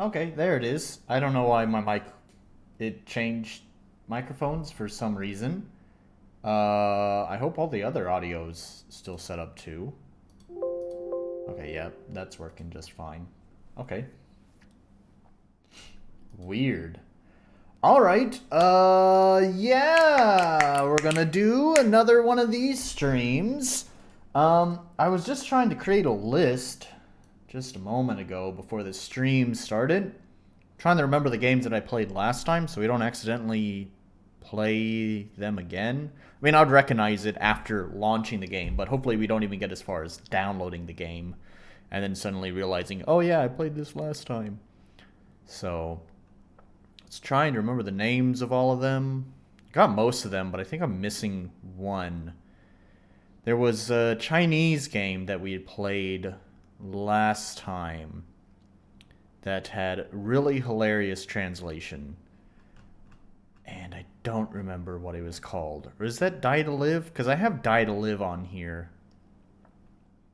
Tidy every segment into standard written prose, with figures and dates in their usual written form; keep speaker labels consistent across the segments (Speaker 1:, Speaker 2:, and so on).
Speaker 1: Okay, there it is. I don't know why my mic it changed microphones for some reason. I hope all the other audio's still set up too. Okay, yeah, that's working just fine. Okay. Weird. All right. Yeah, we're gonna do another one of these streams. I was just trying to create a list just a moment ago before the stream started. Trying to remember the games that I played last time so we don't accidentally play them again. I mean, I'd recognize it after launching the game, but hopefully we don't even get as far as downloading the game and then suddenly realizing, oh yeah, I played this last time. So, let's try and remember the names of all of them. Got most of them, but I think I'm missing one. There was a Chinese game that we had played last time that had really hilarious translation. And I don't remember what it was called. Or is that Die to Live? Because I have Die to Live on here.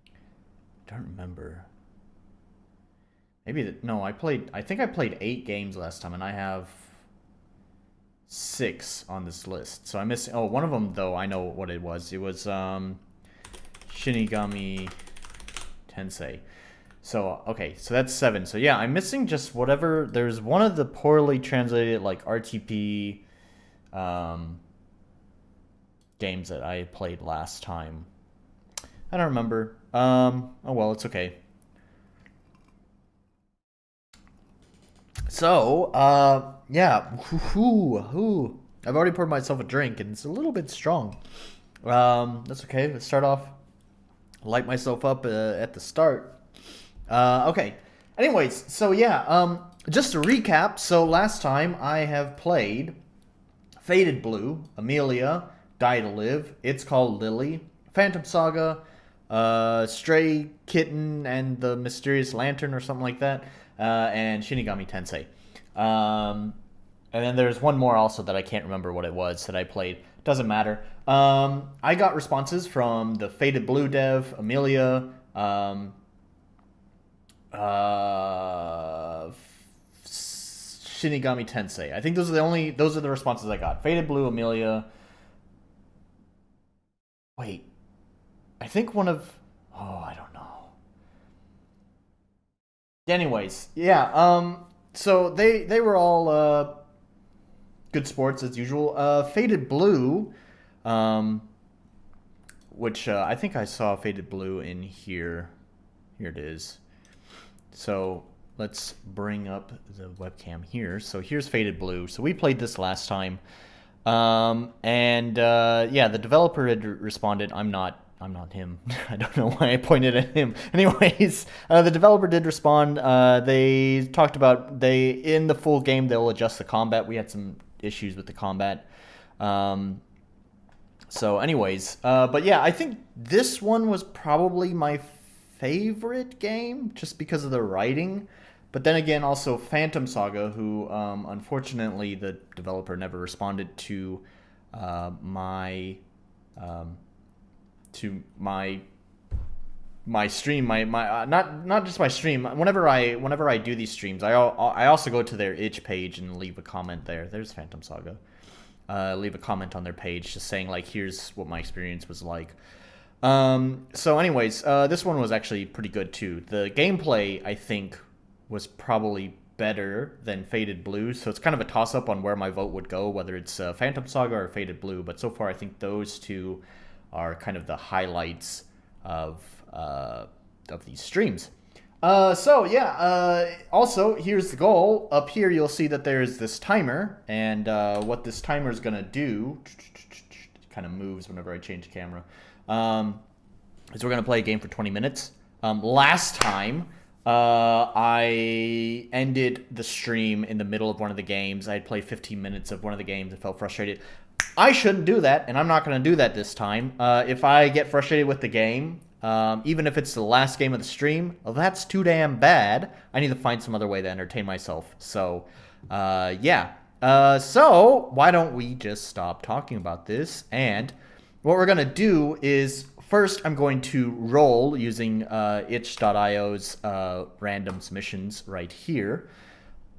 Speaker 1: I don't remember. Maybe that. No, I think I played 8 games last time, and I have 6 on this list. So I missed. Oh, one of them though. I know what it was. It was Shinigami Tensei. So okay, so that's 7. So yeah, I'm missing just whatever. There's one of the poorly translated like RTP games that I played last time. I don't remember. Oh well, it's okay. So, yeah. I've already poured myself a drink, and it's a little bit strong. That's okay. Let's start off. Light myself up at the start. Okay. Anyways, so yeah. Just to recap. So last time I have played Faded Blue, Amelia, Die to Live. It's called Lily, Phantom Saga, Stray Kitten and the Mysterious Lantern or something like that. And Shinigami Tensei. And then there's one more also that I can't remember what it was that I played. Doesn't matter. I got responses from the Faded Blue dev, Amelia, Shinigami Tensei. I think those are the responses I got. Faded Blue, Amelia. Wait. I think one of... Oh, I don't know. Anyways, yeah, so they were all good sports as usual. Faded Blue, which I think I saw Faded Blue in here. Here it is. So let's bring up the webcam here. So here's Faded Blue. So we played this last time. Yeah, the developer had responded. I'm not him. I don't know why I pointed at him. Anyways, the developer did respond. They talked about in the full game they'll adjust the combat. We had some issues with the combat. So anyways, but yeah, I think this one was probably my favorite game just because of the writing. But then again, also Phantom Saga, who unfortunately the developer never responded to my stream, not just my stream. Whenever I do these streams, I also go to their itch page and leave a comment there. There's Phantom Saga. Leave a comment on their page just saying like, here's what my experience was like. So anyways, this one was actually pretty good too. The gameplay I think was probably better than Faded Blue, so it's kind of a toss-up on where my vote would go, whether it's Phantom Saga or Faded Blue. But so far, I think those two are kind of the highlights of these streams. So yeah, also here's the goal. Up here you'll see that there's this timer, and what this timer is gonna do, it kind of moves whenever I change the camera, is we're gonna play a game for 20 minutes. Last time I ended the stream in the middle of one of the games. I had played 15 minutes of one of the games and felt frustrated. I shouldn't do that, and I'm not going to do that this time. If I get frustrated with the game, even if it's the last game of the stream, well, that's too damn bad. I need to find some other way to entertain myself. So, yeah. So, why don't we just stop talking about this? And what we're going to do is, first, I'm going to roll using itch.io's random submissions right here.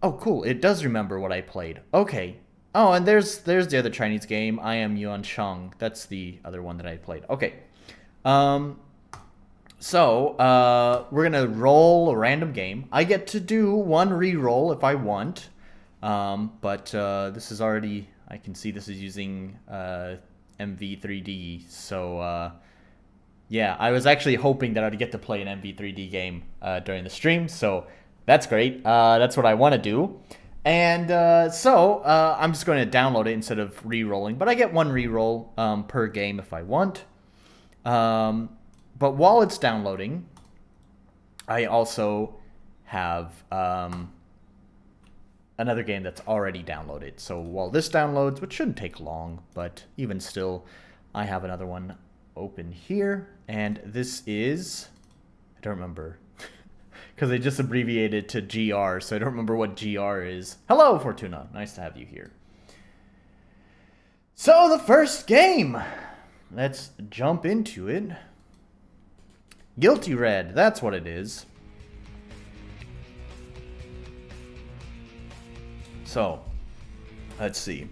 Speaker 1: Oh, cool. It does remember what I played. Okay. Oh, and there's the other Chinese game. I am Yuan Shang. That's the other one that I played. Okay. So, we're going to roll a random game. I get to do one re-roll if I want. But this is already... I can see this is using MV3D. So, yeah, I was actually hoping that I'd get to play an MV3D game during the stream. So, that's great. That's what I want to do. And so, I'm just going to download it instead of re-rolling. But I get one re-roll per game if I want. But while it's downloading, I also have another game that's already downloaded. So while this downloads, which shouldn't take long, but even still, I have another one open here. And this is, I don't remember, because they just abbreviated to GR, so I don't remember what GR is. Hello, Fortuna. Nice to have you here. So the first game. Let's jump into it. Guilty Red, that's what it is. So, let's see.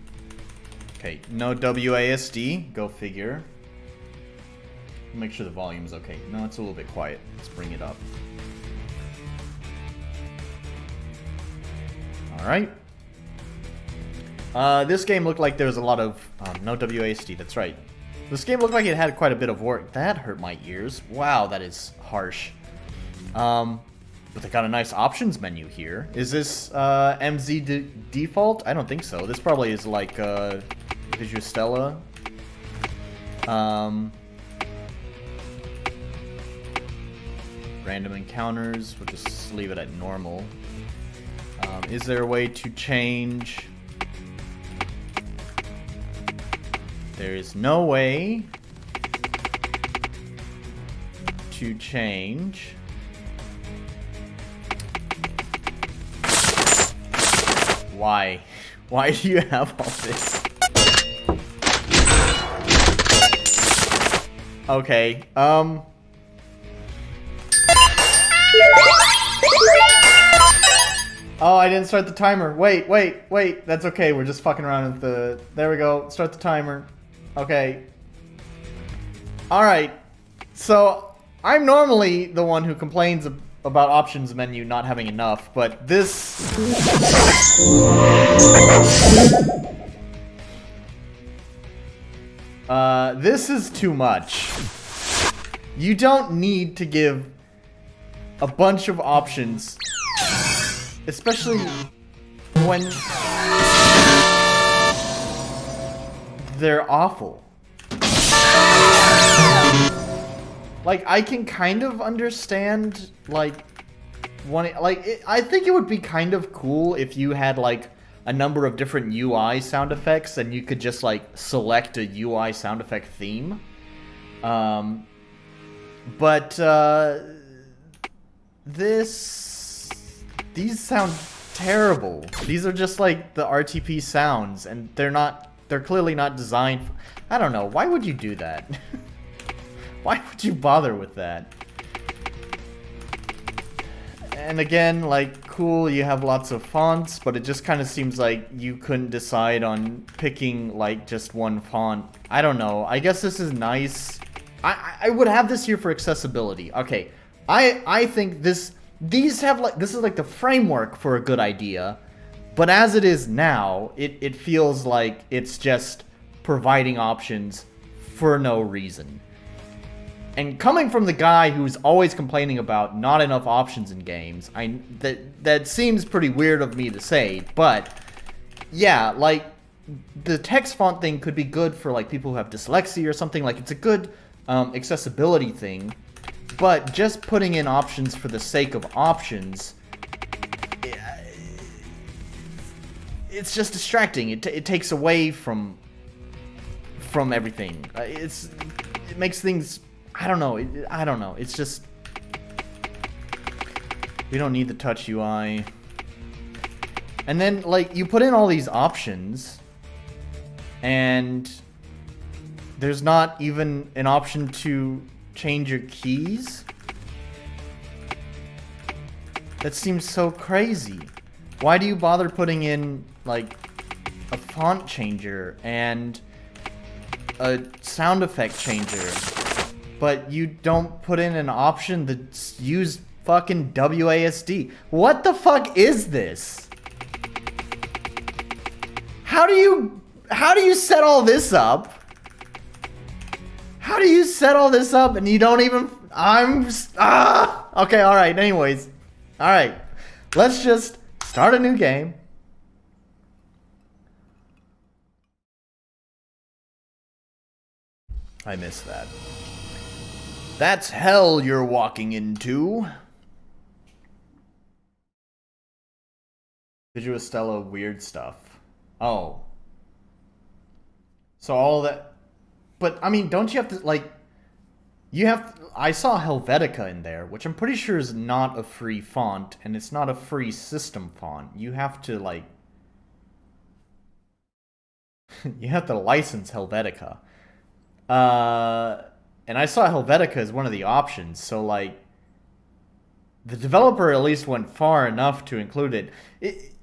Speaker 1: Okay, no WASD, go figure. Make sure the volume is okay. No, it's a little bit quiet. Let's bring it up. Alright. This game looked like there was a lot of... no WASD, that's right. This game looked like it had quite a bit of work. That hurt my ears. Wow, that is harsh. But they got a nice options menu here. Is this MZ default? I don't think so. This probably is like Visual Random encounters. We'll just leave it at normal. Is there a way to change... There is no way to change why? Why do you have all this? Okay, Oh, I didn't start the timer. Wait. That's okay. We're just fucking around with the... There we go. Start the timer. Okay. Alright. So, I'm normally the one who complains about options menu not having enough, but this... this is too much. You don't need to give a bunch of options... Especially when they're awful. Like, I can kind of understand, like, I think it would be kind of cool if you had, like, a number of different UI sound effects and you could just, like, select a UI sound effect theme. These sound terrible. These are just like the RTP sounds, and they're clearly not designed for, I don't know, why would you do that? Why would you bother with that? And again, like, cool, you have lots of fonts, but it just kind of seems like you couldn't decide on picking, like, just one font. I don't know. I guess this is nice. I would have this here for accessibility. Okay, I think these have, like, this is like the framework for a good idea, but as it is now, it feels like it's just providing options for no reason. And coming from the guy who's always complaining about not enough options in games, that seems pretty weird of me to say, but yeah, like, the text font thing could be good for, like, people who have dyslexia or something. Like, it's a good accessibility thing. But just putting in options for the sake of options, it's just distracting. It takes away from everything. It makes things, I don't know. It's just, we don't need the touch UI. And then, like, you put in all these options, and there's not even an option to change your keys? That seems so crazy. Why do you bother putting in, like, a font changer and a sound effect changer, but you don't put in an option that use fucking WASD? What the fuck is this? How do you set all this up? How do you set all this up and you don't even... Okay, alright, anyways. Alright, let's just start a new game. I missed that. That's hell you're walking into. Visual Stella weird stuff. Oh. So all that... But, I mean, don't you have to, like... You have... I saw Helvetica in there, which I'm pretty sure is not a free font, and it's not a free system font. You have to, like... you have to license Helvetica. And I saw Helvetica as one of the options, so, like... The developer at least went far enough to include it.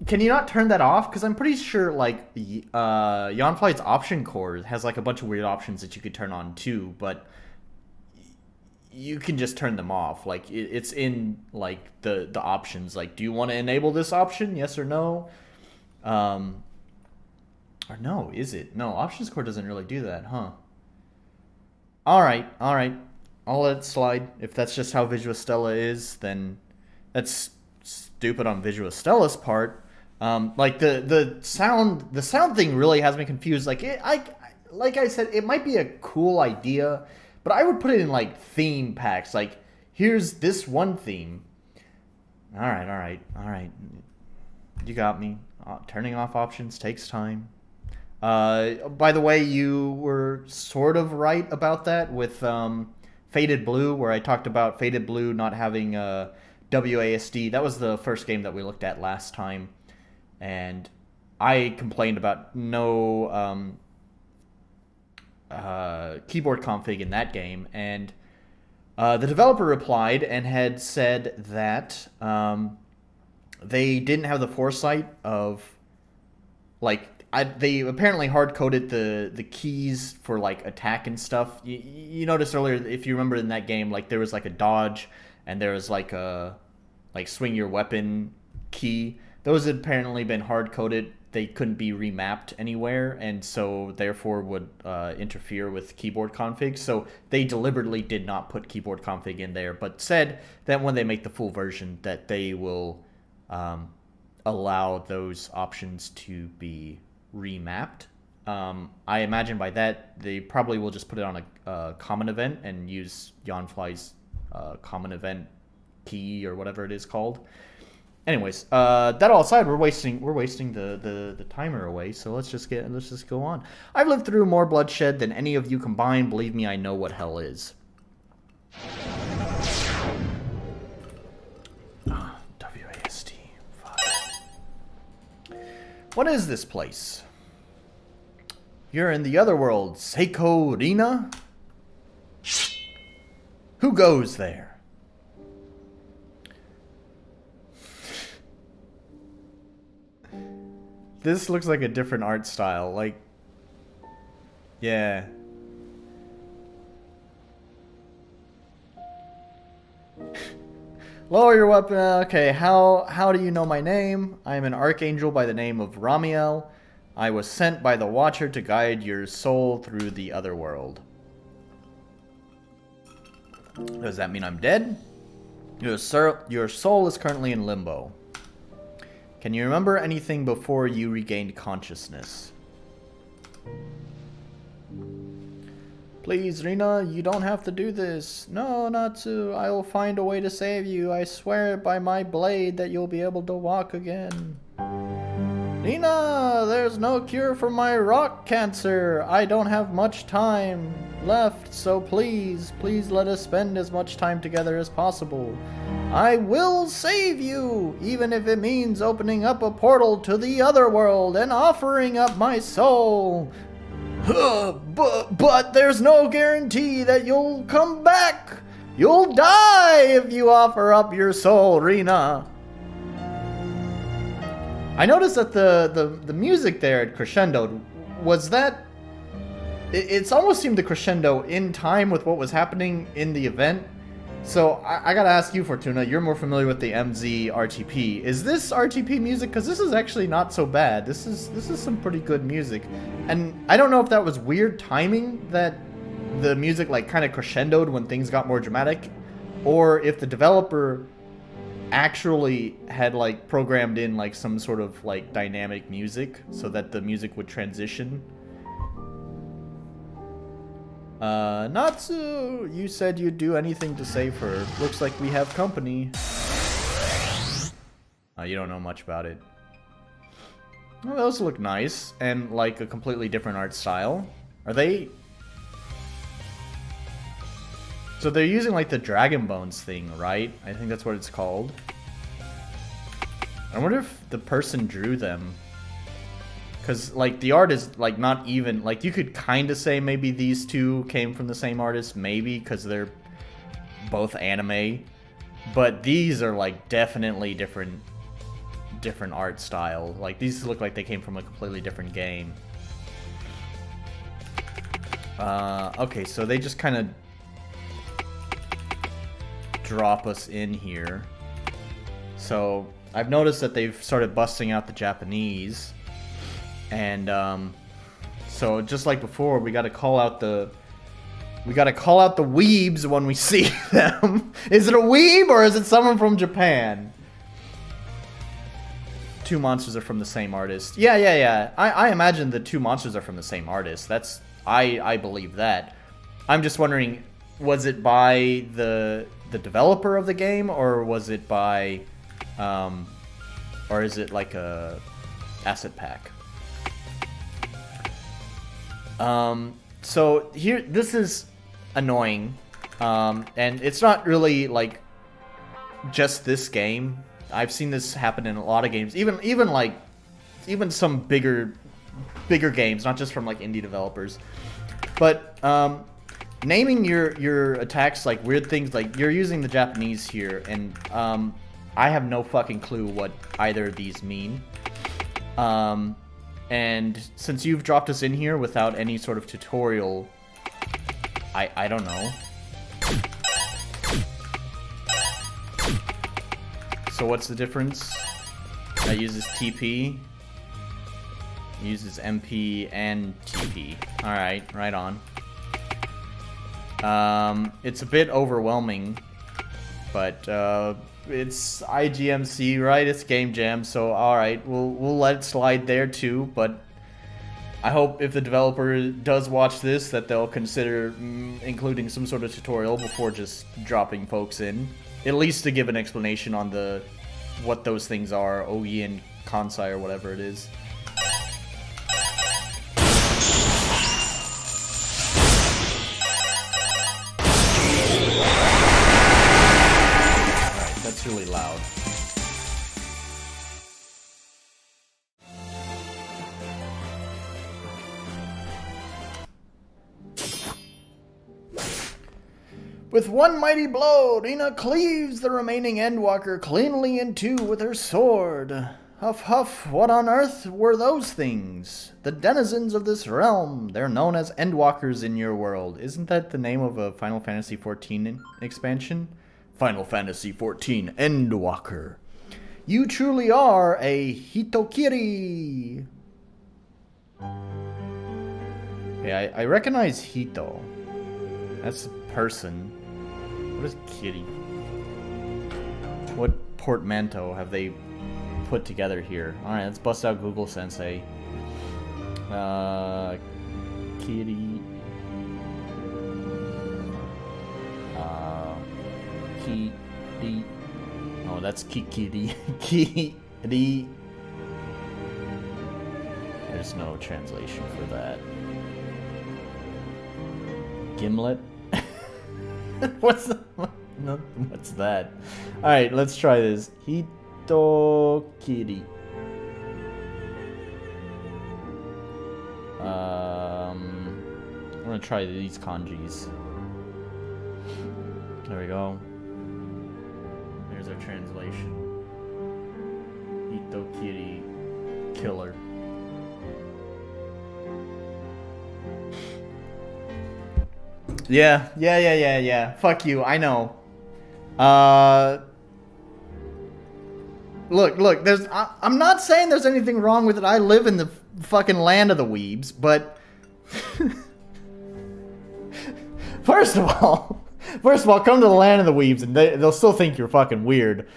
Speaker 1: Can you not turn that off? Because I'm pretty sure, like, Yonfly's option core has, like, a bunch of weird options that you could turn on, too, but you can just turn them off. Like, it's in, like, the options. Like, do you want to enable this option? Yes or no? Or no, is it? No, options core doesn't really do that, huh? Alright. I'll let it slide. If that's just how Visual Stella is, then that's stupid on Visual Stella's part. Like the sound thing really has me confused. Like like I said, it might be a cool idea, but I would put it in like theme packs. Like, here's this one theme. All right. You got me. Turning off options takes time. By the way, you were sort of right about that with Faded Blue, where I talked about Faded Blue not having WASD. That was the first game that we looked at last time, and I complained about no keyboard config in that game, and the developer replied and had said that they didn't have the foresight of, like, they apparently hard-coded the keys for, like, attack and stuff. You noticed earlier, if you remember in that game, like, there was, like, a dodge, and there was, like, a, like, swing your weapon key. Those had apparently been hard-coded. They couldn't be remapped anywhere, and so, therefore, would interfere with keyboard config. So, they deliberately did not put keyboard config in there, but said that when they make the full version, that they will allow those options to be remapped. I imagine by that they probably will just put it on a common event and use Yonfly's common event key or whatever it is called. Anyways, that all aside, we're wasting the timer away, so let's just go on. I've lived through more bloodshed than any of you combined. Believe me, I know what hell is. WASD. What is this place? You're in the other world, Seiko Rina? Who goes there? This looks like a different art style, like... Yeah. Lower your weapon. Okay, how do you know my name? I am an archangel by the name of Ramiel. I was sent by the Watcher to guide your soul through the other world. Does that mean I'm dead? Your soul is currently in limbo. Can you remember anything before you regained consciousness? Please, Rina, you don't have to do this. No, not to. I will find a way to save you. I swear by my blade that you'll be able to walk again. Rina, there's no cure for my rock cancer. I don't have much time left, so please let us spend as much time together as possible. I will save you, even if it means opening up a portal to the other world and offering up my soul. But there's no guarantee that you'll come back. You'll die if you offer up your soul, Rina. I noticed that the music there at crescendoed. Was that... It's almost seemed to crescendo in time with what was happening in the event. So I gotta ask you, Fortuna, you're more familiar with the MZ RTP. Is this RTP music? Because this is actually not so bad. This is some pretty good music. And I don't know if that was weird timing that the music like kind of crescendoed when things got more dramatic, or if the developer actually had like programmed in like some sort of like dynamic music so that the music would transition. Natsu, you said you'd do anything to save her. Looks like we have company. You don't know much about it. Well, those look nice and like a completely different art style. Are they... So they're using like the Dragon Bones thing, right? I think that's what it's called. I wonder if the person drew them. Because like the art is like not even, like you could kind of say maybe these two came from the same artist, maybe, because they're both anime. But these are like definitely different art style. Like these look like they came from a completely different game. Okay, so they just kind of drop us in here. So I've noticed that they've started busting out the Japanese, and so just like before, we gotta call out the weebs when we see them. Is it a weeb or is it someone from Japan? Two monsters are from the same artist. Yeah. I imagine the two monsters are from the same artist. That's I believe that. I'm just wondering, was it by the developer of the game, or was it by or is it like a asset pack? So here, this is annoying, and it's not really like just this game. I've seen this happen in a lot of games, even some bigger games, not just from like indie developers. But naming your attacks like weird things, like you're using the Japanese here, and I have no fucking clue what either of these mean. And since you've dropped us in here without any sort of tutorial, I don't know. So what's the difference? That uses TP, uses MP and TP. Alright, right on. It's a bit overwhelming, but it's IGMC, right? It's Game Jam, so alright, we'll let it slide there too, but I hope if the developer does watch this that they'll consider including some sort of tutorial before just dropping folks in. At least to give an explanation on what those things are, Ogi and Kansai or whatever it is. Alright, that's really loud. With one mighty blow, Dina cleaves the remaining Endwalker cleanly in two with her sword. Huff, huff, what on earth were those things? The denizens of this realm. They're known as Endwalkers in your world. Isn't that the name of a Final Fantasy XIV expansion? Final Fantasy XIV Endwalker. You truly are a Hitokiri. Okay, I recognize Hito. That's a person. What is kitty? What portmanteau have they put together here? Alright, let's bust out Google Sensei. Kitty. Kitty. Oh, that's Kikiri. Kitty. There's no translation for that. Gimlet? What's that? Alright, let's try this. Hitokiri. I'm gonna try these kanjis. There we go. There's our translation. Hitokiri. Killer. Yeah. Fuck you, I know. Look, I'm not saying there's anything wrong with it. I live in the fucking land of the weebs, but... First of all, come to the land of the weebs, and they'll still think you're fucking weird.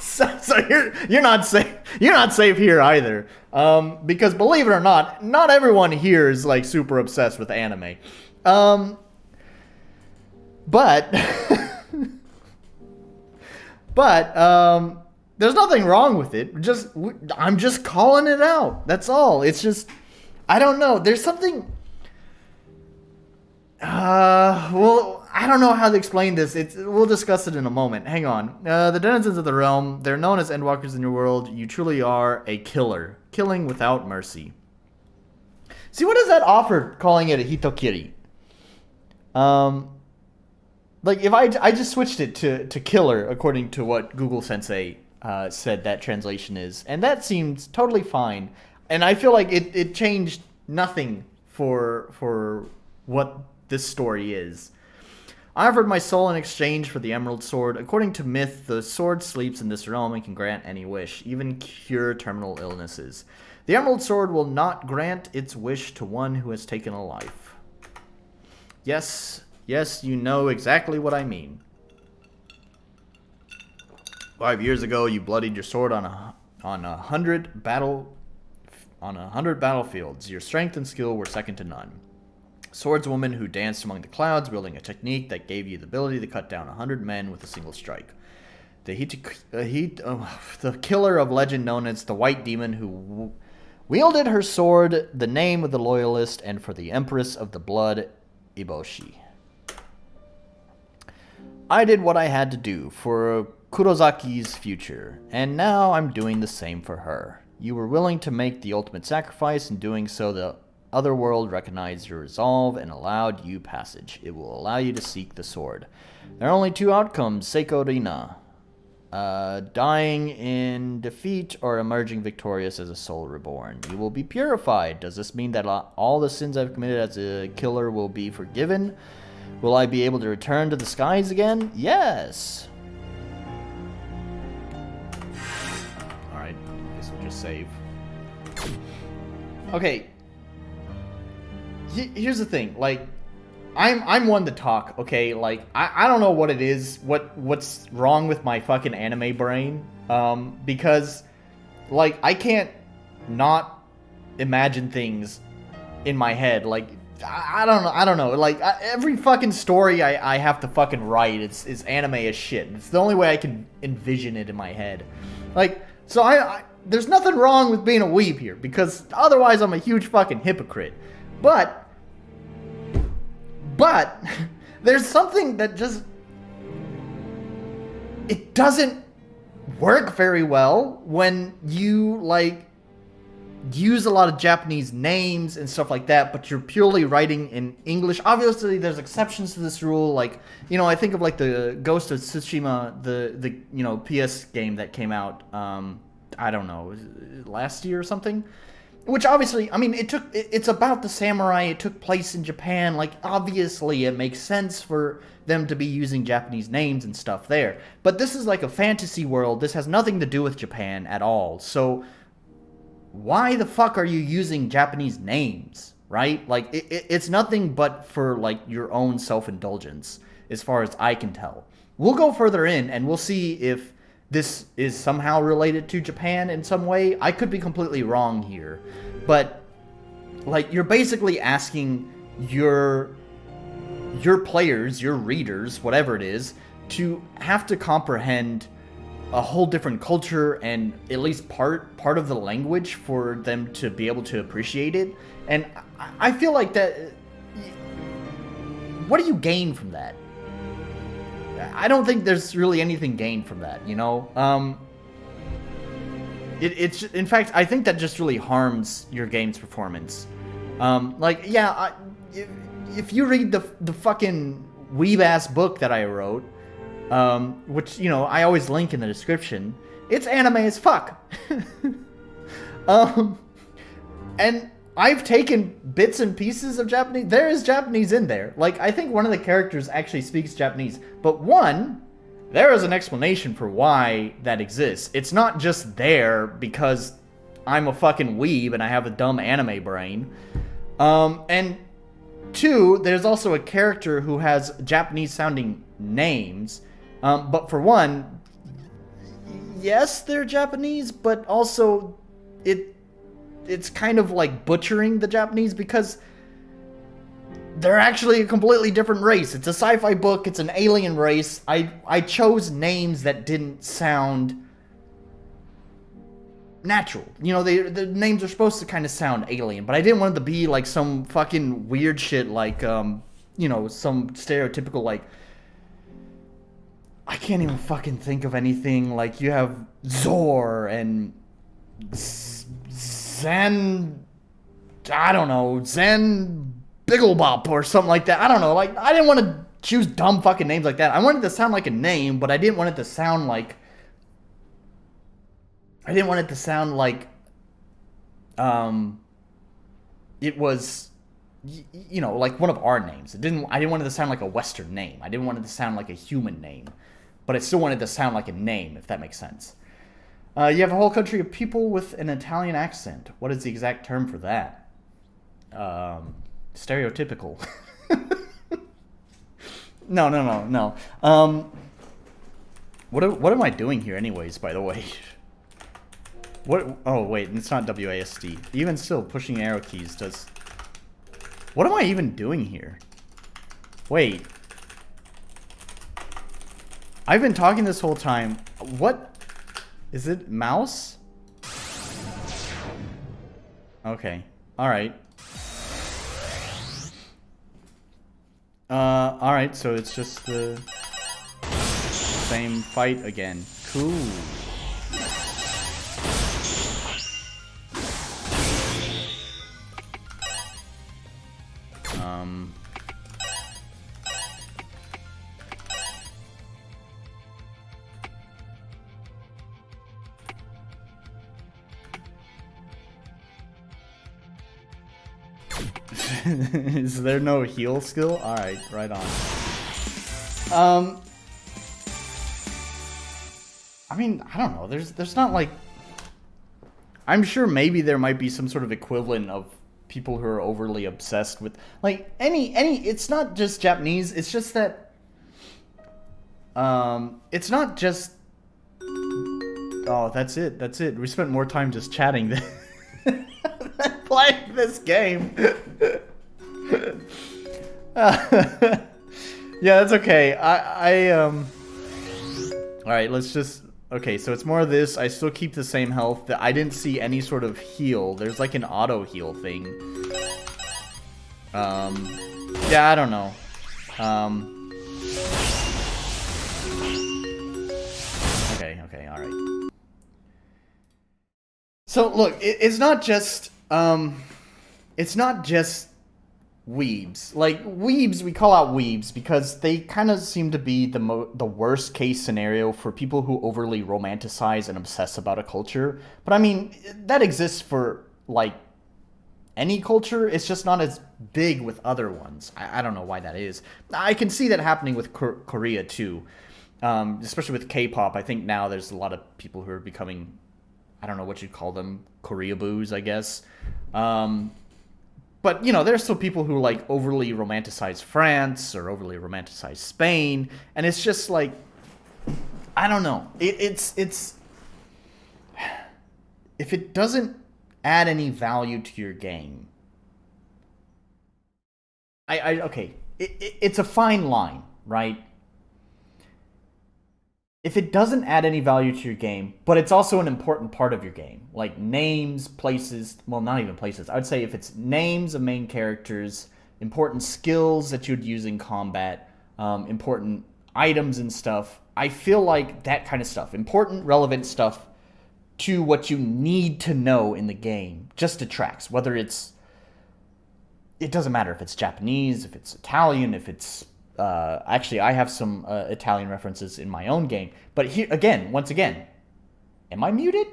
Speaker 1: So you're not safe. You're not safe here either. Because believe it or not everyone here is like super obsessed with anime. But there's nothing wrong with it. I'm just calling it out. That's all. It's just, I don't know. There's something. Well, I don't know how to explain this. We'll discuss it in a moment. Hang on. The denizens of the realm, they're known as endwalkers in your world. You truly are a killer. Killing without mercy. See, what does that offer calling it a hitokiri? Like, if I just switched it to killer, according to what Google Sensei said that translation is. And that seems totally fine. And I feel like it changed nothing for what this story is. I offered my soul in exchange for the Emerald Sword. According to myth, the sword sleeps in this realm and can grant any wish, even cure terminal illnesses. The Emerald Sword will not grant its wish to one who has taken a life. Yes, you know exactly what I mean. 5 years ago, you bloodied your sword on 100 battlefields. Your strength and skill were second to none. Swordswoman who danced among the clouds, wielding a technique that gave you the ability to cut down 100 men with a single strike. The killer of legend known as the White Demon who wielded her sword, the name of the loyalist, and for the Empress of the Blood, Iboshi. I did what I had to do for Kurosaki's future, and now I'm doing the same for her. You were willing to make the ultimate sacrifice, in doing so the other world recognized your resolve and allowed you passage. It will allow you to seek the sword. There are only two outcomes, Seiko Rina. Dying in defeat or emerging victorious as a soul reborn. You will be purified. Does this mean that all the sins I've committed as a killer will be forgiven? Will I be able to return to the skies again? Yes. Alright, I guess we'll just save. Okay. Here's the thing, like, I'm one to talk, okay? Like, I don't know what it is, what's wrong with my fucking anime brain, because, like, I can't not imagine things in my head, like, I don't know, like, every fucking story I have to fucking write is anime as shit. It's the only way I can envision it in my head. Like, so there's nothing wrong with being a weeb here, because otherwise I'm a huge fucking hypocrite. But there's something that just, it doesn't work very well when you, like, use a lot of Japanese names and stuff like that, but you're purely writing in English. Obviously, there's exceptions to this rule. Like, you know, I think of, like, the Ghost of Tsushima, the you know, PS game that came out, I don't know, last year or something? Which obviously, I mean, it's about the samurai, it took place in Japan, like, obviously it makes sense for them to be using Japanese names and stuff there. But this is like a fantasy world, this has nothing to do with Japan at all, so why the fuck are you using Japanese names, right? Like, it's nothing but for, like, your own self-indulgence, as far as I can tell. We'll go further in, and we'll see if this is somehow related to Japan in some way. I could be completely wrong here. But, like, you're basically asking your players, your readers, whatever it is, to have to comprehend a whole different culture and at least part of the language for them to be able to appreciate it. And I feel like that... What do you gain from that? I don't think there's really anything gained from that, you know? It's in fact, I think that just really harms your game's performance. Like, yeah, if you read the fucking weeb-ass book that I wrote, which, you know, I always link in the description, it's anime as fuck. Um, and I've taken bits and pieces of Japanese. There is Japanese in there. Like, I think one of the characters actually speaks Japanese. But one, there is an explanation for why that exists. It's not just there because I'm a fucking weeb and I have a dumb anime brain. And two, there's also a character who has Japanese-sounding names. But for one, yes, they're Japanese, but also it's kind of like butchering the Japanese because they're actually a completely different race. It's a sci-fi book. It's an alien race. I chose names that didn't sound natural. You know, the names are supposed to kind of sound alien, but I didn't want it to be like some fucking weird shit like, you know, some stereotypical, like, I can't even fucking think of anything. Like, you have Zor and Zen, I don't know, Zen Bigglebop or something like that. I don't know. Like, I didn't want to choose dumb fucking names like that. I wanted it to sound like a name, but I didn't want it to sound like, it was, you know, like one of our names. I didn't want it to sound like a Western name. I didn't want it to sound like a human name, but I still wanted it to sound like a name, if that makes sense. You have a whole country of people with an Italian accent. What is the exact term for that? Stereotypical. No. What am I doing here anyways, by the way? What? Oh, wait, it's not WASD. Even still, pushing arrow keys does... What am I even doing here? Wait. I've been talking this whole time. What? Is it mouse? Okay. Alright. Alright, so it's just the same fight again. Cool. Is there no heal skill? Alright, right on. I mean, I don't know. There's not like... I'm sure maybe there might be some sort of equivalent of people who are overly obsessed with... Like, it's not just Japanese, it's just that... it's not just... Oh, that's it. We spent more time just chatting than playing this game. Yeah, that's okay. Alright, let's just... Okay, so it's more of this. I still keep the same health. I didn't see any sort of heal. There's like an auto heal thing. Yeah, I don't know. Okay, alright. So, look, it's not just weebs. Like, weebs, we call out weebs because they kind of seem to be the worst case scenario for people who overly romanticize and obsess about a culture. But I mean, that exists for, like, any culture. It's just not as big with other ones. I don't know why that is. I can see that happening with Korea, too. Especially with K-pop. I think now there's a lot of people who are becoming, I don't know what you'd call them, Korea-boos, I guess. But, you know, there's still people who, like, overly romanticize France or overly romanticize Spain. And it's just, like, I don't know. It's if it doesn't add any value to your game, okay, it's a fine line, right? If it doesn't add any value to your game, but it's also an important part of your game, like names, places, well, not even places. I would say if it's names of main characters, important skills that you'd use in combat, important items and stuff, I feel like that kind of stuff, important, relevant stuff to what you need to know in the game, just detracts. Whether it doesn't matter if it's Japanese, if it's Italian, if it's... actually, I have some Italian references in my own game. But here, once again, am I muted?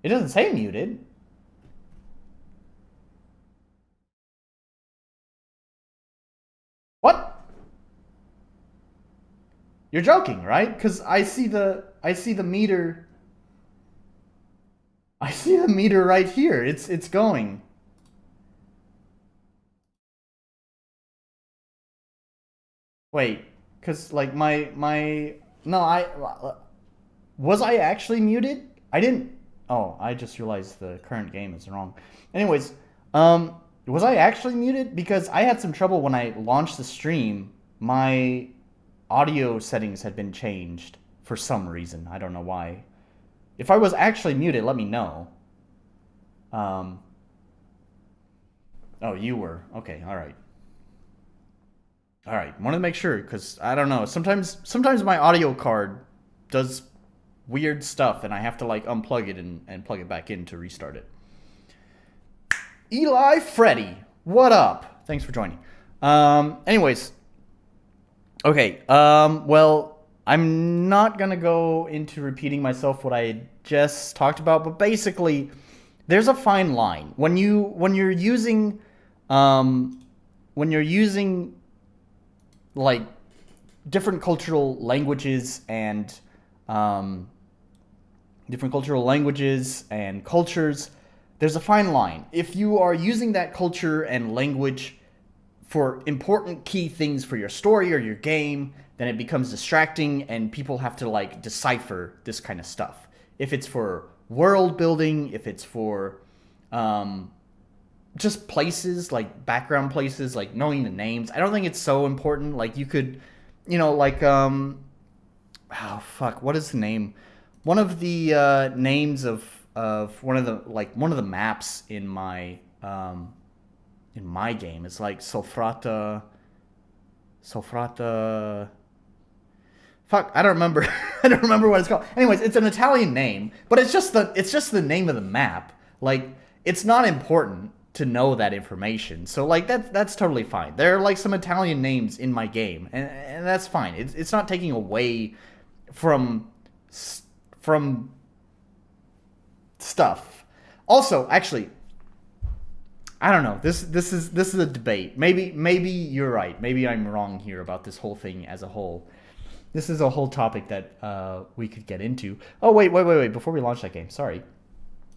Speaker 1: It doesn't say muted. What? You're joking, right? Because I see the meter. I see the meter right here. It's going. Wait, because like no, was I actually muted? I didn't. Oh, I just realized the current game is wrong. Anyways, was I actually muted? Because I had some trouble when I launched the stream. My audio settings had been changed for some reason. I don't know why. If I was actually muted, let me know. Oh, you were. Okay, all right. All right, wanted to make sure because I don't know. Sometimes my audio card does weird stuff, and I have to like unplug it and plug it back in to restart it. Eli Freddy, what up? Thanks for joining. Anyways, okay. Well, I'm not gonna go into repeating myself what I just talked about, but basically, there's a fine line when you're using like different cultural languages and cultures. There's a fine line. If you are using that culture and language for important key things for your story or your game, then it becomes distracting and people have to like decipher this kind of stuff. If it's for world building, if it's for just places, like background places, like knowing the names, I don't think it's so important. Like you could, like oh fuck, what is the name? One of the names of one of the maps in my game is like Sofrata. Fuck, I don't remember. I don't remember what it's called. Anyways, it's an Italian name, but it's just the name of the map. Like, it's not important to know that information. So like that's totally fine. There are like some Italian names in my game, and that's fine. It's not taking away from stuff. Also, actually, I don't know. This is a debate. Maybe you're right. Maybe I'm wrong here about this whole thing as a whole. This is a whole topic that we could get into. Oh wait. Before we launch that game, sorry.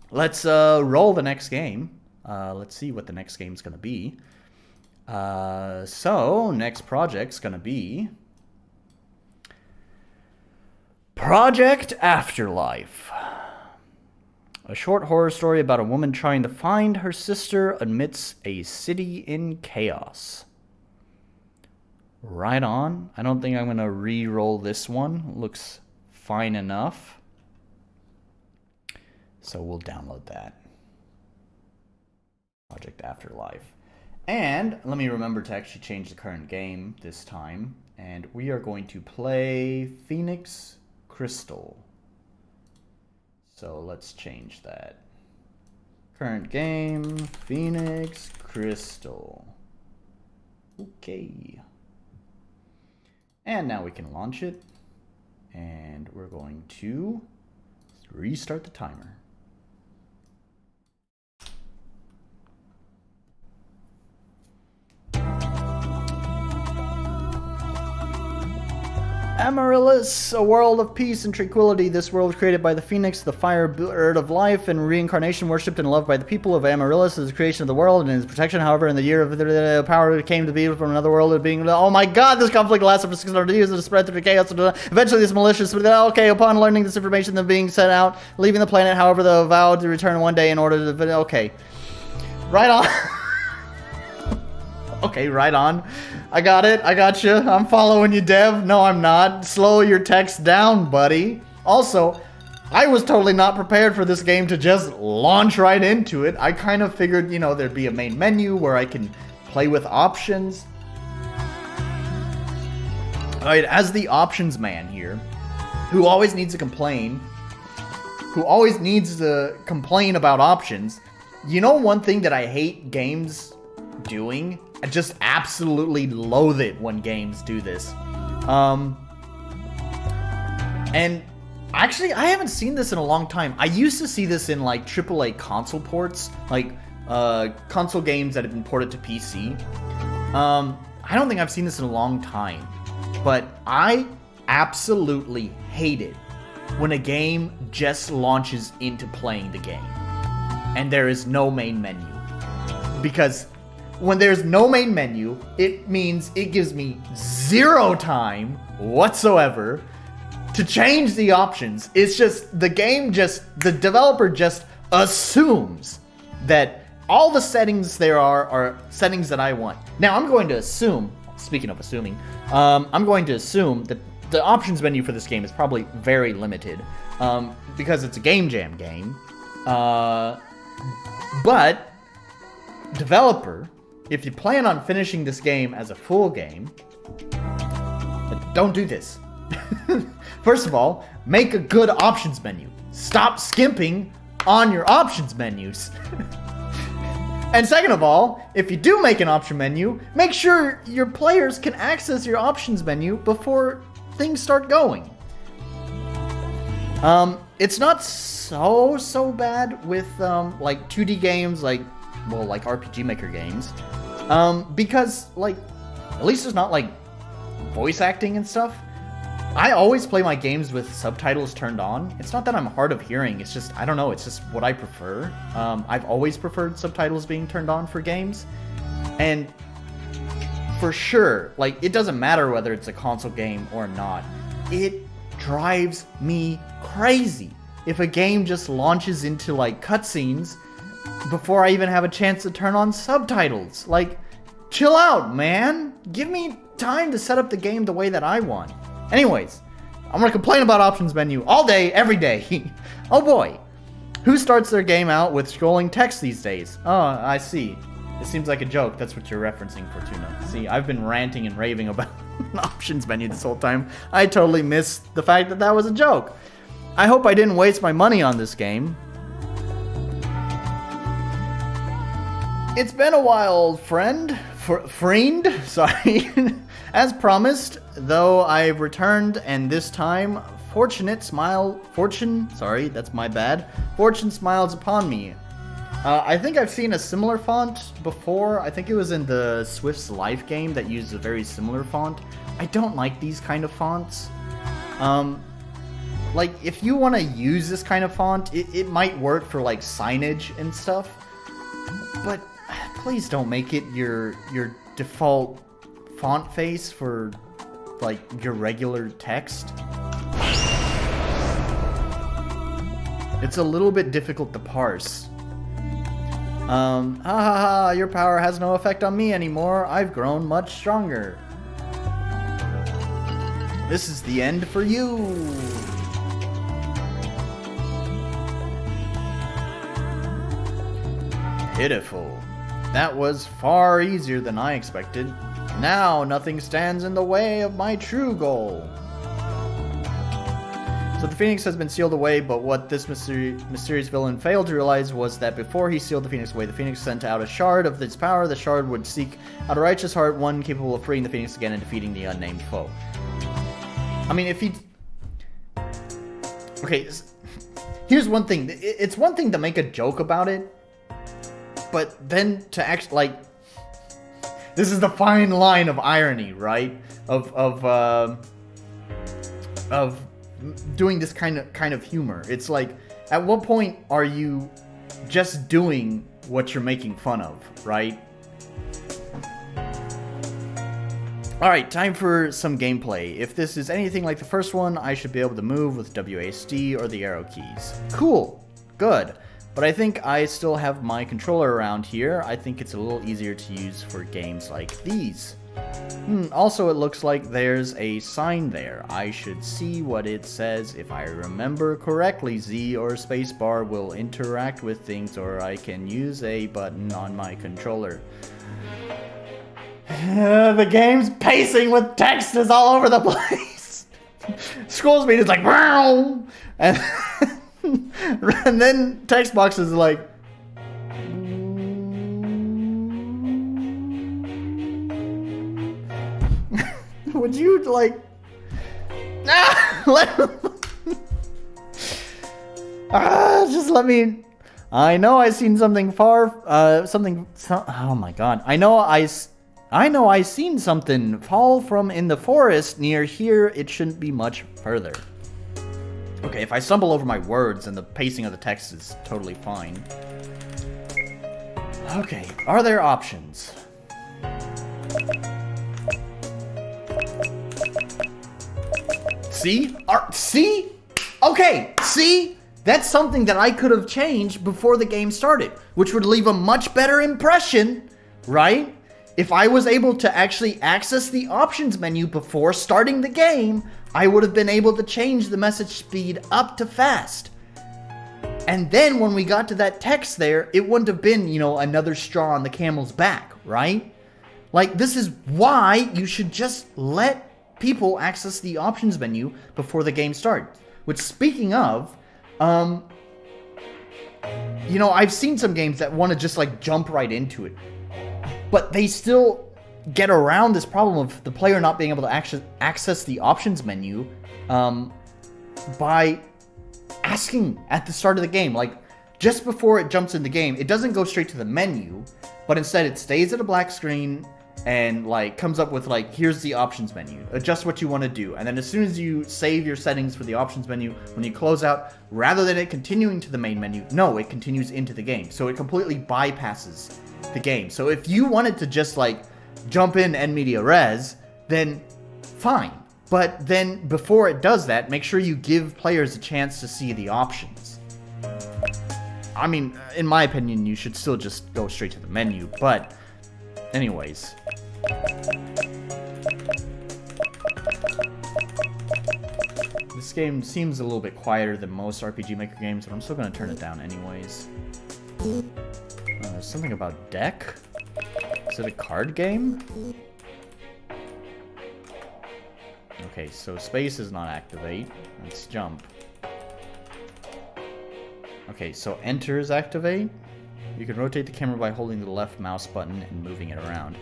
Speaker 1: Let's roll the next game. Let's see what the next game's gonna be. So next project's gonna be Project Afterlife. A short horror story about a woman trying to find her sister amidst a city in chaos. Right on. I don't think I'm going to re-roll this one. Looks fine enough. So we'll download that. Project Afterlife. And let me remember to actually change the current game this time. And we are going to play Phoenix Crystal. So let's change that. Current game, Phoenix Crystal. Okay. And now we can launch it. And we're going to restart the timer. Amaryllis, a world of peace and tranquility. This world was created by the Phoenix, the fire bird of life, and reincarnation, worshipped and loved by the people of Amaryllis as the creation of the world and its protection. However, in the year of the power came to be from another world of being. Oh my God! This conflict lasted for 600 years and spread through chaos. Eventually, this malicious. Okay, upon learning this information, the being set out, leaving the planet. However, they vowed to return one day in order to. Okay, right on. Okay, right on. I got it. I got you. I'm following you, Dev. No, I'm not. Slow your text down, buddy. Also, I was totally not prepared for this game to just launch right into it. I kind of figured, there'd be a main menu where I can play with options. All right, as the options man here, who always needs to complain about options, one thing that I hate games doing? I just absolutely loathe it when games do this. And Actually, I haven't seen this in a long time. I used to see this in like AAA console ports, like console games that have been ported to PC. I don't think I've seen this in a long time, but I absolutely hate it when a game just launches into playing the game and there is no main menu. Because when there's no main menu, it means it gives me zero time whatsoever to change the options. It's just, the developer just assumes that all the settings there are settings that I want. Now, I'm going to assume, speaking of assuming, I'm going to assume that the options menu for this game is probably very limited, because it's a game jam game. But, developer, if you plan on finishing this game as a full game, don't do this. First of all, make a good options menu. Stop skimping on your options menus. And second of all, if you do make an option menu, make sure your players can access your options menu before things start going. It's not so bad with like 2D games, like RPG Maker games, because like at least there's not like voice acting and stuff. I always play my games with subtitles turned on. It's not that I'm hard of hearing, it's just, I don't know, it's just what I prefer. I've always preferred subtitles being turned on for games. And for sure, like, it doesn't matter whether it's a console game or not. It drives me crazy if a game just launches into, like, cutscenes before I even have a chance to turn on subtitles. Like, chill out, man. Give me time to set up the game the way that I want. Anyways, I'm gonna complain about options menu all day, every day. Oh boy. Who starts their game out with scrolling text these days? Oh, I see. It seems like a joke. That's what you're referencing, Fortuna. See, I've been ranting and raving about an options menu this whole time. I totally missed the fact that that was a joke. I hope I didn't waste my money on this game. It's been a while, old friend. Friend? Sorry. As promised, though, I've returned, and this time, fortune smiles upon me. I think I've seen a similar font before. I think it was in the Swift's Life game that used a very similar font. I don't like these kind of fonts. Like, if you want to use this kind of font, it might work for, like, signage and stuff. But please don't make it your default font face for, like, your regular text. It's a little bit difficult to parse. Your power has no effect on me anymore. I've grown much stronger. This is the end for you. Pitiful. That was far easier than I expected. Now nothing stands in the way of my true goal. So the Phoenix has been sealed away, but what this mysterious villain failed to realize was that before he sealed the Phoenix away, the Phoenix sent out a shard of its power. The shard would seek out a righteous heart, one capable of freeing the Phoenix again and defeating the unnamed foe. I mean, if he... Okay, here's one thing. It's one thing to make a joke about it, but then to actually, like... This is the fine line of irony, right? Of doing this kind of humor. It's like, at what point are you just doing what you're making fun of, right? Alright, time for some gameplay. If this is anything like the first one, I should be able to move with WASD or the arrow keys. Cool. Good. But I think I still have my controller around here. I think it's a little easier to use for games like these. Also, it looks like there's a sign there. I should see what it says. If I remember correctly, Z or spacebar will interact with things, or I can use a button on my controller. The game's pacing with text is all over the place. Scroll speed is like, wow, and then text boxes are like, would you like, Just let me... I know I seen something oh my god. I know I seen something fall from in the forest near here. It shouldn't be much further. Okay, if I stumble over my words, and the pacing of the text is totally fine. Okay, are there options? See? See? Okay, see? That's something that I could have changed before the game started, which would leave a much better impression, right? If I was able to actually access the options menu before starting the game, I would have been able to change the message speed up to fast. And then when we got to that text there, it wouldn't have been, you know, another straw on the camel's back, right? Like, this is why you should just let people access the options menu before the game starts. Which, speaking of, you know, I've seen some games that want to just, like, jump right into it. But they still get around this problem of the player not being able to access the options menu by asking at the start of the game. Like, just before it jumps in the game, it doesn't go straight to the menu, but instead it stays at a black screen and, like, comes up with, like, here's the options menu. Adjust what you want to do. And then as soon as you save your settings for the options menu, when you close out, rather than it continuing to the main menu, no, it continues into the game. So it completely bypasses the game. So if you wanted to just, like, jump in media res, then fine. But then before it does that, make sure you give players a chance to see the options. I mean, in my opinion, you should still just go straight to the menu, but anyways. This game seems a little bit quieter than most RPG Maker games, but I'm still going to turn it down anyways. Something about deck? Is it a card game? Okay, so space is not activate. Let's jump. Okay, so enter is activate. You can rotate the camera by holding the left mouse button and moving it around.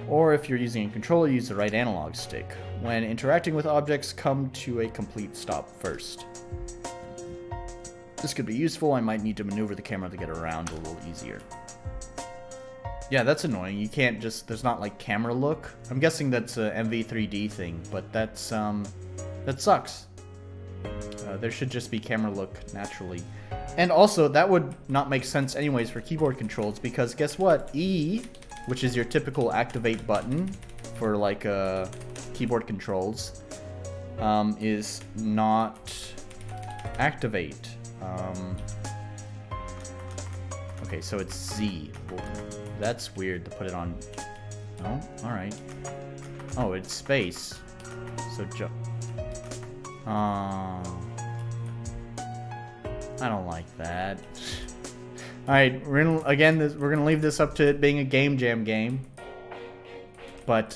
Speaker 1: Or if you're using a controller, use the right analog stick. When interacting with objects, come to a complete stop first. This could be useful. I might need to maneuver the camera to get around a little easier. Yeah, that's annoying. You can't just... There's not, like, camera look. I'm guessing that's a MV3D thing, but that's, that sucks. There should just be camera look naturally. And also, that would not make sense anyways for keyboard controls, because guess what? E, which is your typical activate button for, like, keyboard controls, is not activate. Okay, so it's Z. Well, that's weird to put it on. Oh, alright. Oh, it's space. So jump. I don't like that. Alright, we're gonna leave this up to it being a game jam game. But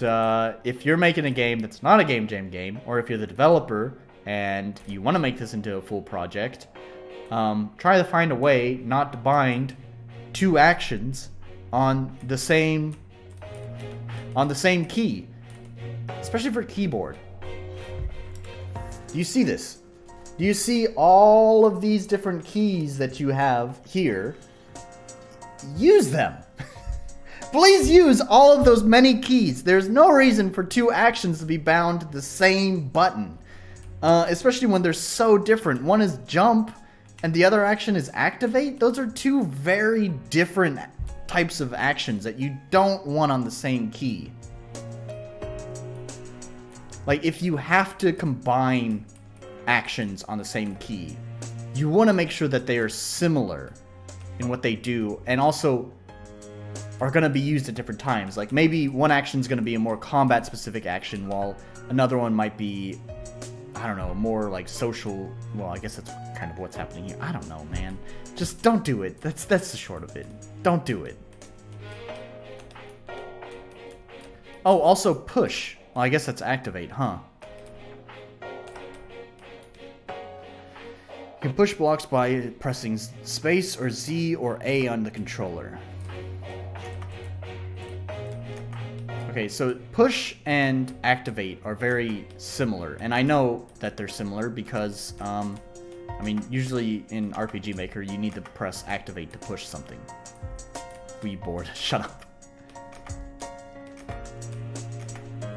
Speaker 1: if you're making a game that's not a game jam game, or if you're the developer and you want to make this into a full project, try to find a way not to bind two actions on the same key, especially for keyboard. Do you see this? Do you see all of these different keys that you have here? Use them. Please use all of those many keys. There's no reason for two actions to be bound to the same button, especially when they're so different. One is jump and the other action is activate. Those are two very different types of actions that you don't want on the same key. Like, if you have to combine actions on the same key, you want to make sure that they are similar in what they do, and also are going to be used at different times. Like, maybe one action is going to be a more combat specific action, while another one might be, I don't know, more like social. Well, I guess that's kind of what's happening here. I don't know, man. Just don't do it. That's the short of it. Don't do it. Oh, also push. Well, I guess that's activate, huh? You can push blocks by pressing space or Z or A on the controller. Okay, so push and activate are very similar, and I know that they're similar because I mean, usually in RPG Maker, you need to press activate to push something. Wii board, shut up.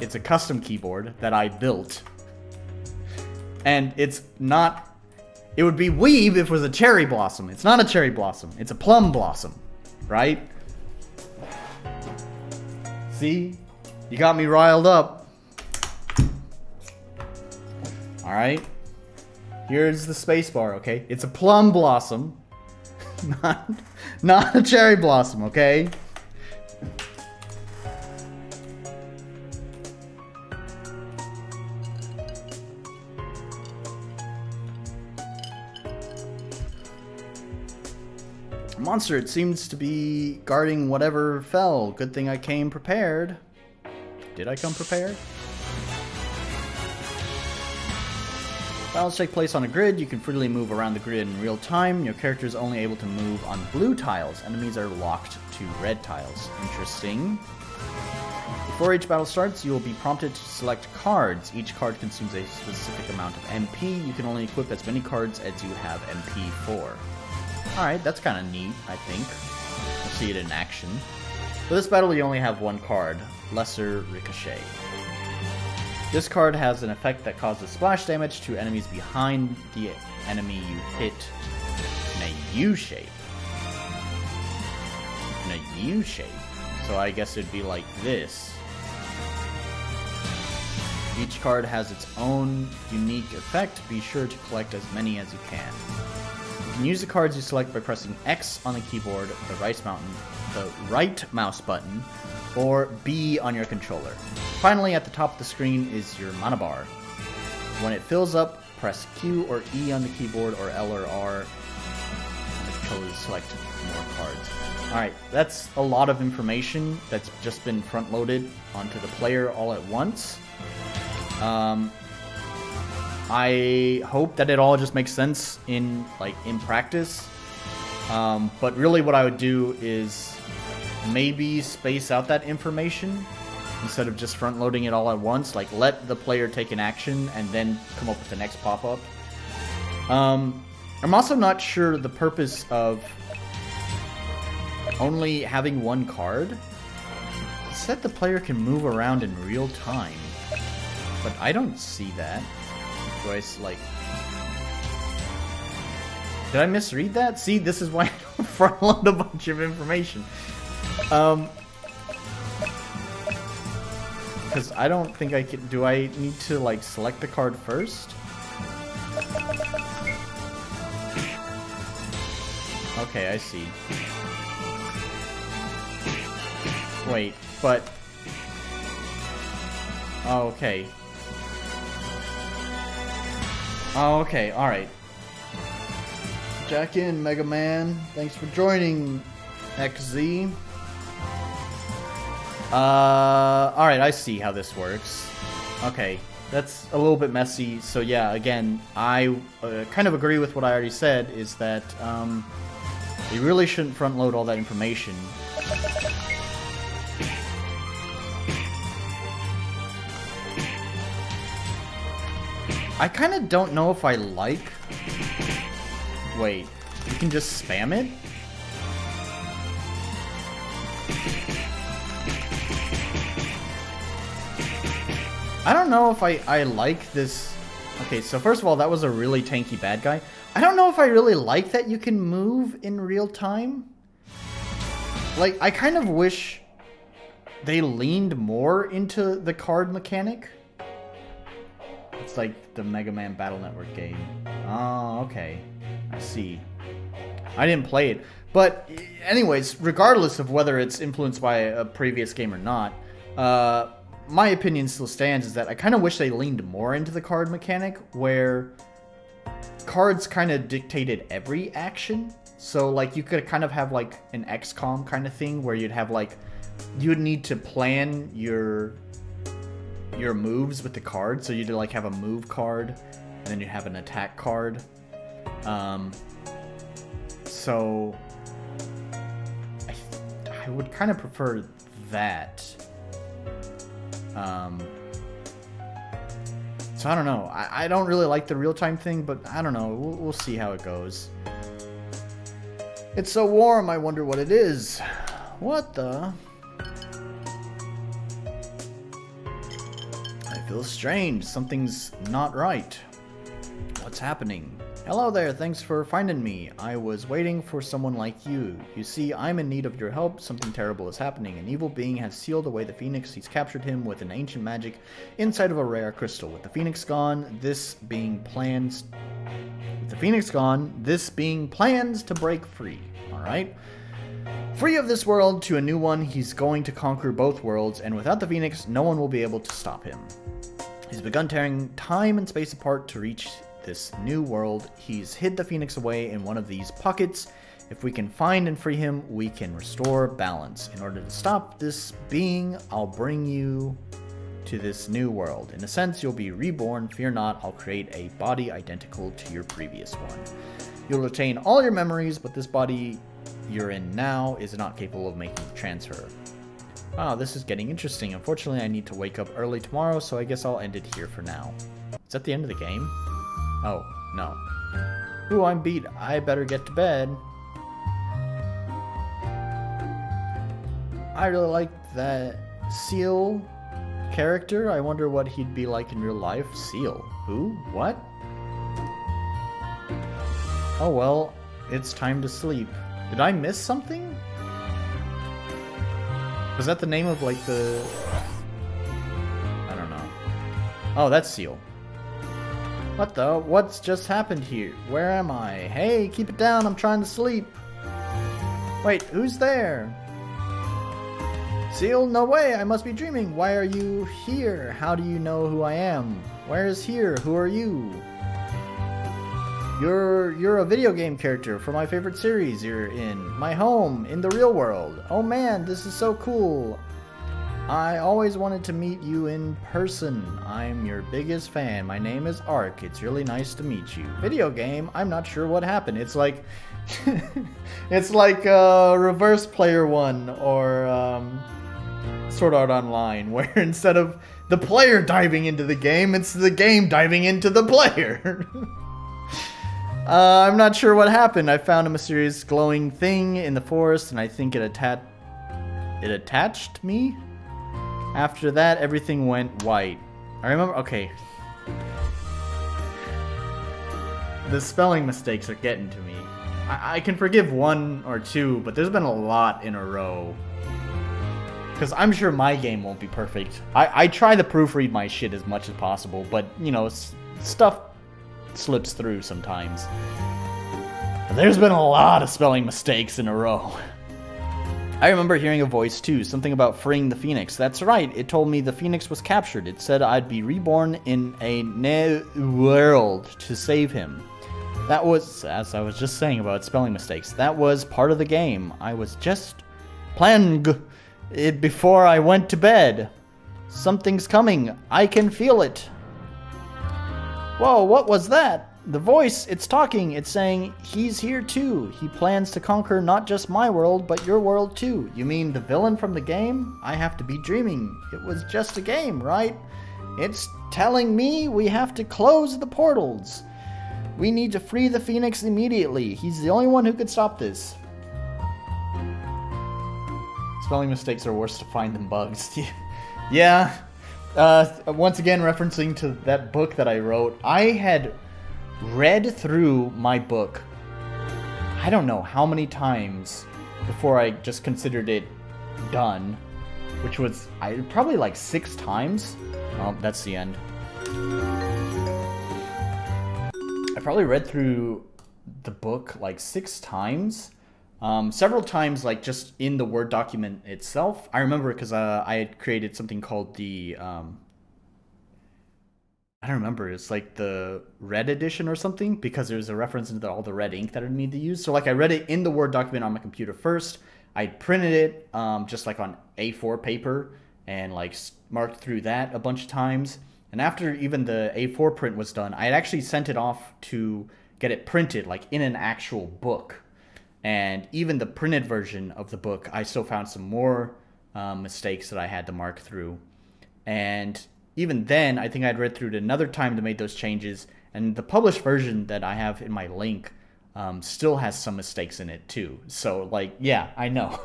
Speaker 1: It's a custom keyboard that I built. And it's not... It would be Weeb if it was a cherry blossom. It's not a cherry blossom. It's a plum blossom. Right? See? You got me riled up. Alright. Here's the spacebar, okay? It's a plum blossom. Not a cherry blossom, okay? Monster, it seems to be guarding whatever fell. Good thing I came prepared. Did I come prepared? Battles take place on a grid. You can freely move around the grid in real time. Your character is only able to move on blue tiles. Enemies are locked to red tiles. Interesting. Before each battle starts, you will be prompted to select cards. Each card consumes a specific amount of MP. You can only equip as many cards as you have MP for. Alright, that's kind of neat, I think. We'll see it in action. For this battle, you only have one card, Lesser Ricochet. This card has an effect that causes splash damage to enemies behind the enemy you hit in a U-shape. In a U-shape. So I guess it'd be like this. Each card has its own unique effect. Be sure to collect as many as you can. You can use the cards you select by pressing X on the keyboard, the right mouse button, or B on your controller. Finally, at the top of the screen is your mana bar. When it fills up, press Q or E on the keyboard, or L or R on the controller to select more cards. Alright, that's a lot of information that's just been front-loaded onto the player all at once. I hope that it all just makes sense in practice. But really what I would do is maybe space out that information instead of just front loading it all at once. Like, let the player take an action and then come up with the next pop-up. I'm also not sure the purpose of only having one card. It said the player can move around in real time, but I don't see that. Do I, like... Did I misread that? See, this is why I don't front load a bunch of information. Because I don't think I can... Do I need to, like, select the card first? Okay, I see. Wait, but... Oh, okay. Oh, okay, alright. Jack in, Mega Man. Thanks for joining, XZ. Alright, I see how this works. Okay, that's a little bit messy. So yeah, again, I kind of agree with what I already said, is that you really shouldn't front load all that information. I kind of don't know if I like... Wait, you can just spam it? I don't know if I like this... Okay, so first of all, that was a really tanky bad guy. I don't know if I really like that you can move in real time. Like, I kind of wish they leaned more into the card mechanic. It's like the Mega Man Battle Network game. Oh, okay. I see. I didn't play it. But anyways, regardless of whether it's influenced by a previous game or not, my opinion still stands, is that I kind of wish they leaned more into the card mechanic, where cards kind of dictated every action. So, like, you could kind of have, like, an XCOM kind of thing, where you'd have, like, you would need to plan your moves with the card. So you'd, like, have a move card, and then you'd have an attack card. So I would kind of prefer that. So I don't know. I don't really like the real-time thing, but I don't know. We'll see how it goes. It's so warm, I wonder what it is. What the? I feel strange. Something's not right. What's happening? Hello there, thanks for finding me. I was waiting for someone like you. You see, I'm in need of your help. Something terrible is happening. An evil being has sealed away the Phoenix. He's captured him with an ancient magic inside of a rare crystal. With the Phoenix gone, this being plans to break free. Alright? Free of this world to a new one, he's going to conquer both worlds, and without the Phoenix, no one will be able to stop him. He's begun tearing time and space apart to reach this new world. He's hid the Phoenix away in one of these pockets. If we can find and free him, we can restore balance. In order to stop this being, I'll bring you to this new world. In a sense, you'll be reborn. Fear not, I'll create a body identical to your previous one. You'll retain all your memories, but this body you're in now is not capable of making the transfer. Wow, this is getting interesting. Unfortunately, I need to wake up early tomorrow, so I guess I'll end it here for now. Is that the end of the game? Oh, no. Ooh, I'm beat. I better get to bed. I really like that Seal character. I wonder what he'd be like in real life. Seal? Who? What? Oh well, it's time to sleep. Did I miss something? Was that the name of like the... I don't know. Oh, that's Seal. What the? What's just happened here? Where am I? Hey, keep it down, I'm trying to sleep. Wait, who's there? Seal, no way, I must be dreaming. Why are you here? How do you know who I am? Where is here? Who are you? You're a video game character from my favorite series you're in. My home, in the real world. Oh man, this is so cool. I always wanted to meet you in person. I'm your biggest fan. My name is Ark. It's really nice to meet you. Video game? I'm not sure what happened. It's like... it's like Reverse Player 1 or Sword Art Online, where instead of the player diving into the game, it's the game diving into the player. I'm not sure what happened. I found a mysterious glowing thing in the forest, and I think it attached me? After that, everything went white. I remember... Okay. The spelling mistakes are getting to me. I can forgive one or two, but there's been a lot in a row. Because I'm sure my game won't be perfect. I try to proofread my shit as much as possible, but, you know, stuff slips through sometimes. But there's been a lot of spelling mistakes in a row. I remember hearing a voice too, something about freeing the Phoenix. That's right, it told me the Phoenix was captured. It said I'd be reborn in a new world to save him. That was, as I was just saying about spelling mistakes, that was part of the game. I was just planning it before I went to bed. Something's coming. I can feel it. Whoa, what was that? The voice, it's talking. It's saying, he's here too. He plans to conquer not just my world, but your world too. You mean the villain from the game? I have to be dreaming. It was just a game, right? It's telling me we have to close the portals. We need to free the Phoenix immediately. He's the only one who could stop this. Spelling mistakes are worse to find than bugs. Yeah. Once again, referencing to that book that I wrote, I had read through my book I don't know how many times before I just considered it done, which was probably like 6 times. Oh, that's the end. I probably read through the book like 6 times. Several times, like just in the Word document itself. I remember because I had created something called the I don't remember. It's like the red edition or something, because there's a reference into all the red ink that I need to use. So like I read it in the Word document on my computer first. I printed it just like on A4 paper and like marked through that a bunch of times. And after even the A4 print was done, I had actually sent it off to get it printed like in an actual book. And even the printed version of the book, I still found some more mistakes that I had to mark through. And even then, I think I'd read through it another time to make those changes. And the published version that I have in my link still has some mistakes in it too. So, like, yeah, I know.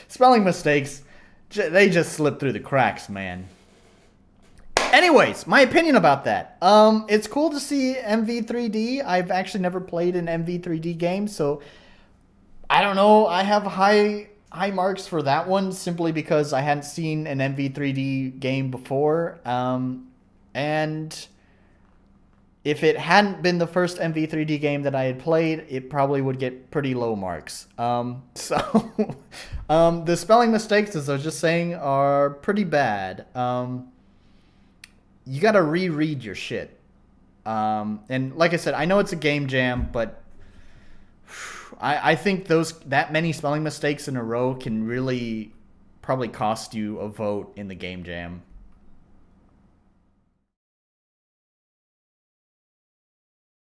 Speaker 1: Spelling mistakes, they just slip through the cracks, man. Anyways, my opinion about that. It's cool to see MV3D. I've actually never played an MV3D game, so I don't know. I have high marks for that one simply because I hadn't seen an MV3D game before. And if it hadn't been the first MV3D game that I had played, it probably would get pretty low marks. The spelling mistakes, as I was just saying, are pretty bad. You gotta reread your shit. And like I said, I know it's a game jam, but I think that many spelling mistakes in a row can really probably cost you a vote in the game jam.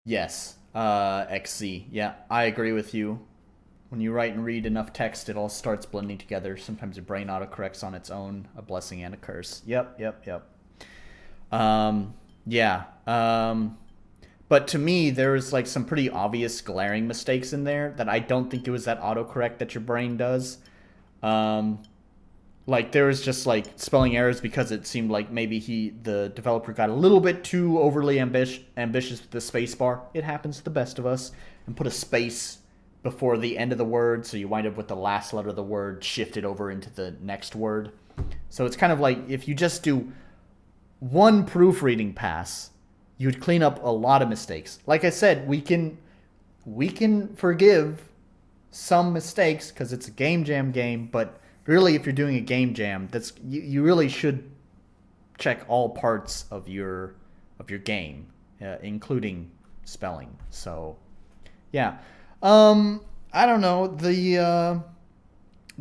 Speaker 1: Yes, XC. Yeah, I agree with you. When you write and read enough text, it all starts blending together. Sometimes your brain autocorrects on its own, a blessing and a curse. Yep. Yeah. But to me, there was like some pretty obvious glaring mistakes in there that I don't think it was that autocorrect that your brain does. Like there was just like spelling errors because it seemed like maybe the developer got a little bit too overly ambitious with the space bar. It happens to the best of us. And put a space before the end of the word, so you wind up with the last letter of the word shifted over into the next word. So it's kind of like if you just do one proofreading pass, you'd clean up a lot of mistakes. Like I said, we can forgive some mistakes because it's a game jam game, but really if you're doing a game jam, you really should check all parts of your game, including spelling. So yeah. I don't know. The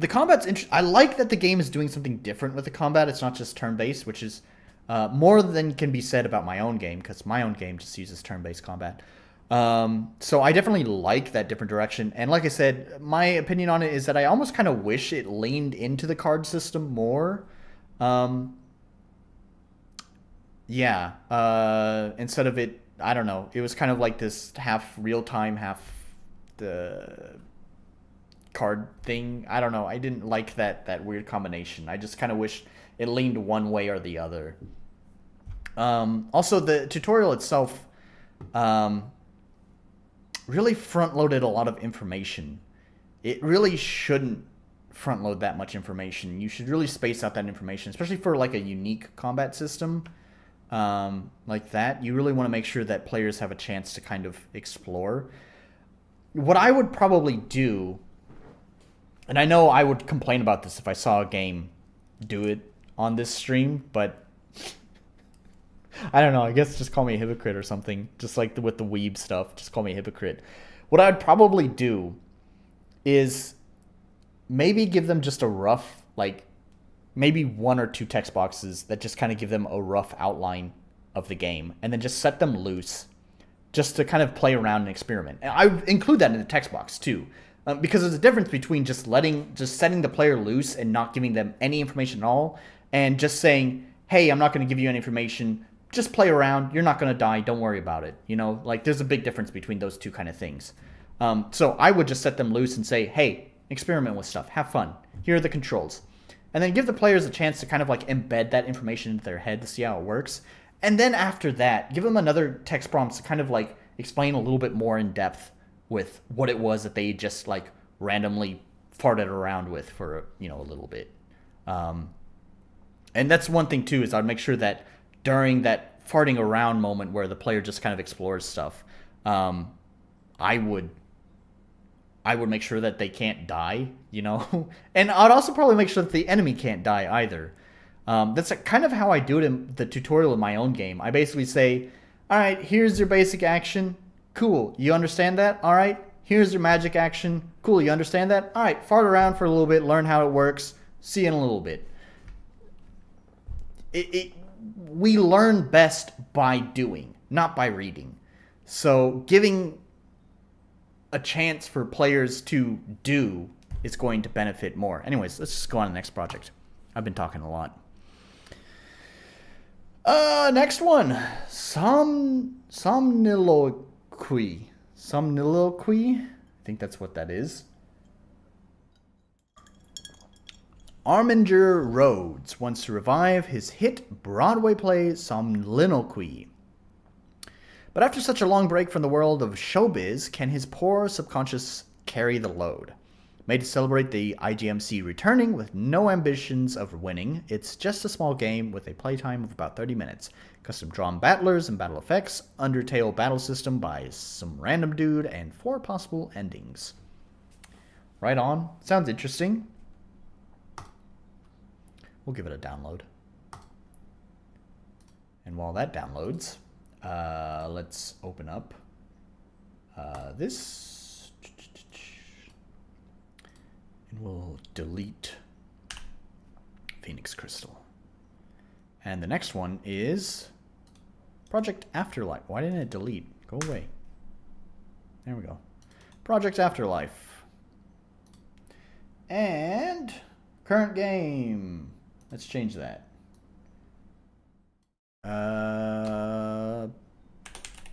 Speaker 1: combat's interesting. I like that the game is doing something different with the combat. It's not just turn-based, which is more than can be said about my own game, because my own game just uses turn-based combat. So I definitely like that different direction. And like I said, my opinion on it is that I almost kind of wish it leaned into the card system more. Instead of it, I don't know. It was kind of like this half real-time, half the card thing. I don't know. I didn't like that weird combination. I just kind of wish it leaned one way or the other. Also, the tutorial itself really front-loaded a lot of information. It really shouldn't front-load that much information. You should really space out that information, especially for like a unique combat system like that. You really want to make sure that players have a chance to kind of explore. What I would probably do, and I know I would complain about this if I saw a game do it on this stream, but I don't know. I guess just call me a hypocrite or something. Just like with the weeb stuff, just call me a hypocrite. What I'd probably do is maybe give them just a rough, like maybe one or two text boxes that just kind of give them a rough outline of the game, and then just set them loose just to kind of play around and experiment. And I include that in the text box too. Because there's a difference between just setting the player loose and not giving them any information at all, and just saying, hey, I'm not going to give you any information, just play around, you're not going to die, don't worry about it. You know, like there's a big difference between those two kind of things. So I would just set them loose and say, hey, experiment with stuff, have fun, here are the controls. And then give the players a chance to kind of like embed that information into their head to see how it works. And then after that, give them another text prompt to kind of like explain a little bit more in depth with what it was that they just like randomly farted around with for, you know, a little bit. And that's one thing too, is I'd make sure that during that farting around moment where the player just kind of explores stuff, I would make sure that they can't die, you know? And I'd also probably make sure that the enemy can't die either. That's kind of how I do it in the tutorial in my own game. I basically say, all right, here's your basic action. Cool, you understand that? All right, here's your magic action. Cool, you understand that? All right, fart around for a little bit, learn how it works. See you in a little bit. We learn best by doing, not by reading. So giving a chance for players to do is going to benefit more. Anyways, let's just go on to the next project. I've been talking a lot. Next one. Somniloquy. Somniloquy? I think that's what that is. Arminger Rhodes wants to revive his hit Broadway play Somniloquy. But after such a long break from the world of showbiz, can his poor subconscious carry the load? Made to celebrate the IGMC returning with no ambitions of winning, it's just a small game with a playtime of about 30 minutes. Custom drawn battlers and battle effects, Undertale battle system by some random dude, and 4 possible endings. Right on. Sounds interesting. We'll give it a download. And while that downloads, let's open up this. And we'll delete Phoenix Crystal. And the next one is Project Afterlife. Why didn't it delete? Go away. There we go. Project Afterlife. And current game. Let's change that.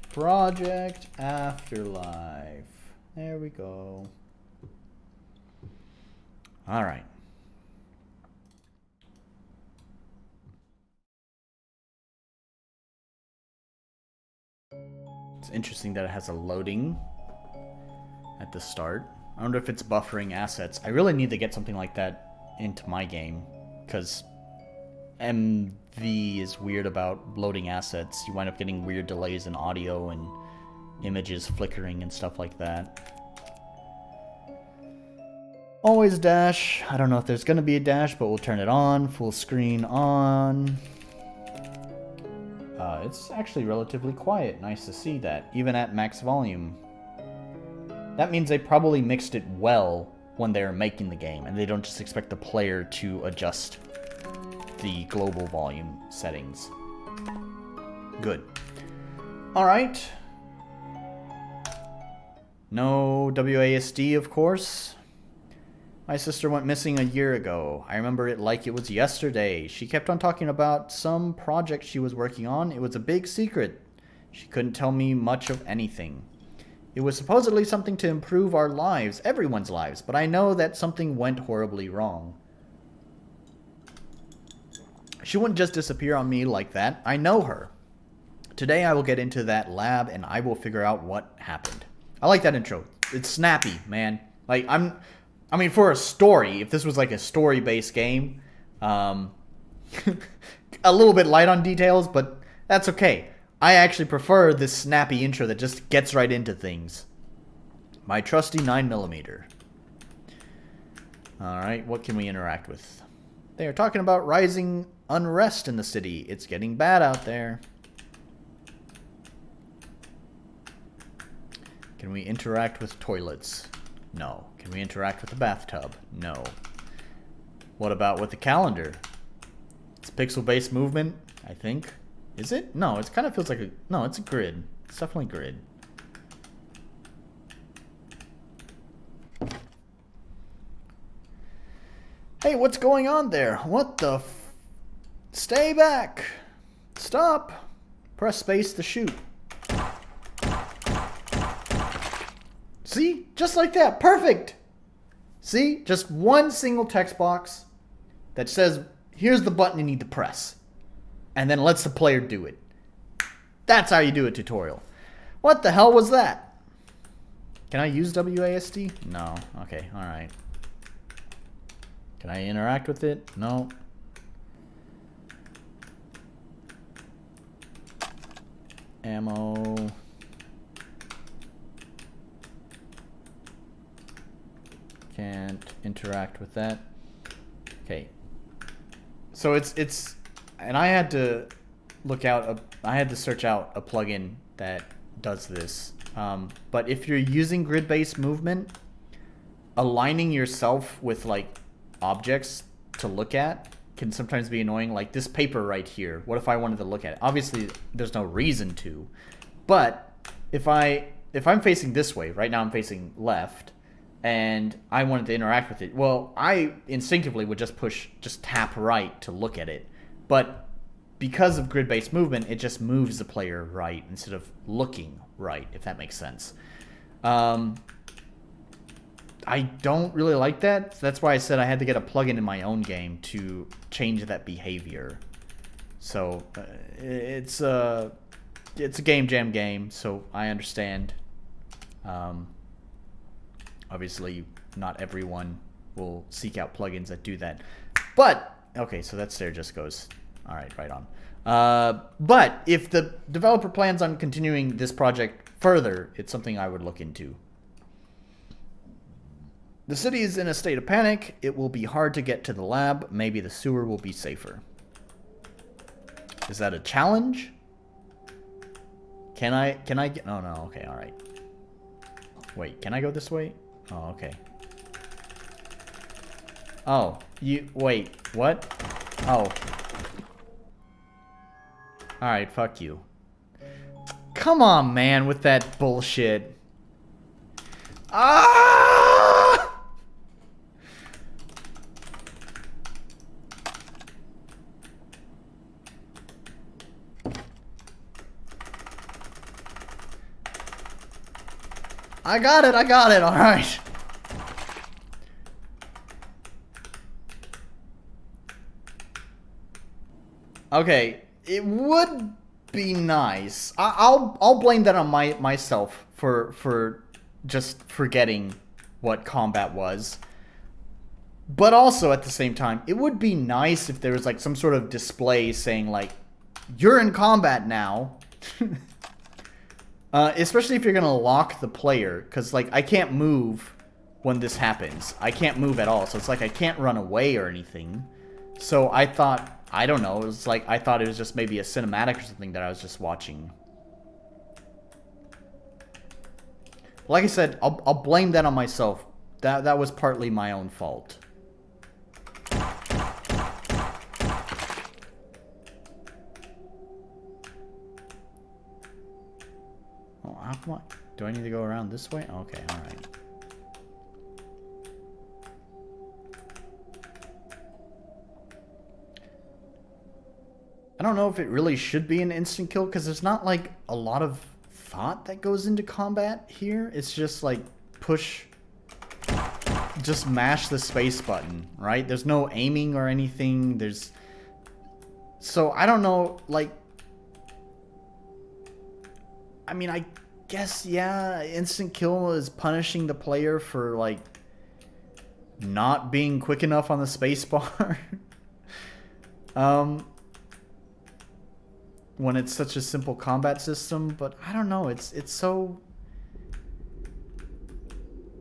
Speaker 1: Project Afterlife. There we go. All right. It's interesting that it has a loading at the start. I wonder if it's buffering assets. I really need to get something like that into my game, because MV is weird about loading assets. You wind up getting weird delays in audio and images flickering and stuff like that. Always dash. I don't know if there's going to be a dash, but we'll turn it on. Full screen on. It's actually relatively quiet. Nice to see that, even at max volume. That means they probably mixed it well when they were making the game, and they don't just expect the player to adjust the global volume settings. Good. Alright. No WASD, of course. My sister went missing a year ago. I remember it like it was yesterday. She kept on talking about some project she was working on. It was a big secret. She couldn't tell me much of anything. It was supposedly something to improve our lives, everyone's lives, but I know that something went horribly wrong. She wouldn't just disappear on me like that. I know her. Today I will get into that lab and I will figure out what happened. I like that intro. It's snappy, man. Like, I mean, for a story, if this was like a story-based game, a little bit light on details, but that's okay. I actually prefer this snappy intro that just gets right into things. My trusty 9mm. Alright, what can we interact with? They are talking about rising unrest in the city. It's getting bad out there. Can we interact with toilets? No. Can we interact with the bathtub? No. What about with the calendar? It's pixel-based movement, I think. Is it? No, it kind of feels like a... No, it's a grid. It's definitely grid. Hey, what's going on there? What the Stay back! Stop! Press space to shoot. See? Just like that. Perfect! See? Just one single text box that says, here's the button you need to press. And then lets the player do it. That's how you do a tutorial. What the hell was that? Can I use WASD? No. Okay, alright. Can I interact with it? No. Ammo. Can't interact with that. Okay. So it's and I had to look out I had to search out a plugin that does this. But if you're using grid-based movement, aligning yourself with like objects to look at can sometimes be annoying. Like this paper right here. What if I wanted to look at it? Obviously, there's no reason to. But if I'm facing this way, right now I'm facing left, and I wanted to interact with it, well, I instinctively would just tap right to look at it. But because of grid-based movement, it just moves the player right instead of looking right, if that makes sense. I don't really like that. So that's why I said I had to get a plugin in my own game to change that behavior. So it's a game jam game, so I understand. Obviously, not everyone will seek out plugins that do that. But, okay, so that stair just goes, all right, right on. But if the developer plans on continuing this project further, it's something I would look into. The city is in a state of panic. It will be hard to get to the lab. Maybe the sewer will be safer. Is that a challenge? Can I get... Oh, no. Okay, all right. Wait, can I go this way? Oh, okay. Oh, wait, what? Oh. Alright, fuck you. Come on, man, with that bullshit. Ah! I got it, alright. Okay, it would be nice. I'll blame that on myself for just forgetting what combat was. But also at the same time, it would be nice if there was like some sort of display saying like, you're in combat now. Especially if you're gonna lock the player, because like I can't move when this happens. I can't move at all, so it's like I can't run away or anything. So I thought, I don't know, it was like I thought it was just maybe a cinematic or something that I was just watching. Like I said, I'll blame that on myself. That was partly my own fault. Oh, how come do I need to go around this way? Okay, alright. I don't know if it really should be an instant kill, because there's not like a lot of thought that goes into combat here. It's just like push, just mash the space button, right? There's no aiming or anything. So I don't know, like, I mean, I guess, yeah, instant kill is punishing the player for, like, not being quick enough on the spacebar. When it's such a simple combat system, but I don't know, it's so...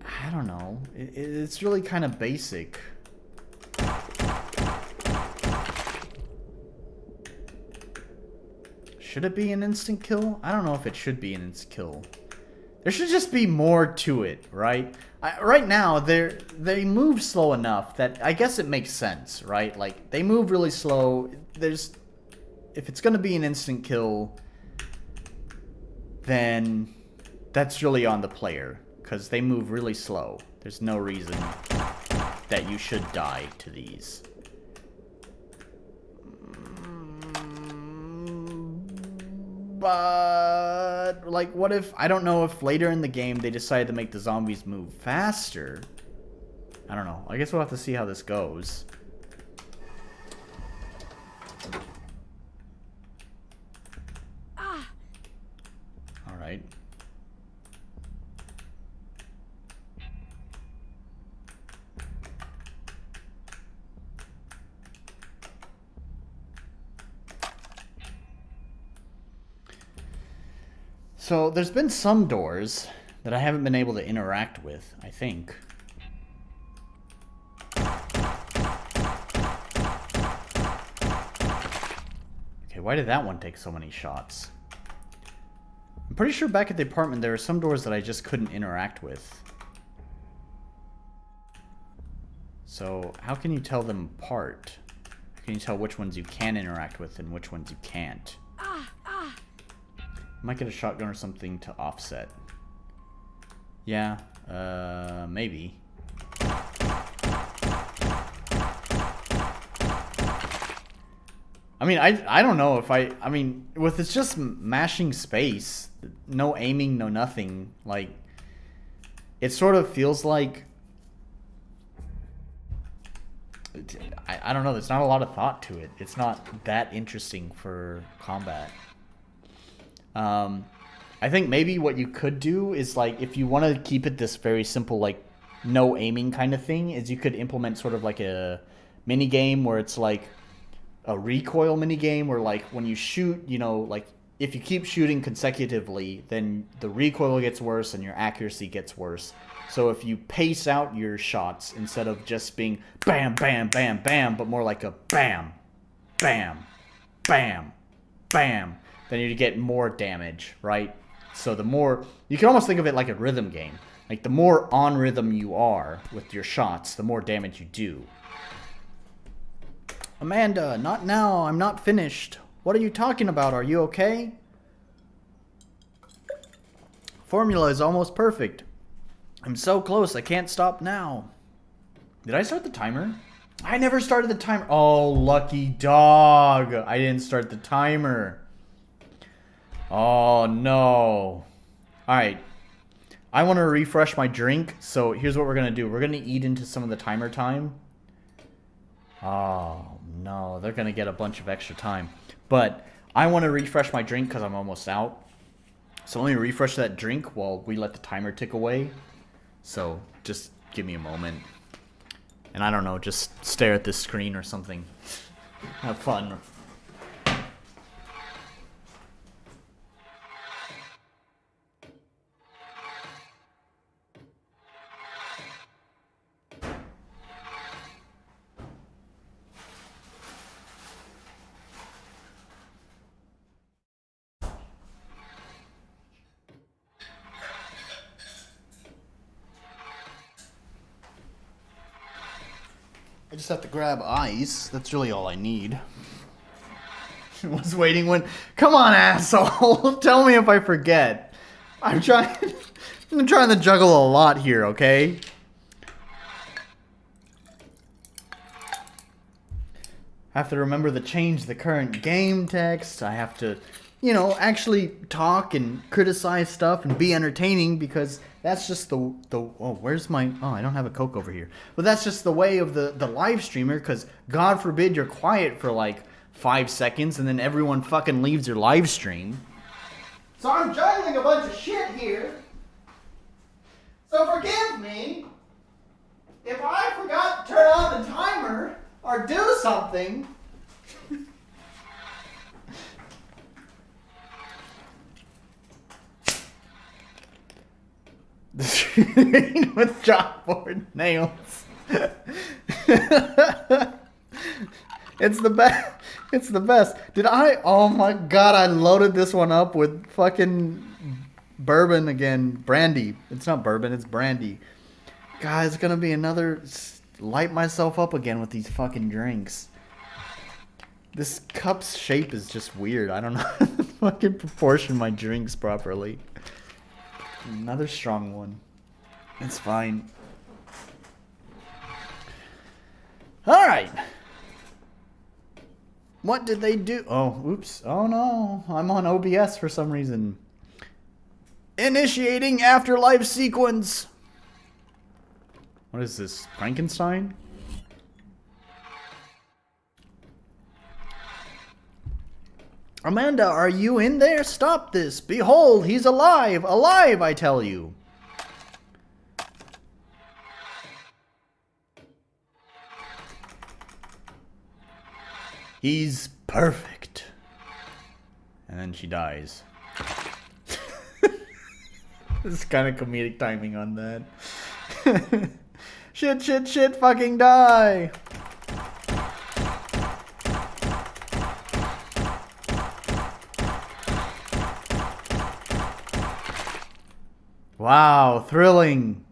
Speaker 1: I don't know, it's really kind of basic. Should it be an instant kill? I don't know if it should be an instant kill. There should just be more to it, right? Right now, they move slow enough that I guess it makes sense, right? Like, they move really slow. If it's going to be an instant kill, then that's really on the player, because they move really slow. There's no reason that you should die to these. But, like, what if... I don't know if later in the game they decide to make the zombies move faster. I don't know. I guess we'll have to see how this goes. Alright. So, there's been some doors that I haven't been able to interact with, I think. Okay, why did that one take so many shots? I'm pretty sure back at the apartment there are some doors that I just couldn't interact with. So, how can you tell them apart? How can you tell which ones you can interact with and which ones you can't? Might get a shotgun or something to offset. Yeah, maybe. I mean, I don't know if I mean, with it's just mashing space, no aiming, no nothing, like, it sort of feels like, I don't know, there's not a lot of thought to it. It's not that interesting for combat. I think maybe what you could do is, like, if you want to keep it this very simple, like, no aiming kind of thing, is you could implement sort of like a mini game where it's like a recoil mini game where, like, when you shoot, you know, like, if you keep shooting consecutively, then the recoil gets worse and your accuracy gets worse. So if you pace out your shots instead of just being bam, bam, bam, bam, but more like a bam, bam, bam, bam, then you get more damage, right? So the more, you can almost think of it like a rhythm game. Like, the more on rhythm you are with your shots, the more damage you do. Amanda, not now. I'm not finished. What are you talking about? Are you okay? Formula is almost perfect. I'm so close. I can't stop now. Did I start the timer? I never started the timer. Oh, lucky dog. I didn't start the timer. Oh, no. Alright. I want to refresh my drink, so here's what we're going to do. We're going to eat into some of the timer time. Oh, no. They're going to get a bunch of extra time. But I want to refresh my drink because I'm almost out. So let me refresh that drink while we let the timer tick away. So just give me a moment. And I don't know, just stare at this screen or something. Have fun. I just have to grab ice. That's really all I need. I was waiting when... Come on, asshole. Tell me if I forget. I'm trying to juggle a lot here, okay? I have to remember to change the current game text. I have to, you know, actually talk and criticize stuff and be entertaining, because that's just the oh, where's my, oh, I don't have a Coke over here. But that's just the way of the live streamer, because God forbid you're quiet for like 5 seconds and then everyone fucking leaves your live stream. So I'm juggling a bunch of shit here. So forgive me if I forgot to turn on the timer or do something. The screen with chalkboard nails. It's the best. It's the best. Did I? Oh my god! I loaded this one up with fucking bourbon again. Brandy. It's not bourbon. It's brandy. God, it's gonna be another. Light myself up again with these fucking drinks. This cup's shape is just weird. I don't know how to fucking proportion my drinks properly. Another strong one. It's fine. Alright. What did they do? Oh, oops. Oh no. I'm on OBS for some reason. Initiating Afterlife sequence. What is this? Frankenstein? Amanda, are you in there? Stop this. Behold, he's alive. Alive, I tell you. He's perfect. And then she dies. This is kind of comedic timing on that. Shit, shit, shit, fucking die. Wow, thrilling.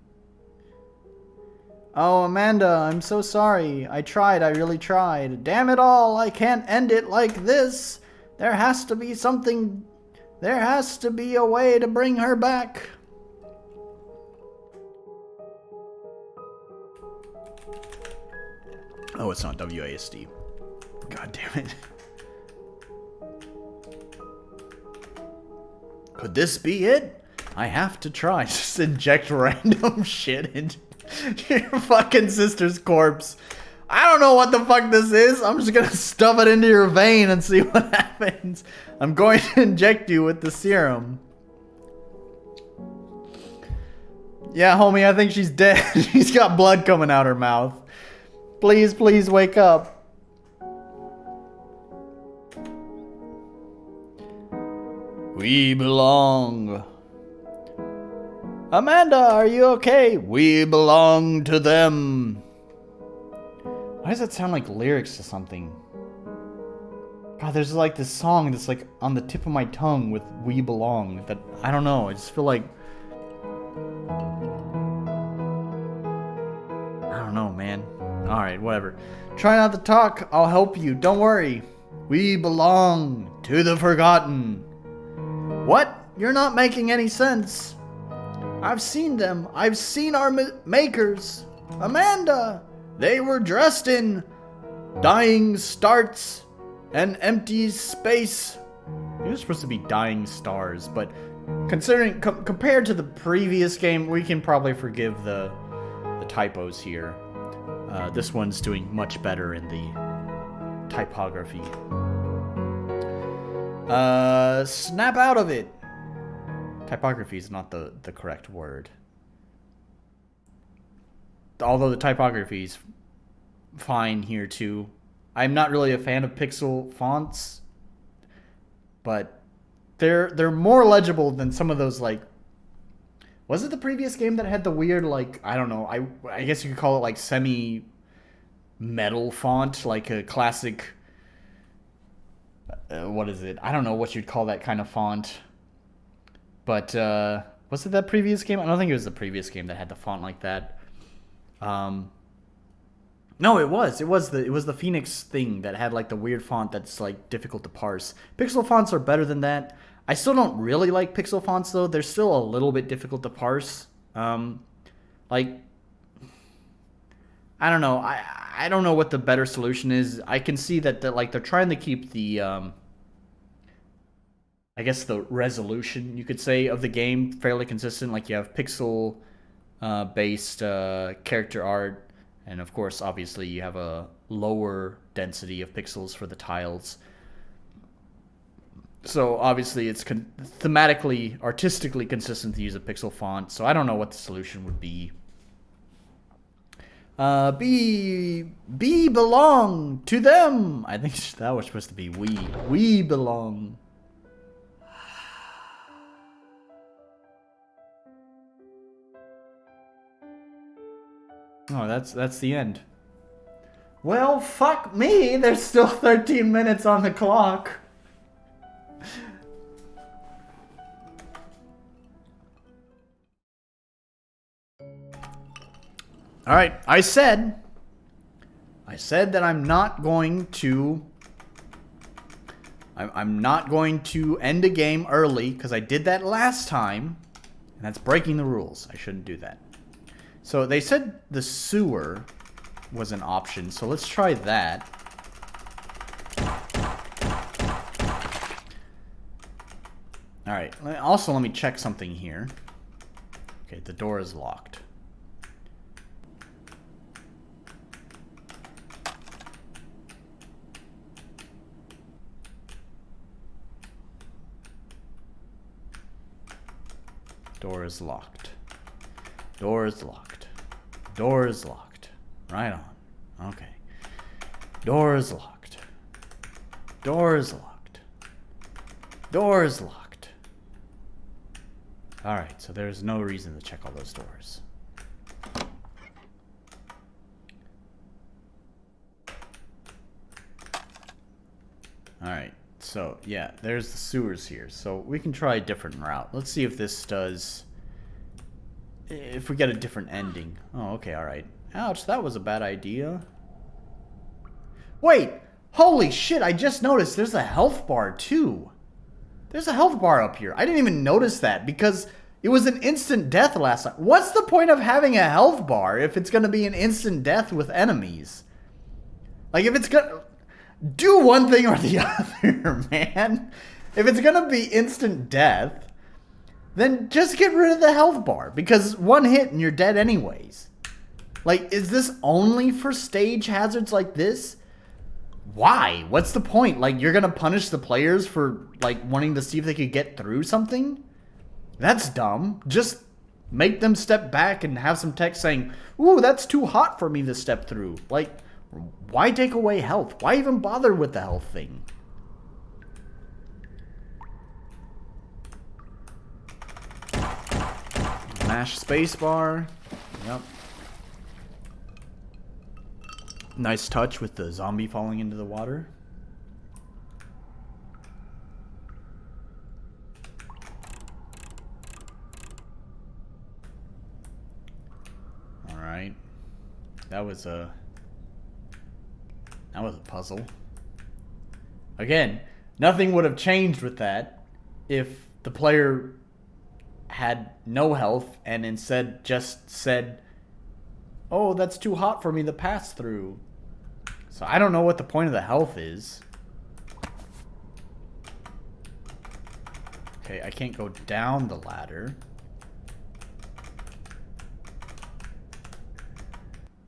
Speaker 1: Oh, Amanda, I'm so sorry. I tried, I really tried. Damn it all, I can't end it like this. There has to be something. There has to be a way to bring her back. Oh, it's not WASD. God damn it. Could this be it? I have to try. Just inject random shit into your fucking sister's corpse. I don't know what the fuck this is. I'm just gonna stuff it into your vein and see what happens. I'm going to inject you with the serum. Yeah, homie, I think she's dead. She's got blood coming out her mouth. Please, please wake up. We belong. Amanda, are you okay? We belong to them. Why does that sound like lyrics to something? God, there's like this song that's like on the tip of my tongue with We Belong. That, I don't know, I just feel like... I don't know, man. Alright, whatever. Try not to talk, I'll help you, don't worry. We belong to the forgotten. What? You're not making any sense. I've seen them. I've seen our makers. Amanda! They were dressed in dying starts and empty space. It was supposed to be dying stars, but considering compared to the previous game, we can probably forgive the typos here. This one's doing much better in the typography. Snap out of it. Typography is not the correct word. Although the typography is fine here too. I'm not really a fan of pixel fonts, but they're more legible than some of those, like, was it the previous game that had the weird, like, I don't know, I guess you could call it like semi metal font, like a classic what is it? I don't know what you'd call that kind of font. But was it that previous game? I don't think it was the previous game that had the font like that. No, it was the Phoenix thing that had like the weird font that's like difficult to parse. Pixel fonts are better than that. I still don't really like pixel fonts though. They're still a little bit difficult to parse. Like, I don't know. I don't know what the better solution is. I can see that like they're trying to keep the I guess the resolution, you could say, of the game fairly consistent. Like you have pixel based character art, and of course obviously you have a lower density of pixels for the tiles. So obviously it's thematically, artistically consistent to use a pixel font. So I don't know what the solution would be. Be belong to them. I think that was supposed to be we. We belong. Oh, that's the end. Well, fuck me. There's still 13 minutes on the clock. All right, I said that I'm not going to end a game early because I did that last time, and that's breaking the rules. I shouldn't do that. So they said the sewer was an option, so let's try that. All right, also let me check something here. Okay, the door is locked. Door is locked. Door is locked. Door is locked. Right on. Okay. Door is locked. Door is locked. Door is locked. Alright, so there's no reason to check all those doors. Alright, so yeah, there's the sewers here. So we can try a different route. Let's see if this does... if we get a different ending. Oh, okay, alright. Ouch, that was a bad idea. Wait! Holy shit, I just noticed there's a health bar too. There's a health bar up here. I didn't even notice that because it was an instant death last time. What's the point of having a health bar if it's going to be an instant death with enemies? Like, if it's gonna... do one thing or the other, man. If it's going to be instant death, then just get rid of the health bar, because one hit and you're dead anyways. Like, is this only for stage hazards like this? Why? What's the point? Like, you're gonna punish the players for, like, wanting to see if they could get through something? That's dumb. Just make them step back and have some text saying, ooh, that's too hot for me to step through. Like, why take away health? Why even bother with the health thing? Mash spacebar. Yep. Nice touch with the zombie falling into the water. Alright. That was a puzzle. Again, nothing would have changed with that if the player had no health and instead just said, oh, that's too hot for me to pass through. So I don't know what the point of the health is. Okay, I can't go down the ladder.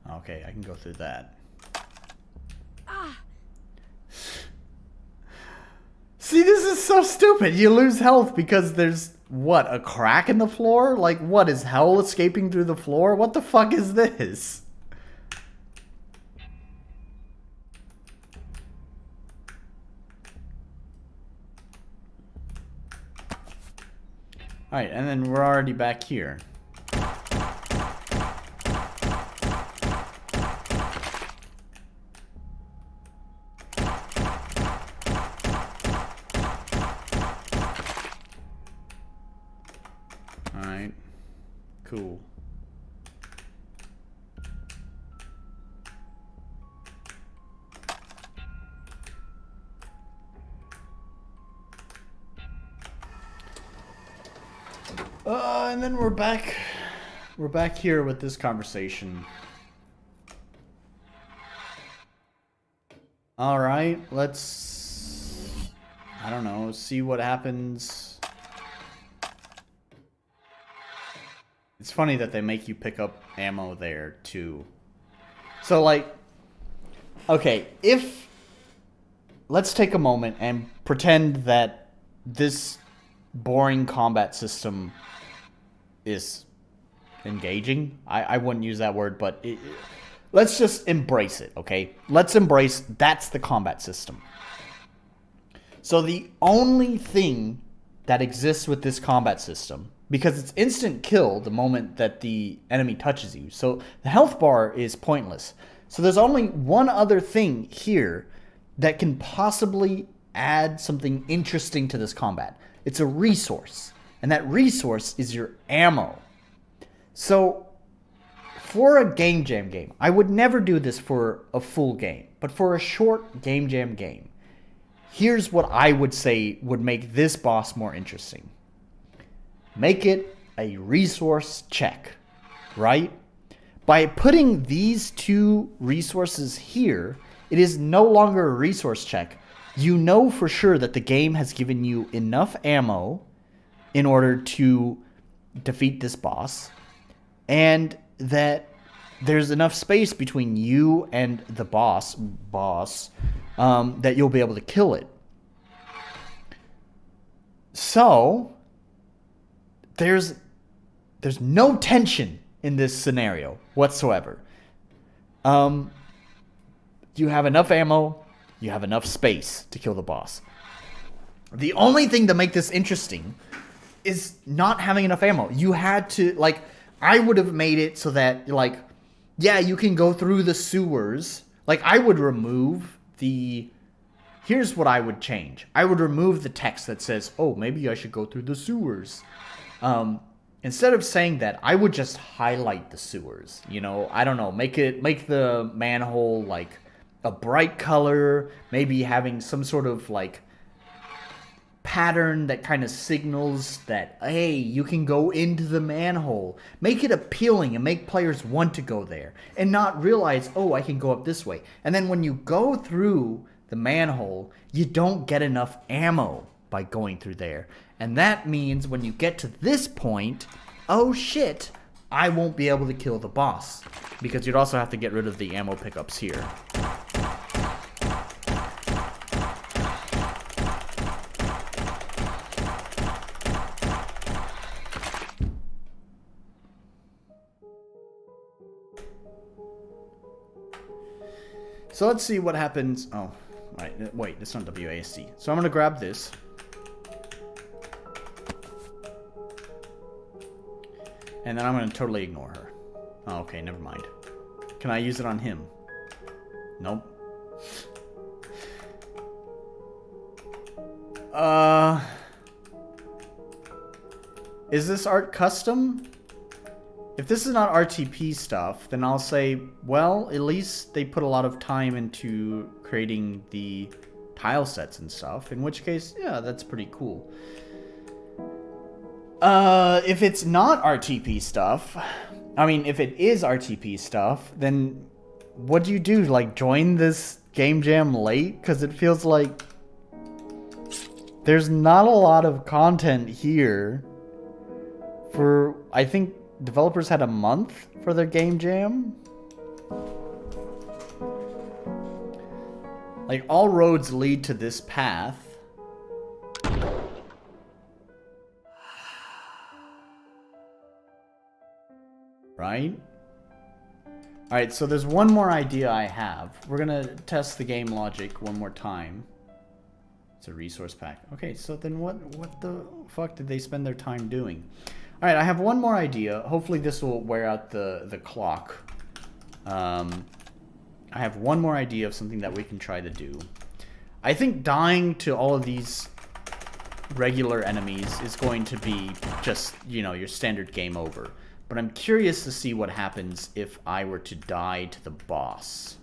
Speaker 1: Okay, I can go through that. See, this is so stupid. You lose health because there's, what, a crack in the floor? Like, what, is hell escaping through the floor? What the fuck is this? Alright, and then we're already back here. Alright. Cool. And then we're back here with this conversation. Alright, let's, I don't know, see what happens. It's funny that they make you pick up ammo there, too. So, like, okay, let's take a moment and pretend that this boring combat system is engaging. I wouldn't use that word, but let's just embrace it, okay? Let's embrace that's the combat system. So the only thing that exists with this combat system, because it's instant kill the moment that the enemy touches you, so the health bar is pointless. So there's only one other thing here that can possibly add something interesting to this combat. It's a resource. And that resource is your ammo. So, for a game jam game, I would never do this for a full game, but for a short game jam game, here's what I would say would make this boss more interesting. Make it a resource check, right? By putting these two resources here, it is no longer a resource check. You know for sure that the game has given you enough ammo in order to defeat this boss, and that there's enough space between you and the boss that you'll be able to kill it. So there's no tension in this scenario whatsoever. You have enough ammo, you have enough space to kill the boss. The only thing to make this interesting is not having enough ammo. You had to, like, I would have made it so that, like, yeah, you can go through the sewers. Like, I would remove the, here's what I would change. I would remove the text that says, oh, maybe I should go through the sewers. Instead of saying that, I would just highlight the sewers. You know, I don't know, make the manhole, like, a bright color, maybe having some sort of, like, pattern that kind of signals that, hey, you can go into the manhole. Make it appealing and make players want to go there and not realize, oh, I can go up this way. And then when you go through the manhole, you don't get enough ammo by going through there. And that means when you get to this point, oh shit, I won't be able to kill the boss. Because you'd also have to get rid of the ammo pickups here. So let's see what happens. Oh, right. Wait, it's not WASD. So I'm going to grab this. And then I'm going to totally ignore her. Oh, okay, never mind. Can I use it on him? Nope. Is this art custom? If this is not RTP stuff, then I'll say, well, at least they put a lot of time into creating the tile sets and stuff. In which case, yeah, that's pretty cool. If it's not RTP stuff, I mean, if it is RTP stuff, then what do you do? Like, join this game jam late? Because it feels like there's not a lot of content here for, I think, developers had a month for their game jam. Like, all roads lead to this path. Right? Alright, so there's one more idea I have. We're gonna test the game logic one more time. It's a resource pack. Okay, so then what the fuck did they spend their time doing? Alright, I have one more idea. Hopefully this will wear out the clock. I have one more idea of something that we can try to do. I think dying to all of these regular enemies is going to be just, you know, your standard game over. But I'm curious to see what happens if I were to die to the boss.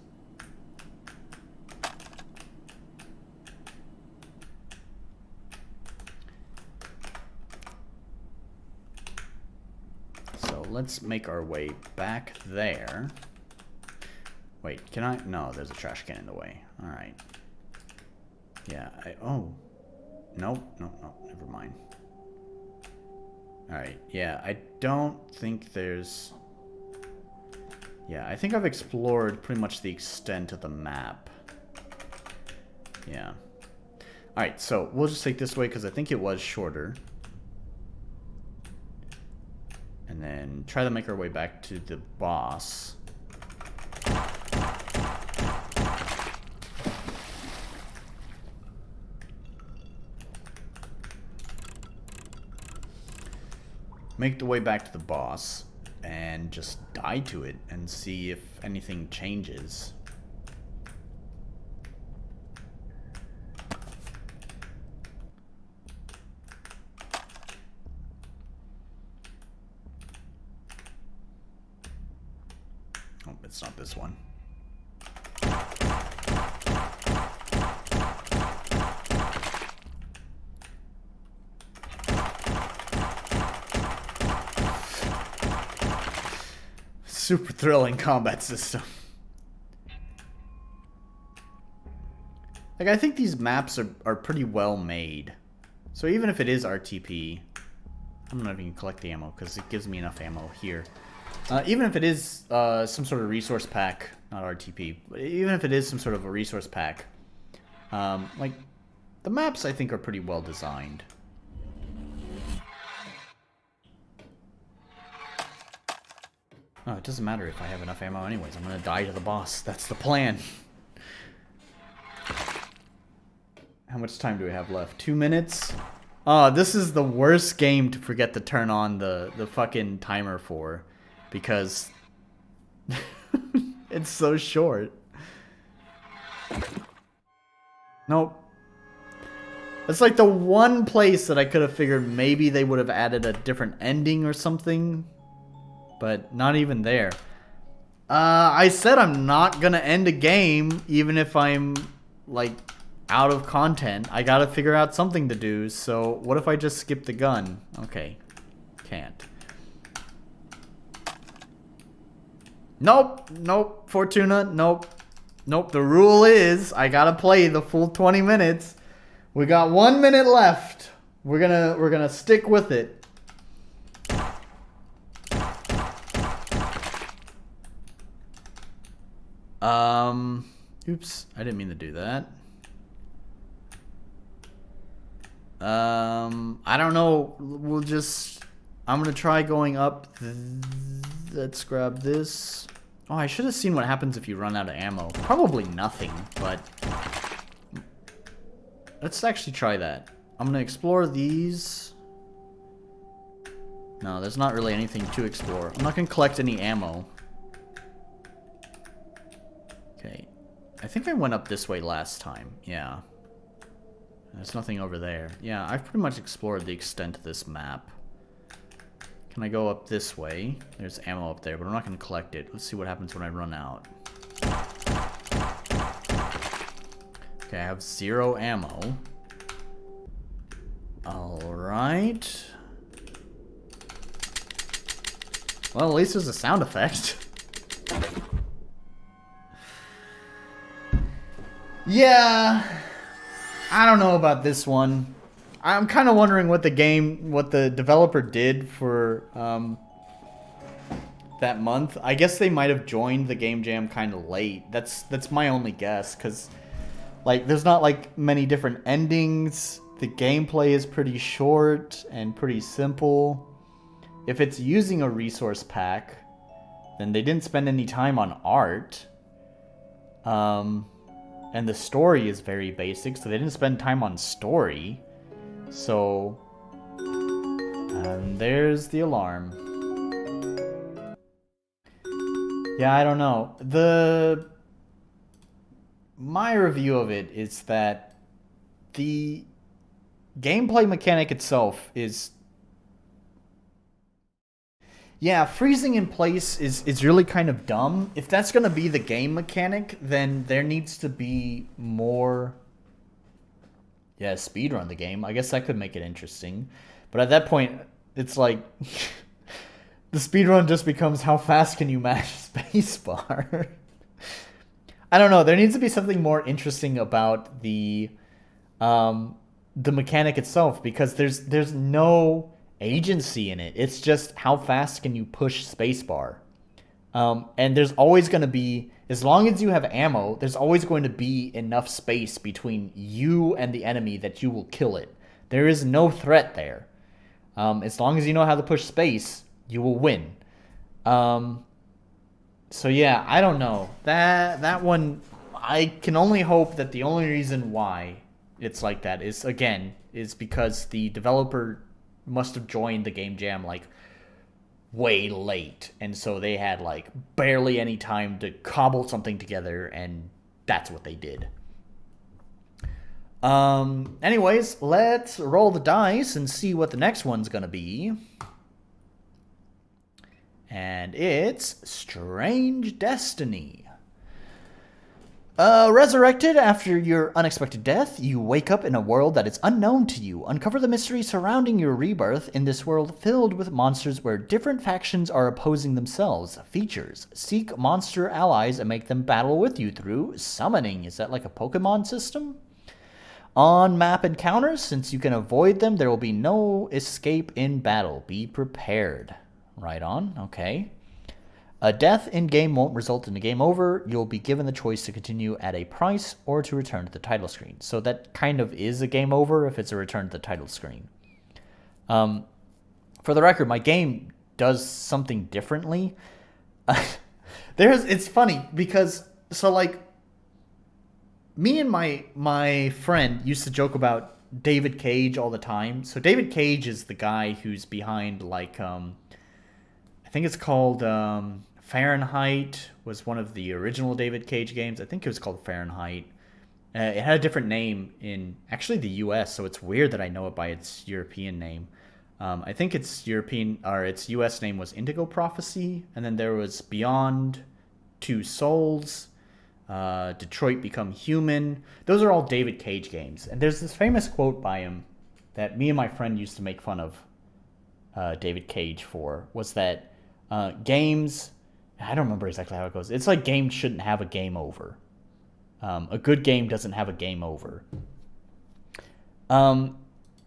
Speaker 1: So let's make our way back there. Wait, can I? No, there's a trash can in the way. Alright. Yeah, oh. Nope, no, never mind. Alright, yeah, I don't think there's... Yeah, I think I've explored pretty much the extent of the map. Yeah. Alright, so we'll just take this way because I think it was shorter. And then try to make our way back to the boss. Make the way back to the boss and just die to it and see if anything changes. Oh, it's not this one. Super thrilling combat system. Like, I think these maps are pretty well made. So even if it is RTP, I'm not even gonna collect the ammo because it gives me enough ammo here. Even if it is some sort of resource pack, not RTP, but even if it is some sort of a resource pack, like, the maps I think are pretty well designed. Oh, it doesn't matter if I have enough ammo anyways. I'm gonna die to the boss. That's the plan. How much time do we have left? 2 minutes? Oh, this is the worst game to forget to turn on the fucking timer for. Because it's so short. Nope. It's like the one place that I could have figured maybe they would have added a different ending or something. But not even there. I said I'm not gonna end a game even if I'm, like, out of content. I gotta figure out something to do, so what if I just skip the gun? Okay. Can't. Nope. Nope. Fortuna. Nope. Nope. The rule is I gotta play the full 20 minutes. We got 1 minute left. We're gonna stick with it. Oops, I didn't mean to do that. I don't know. I'm gonna try going up. Let's grab this. Oh, I should have seen what happens if you run out of ammo. Probably nothing, but let's actually try that. I'm gonna explore these. No, there's not really anything to explore. I'm not gonna collect any ammo. Okay. I think I went up this way last time. Yeah. There's nothing over there. Yeah, I've pretty much explored the extent of this map. Can I go up this way? There's ammo up there, but I'm not going to collect it. Let's see what happens when I run out. Okay, I have 0 ammo. Alright. Well, at least there's a sound effect. Yeah, I don't know about this one. I'm kind of wondering what the developer did for that month. I guess they might have joined the game jam kind of late. That's my only guess, because like there's not like many different endings. The gameplay is pretty short and pretty simple. If it's using a resource pack, then they didn't spend any time on art. And the story is very basic, so they didn't spend time on story. So, there's the alarm. Yeah, I don't know. My review of it is that the gameplay mechanic itself is... Yeah, freezing in place is really kind of dumb. If that's going to be the game mechanic, then there needs to be more... Yeah, speedrun the game. I guess that could make it interesting. But at that point, it's like... the speedrun just becomes how fast can you mash spacebar? I don't know. There needs to be something more interesting about the mechanic itself, because there's no agency in it. It's just how fast can you push spacebar. And there's always going to be, as long as you have ammo, there's always going to be enough space between you and the enemy that you will kill it. There is no threat there. As long as you know how to push space, you will win. So yeah, I don't know. That one, I can only hope that the only reason why it's like that is because the developer must have joined the game jam like way late, and so they had like barely any time to cobble something together, and that's what they did. Anyways, let's roll the dice and see what the next one's gonna be. And it's Strange Destiny. Resurrected after your unexpected death, you wake up in a world that is unknown to you. Uncover the mystery surrounding your rebirth in this world filled with monsters where different factions are opposing themselves. Features: seek monster allies and make them battle with you through summoning. Is that like a Pokemon system? On map encounters, since you can avoid them, there will be no escape in battle. Be prepared. Right on, okay. A death in-game won't result in a game over. You'll be given the choice to continue at a price or to return to the title screen. So that kind of is a game over if it's a return to the title screen. For the record, my game does something differently. It's funny because, so like, me and my friend used to joke about David Cage all the time. So David Cage is the guy who's behind like, I think it's called Fahrenheit, was one of the original David Cage games. I think it was called Fahrenheit. It had a different name in actually the US, so it's weird that I know it by its European name. I think its US name was Indigo Prophecy, and then there was Beyond Two Souls, Detroit Become Human. Those are all David Cage games. And there's this famous quote by him that me and my friend used to make fun of David Cage for, was that games, I don't remember exactly how it goes. It's like games shouldn't have a game over. A good game doesn't have a game over. Um,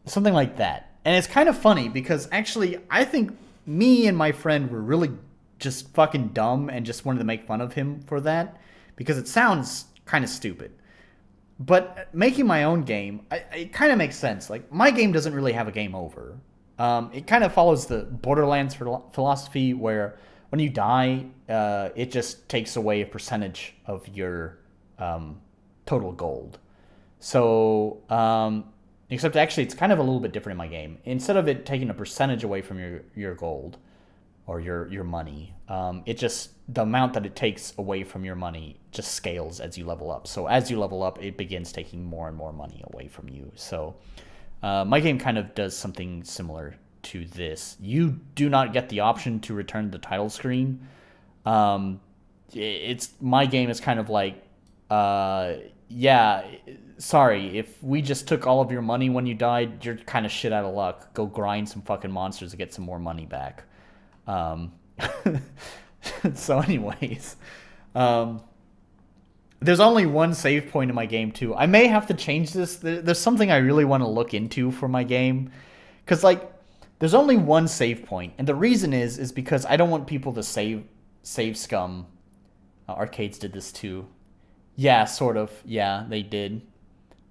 Speaker 1: Something like that. And it's kind of funny because actually, I think me and my friend were really just fucking dumb and just wanted to make fun of him for that because it sounds kind of stupid. But making my own game, it kind of makes sense. Like, my game doesn't really have a game over. It kind of follows the Borderlands philosophy where when you die, it just takes away a percentage of your total gold. So, except actually, it's kind of a little bit different in my game. Instead of it taking a percentage away from your gold or your money, it just, the amount that it takes away from your money just scales as you level up. So as you level up, it begins taking more and more money away from you. So my game kind of does something similar to this. You do not get the option to return the title screen. It's my game is kind of like, yeah, sorry, if we just took all of your money when you died, you're kind of shit out of luck. Go grind some fucking monsters to get some more money back. So anyways, there's only one save point in my game too. I may have to change this. There's something I really want to look into for my game. Because, like, there's only one save point. And the reason is because I don't want people to save scum. Arcades did this too. Yeah, sort of. Yeah, they did.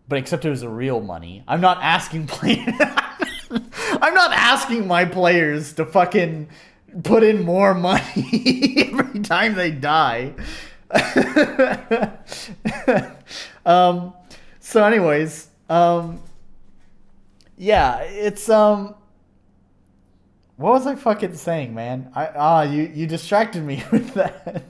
Speaker 1: But except it was the real money. I'm not asking players. I'm not asking my players to fucking put in more money every time they die. So anyways, yeah, it's what was I fucking saying, man? You distracted me with that.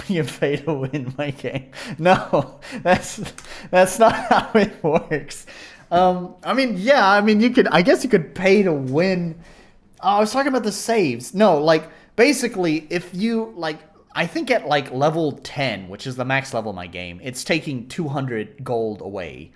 Speaker 1: You pay to win my game. No, that's not how it works. I mean, yeah, I mean, I guess you could pay to win. Oh, I was talking about the saves. No, like, basically, if you, like, I think at, like, level 10, which is the max level of my game, it's taking 200 gold away,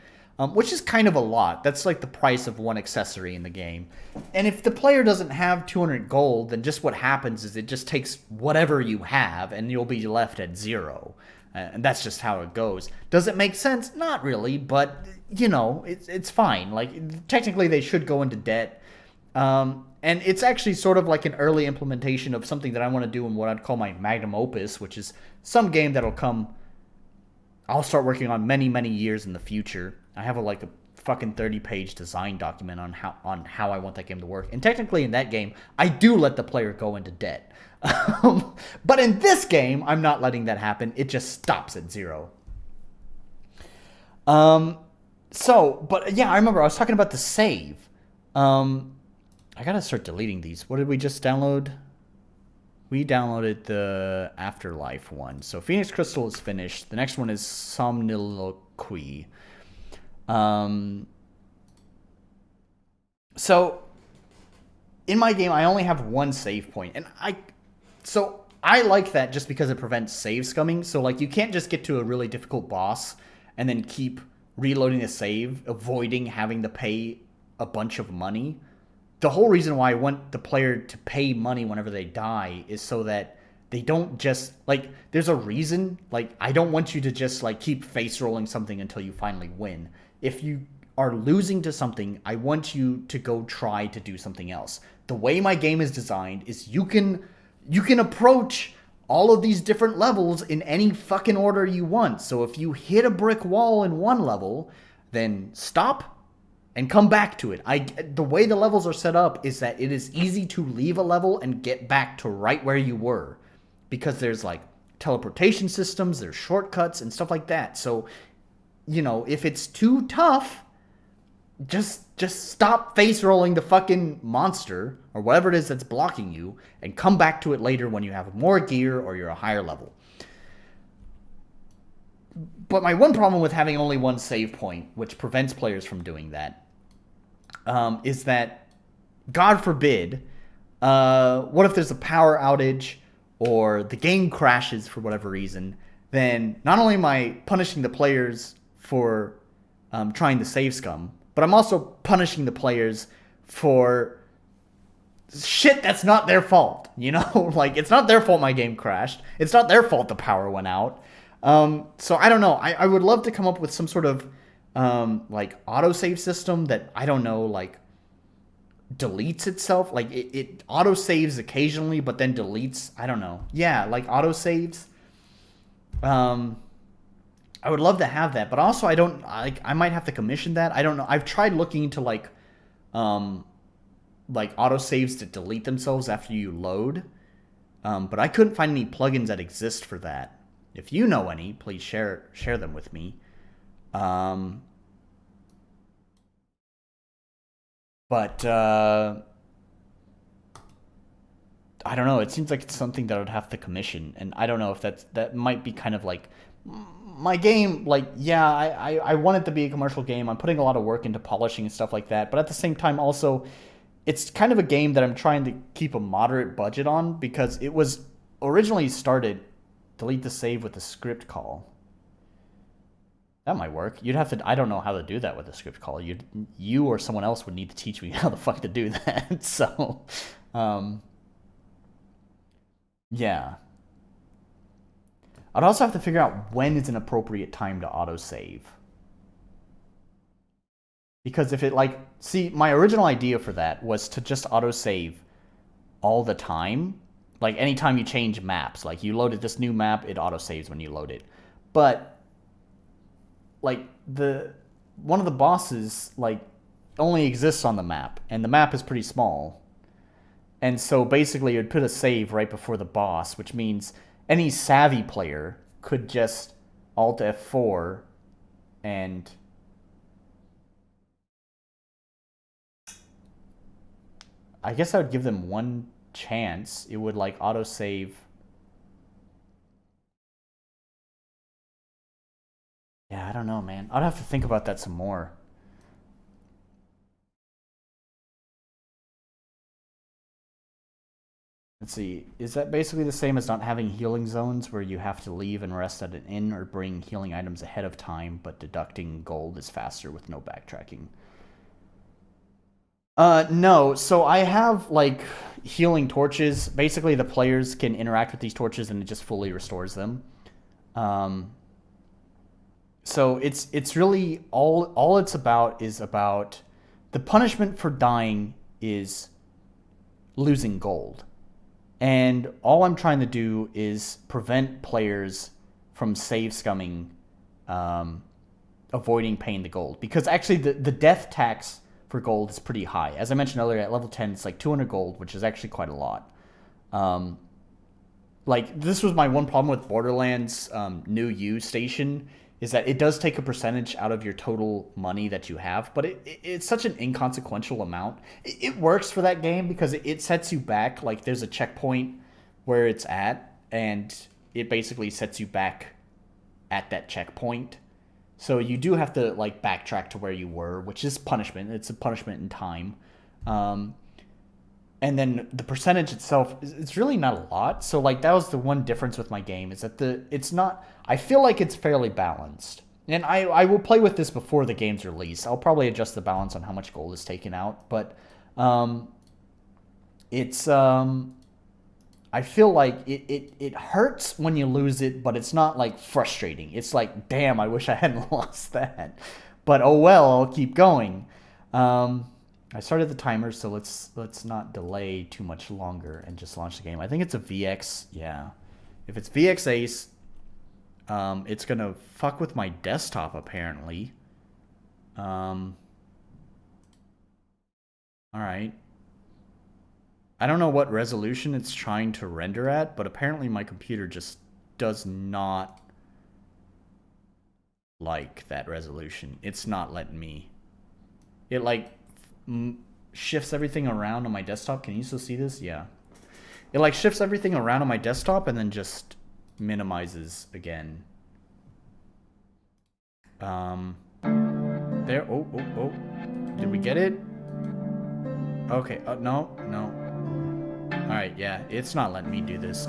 Speaker 1: which is kind of a lot. That's, like, the price of one accessory in the game. And if the player doesn't have 200 gold, then just what happens is it just takes whatever you have, and you'll be left at 0. And that's just how it goes. Does it make sense? Not really, but, you know, it's fine. Like, technically they should go into debt. And it's actually sort of like an early implementation of something that I want to do in what I'd call my magnum opus, which is some game that'll come, I'll start working on many, many years in the future. I have a fucking 30-page design document on how I want that game to work. And technically in that game, I do let the player go into debt. But in this game, I'm not letting that happen. It just stops at 0. But yeah, I remember I was talking about the save. I gotta start deleting these. What did we just download? We downloaded the Afterlife one. So Phoenix Crystal is finished. The next one is Somniloquy. So in my game, I only have one save point, and I like that just because it prevents save scumming. So, like, you can't just get to a really difficult boss and then keep reloading the save, avoiding having to pay a bunch of money. The whole reason why I want the player to pay money whenever they die is so that they don't just, like, there's a reason. Like, I don't want you to just, like, keep face rolling something until you finally win. If you are losing to something, I want you to go try to do something else. The way my game is designed is you can approach all of these different levels in any fucking order you want. So if you hit a brick wall in one level, then stop and come back to it. The way the levels are set up is that it is easy to leave a level and get back to right where you were, because there's, like, teleportation systems, there's shortcuts and stuff like that. So, you know, if it's too tough, just stop face rolling the fucking monster or whatever it is that's blocking you and come back to it later when you have more gear or you're a higher level. But my one problem with having only one save point, which prevents players from doing that, is that, God forbid, what if there's a power outage or the game crashes for whatever reason? Then not only am I punishing the players for trying to save scum, but I'm also punishing the players for shit that's not their fault, you know? Like, it's not their fault my game crashed. It's not their fault the power went out. So I don't know. I would love to come up with some sort of like autosave system that, I don't know, like deletes itself. Like it autosaves occasionally, but then deletes. I don't know. Yeah, like autosaves. I would love to have that, but also I don't like. I might have to commission that. I don't know. I've tried looking into like autosaves to delete themselves after you load, but I couldn't find any plugins that exist for that. If you know any, please share them with me. But I don't know. It seems like it's something that I would have to commission, and I don't know if that might be kind of like my game. Like, yeah, I want it to be a commercial game. I'm putting a lot of work into polishing and stuff like that, but at the same time, also, it's kind of a game that I'm trying to keep a moderate budget on because it was originally started. Delete the save with a script call. That might work. You'd have to. I don't know how to do that with a script call. You or someone else would need to teach me how the fuck to do that. So, yeah. I'd also have to figure out when is an appropriate time to autosave. Because if it like, see, my original idea for that was to just autosave all the time. Like anytime you change maps, like you loaded this new map, it autosaves when you load it. But like one of the bosses like only exists on the map, and the map is pretty small. And so basically it would put a save right before the boss, which means any savvy player could just Alt F4 and I guess I would give them one chance. It would like autosave. Yeah, I don't know, man. I'd have to think about that some more. Let's see. Is that basically the same as not having healing zones where you have to leave and rest at an inn or bring healing items ahead of time, but deducting gold is faster with no backtracking? No. So I have like healing torches. Basically, the players can interact with these torches and it just fully restores them. So it's really all it's about is about the punishment for dying is losing gold. And all I'm trying to do is prevent players from save scumming, avoiding paying the gold. Because actually the death tax for gold is pretty high. As I mentioned earlier, at level 10, it's like 200 gold, which is actually quite a lot. Like, this was my one problem with Borderlands New You Station, is that it does take a percentage out of your total money that you have, but it's such an inconsequential amount. It works for that game because it sets you back. Like, there's a checkpoint where it's at, and it basically sets you back at that checkpoint. So you do have to, like, backtrack to where you were, which is punishment. It's a punishment in time. And then the percentage itself, it's really not a lot. So, like, that was the one difference with my game, is that it's not... I feel like it's fairly balanced. And I will play with this before the game's release. I'll probably adjust the balance on how much gold is taken out. But it's... I feel like it hurts when you lose it, but it's not, like, frustrating. It's like, damn, I wish I hadn't lost that. But, oh well, I'll keep going. I started the timer, so let's not delay too much longer and just launch the game. I think it's a VX, yeah. If it's VX Ace, it's gonna fuck with my desktop apparently. All right. I don't know what resolution it's trying to render at, but apparently my computer just does not like that resolution. It's not letting me. It like shifts everything around on my desktop. Can you still see this? Yeah. It like shifts everything around on my desktop and then just minimizes again. There. Oh. Did we get it? Okay. No. All right. Yeah. It's not letting me do this.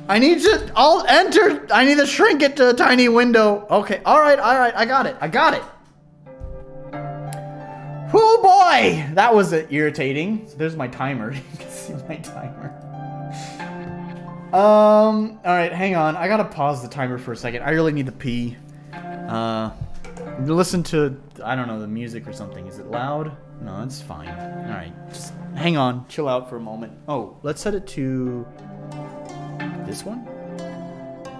Speaker 1: I need to alt enter. I need to shrink it to a tiny window. Okay. All right. I got it. Whoo, boy. boy! That was irritating. So there's my timer. You can see my timer. Alright, hang on. I gotta pause the timer for a second. I really need to pee. Listen to, I don't know, the music or something. Is it loud? No, it's fine. Alright, just hang on. Chill out for a moment. Oh, let's set it to this one?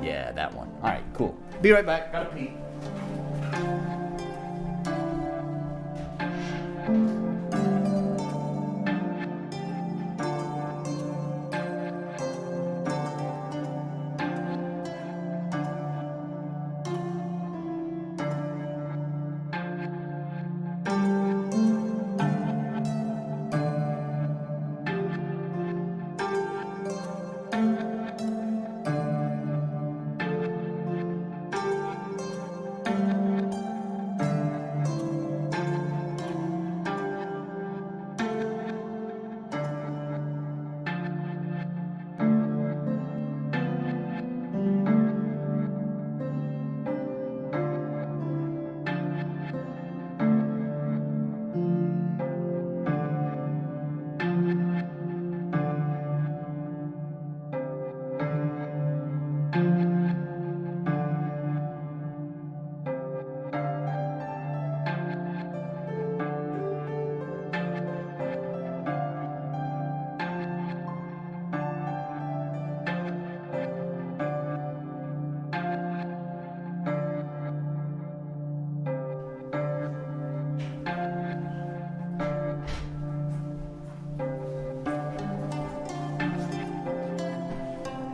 Speaker 1: Yeah, that one. Alright, cool. Be right back. Gotta pee.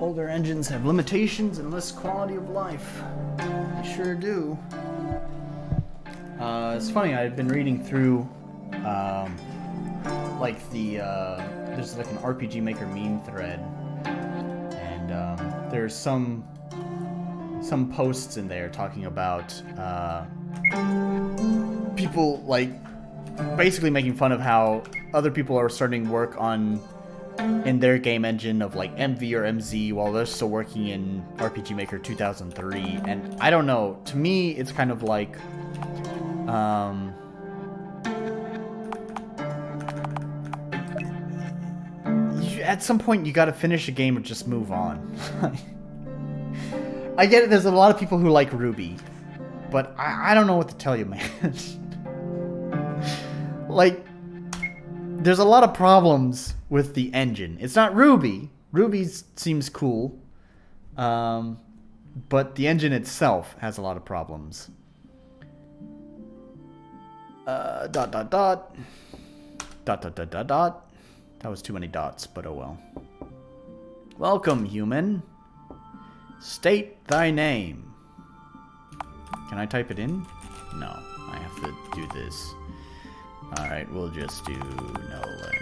Speaker 1: Older engines have limitations and less quality of life. They sure do. It's funny, I've been reading through, there's like an RPG Maker meme thread, and there's some posts in there talking about people, like, basically making fun of how other people are starting work on in their game engine of like MV or MZ while they're still working in RPG Maker 2003. And I don't know, to me it's kind of like at some point you gotta finish a game or just move on. I get it, there's a lot of people who like Ruby, but I don't know what to tell you, man. Like, there's a lot of problems with the engine. It's not Ruby. Ruby seems cool. But the engine itself has a lot of problems. Dot, dot, dot. Dot, dot, dot, dot, dot. That was too many dots, but oh well. Welcome, human. State thy name. Can I type it in? No, I have to do this. Alright, we'll just do Nolan.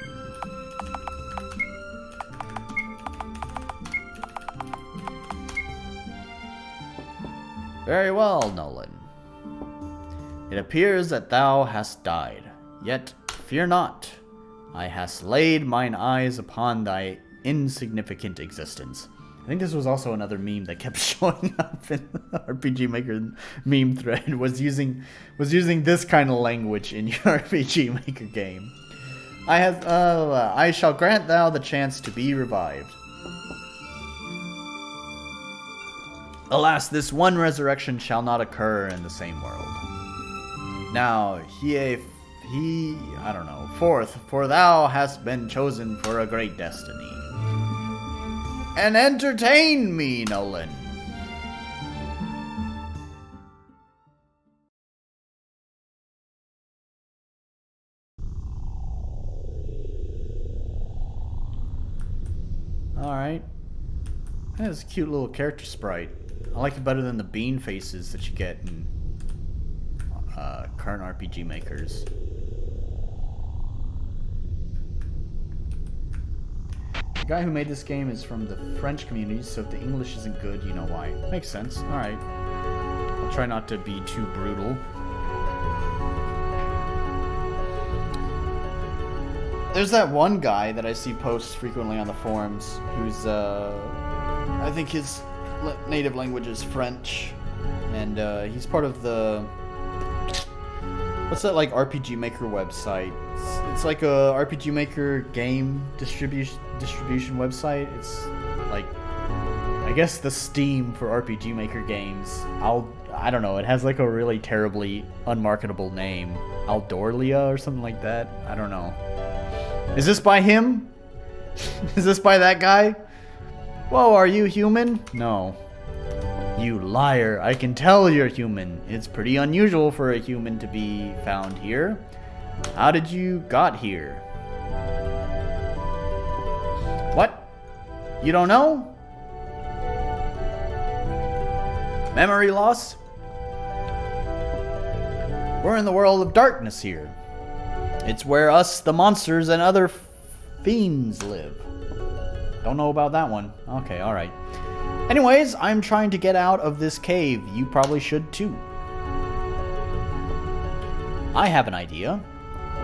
Speaker 1: Very well, Nolan. It appears that thou hast died. Yet, fear not. I hast laid mine eyes upon thy insignificant existence. I think this was also another meme that kept showing up in the RPG Maker meme thread, was using this kind of language in your RPG Maker game. I shall grant thou the chance to be revived. Alas, this one resurrection shall not occur in the same world. Now, I don't know, forth, for thou hast been chosen for a great destiny. And entertain me, Nolan. Alright. That's a cute little character sprite. I like it better than the bean faces that you get in current RPG makers. The guy who made this game is from the French community, so if the English isn't good, you know why. Makes sense. Alright. I'll try not to be too brutal. There's that one guy that I see posts frequently on the forums who's, I think his native language is French, and he's part of the What's that like RPG Maker website? It's like a RPG Maker game distribution website. It's like, I guess the Steam for RPG Maker games. I don't know. It has like a really terribly unmarketable name, Aldorlia or something like that. I don't know. Is this by him? Is this by that guy? Whoa, are you human? No. You liar. I can tell you're human. It's pretty unusual for a human to be found here. How did you got here? What? You don't know? Memory loss? We're in the world of darkness here. It's where us, the monsters, and other fiends live. Don't know about that one. Okay, alright. Anyways, I'm trying to get out of this cave. You probably should too. I have an idea.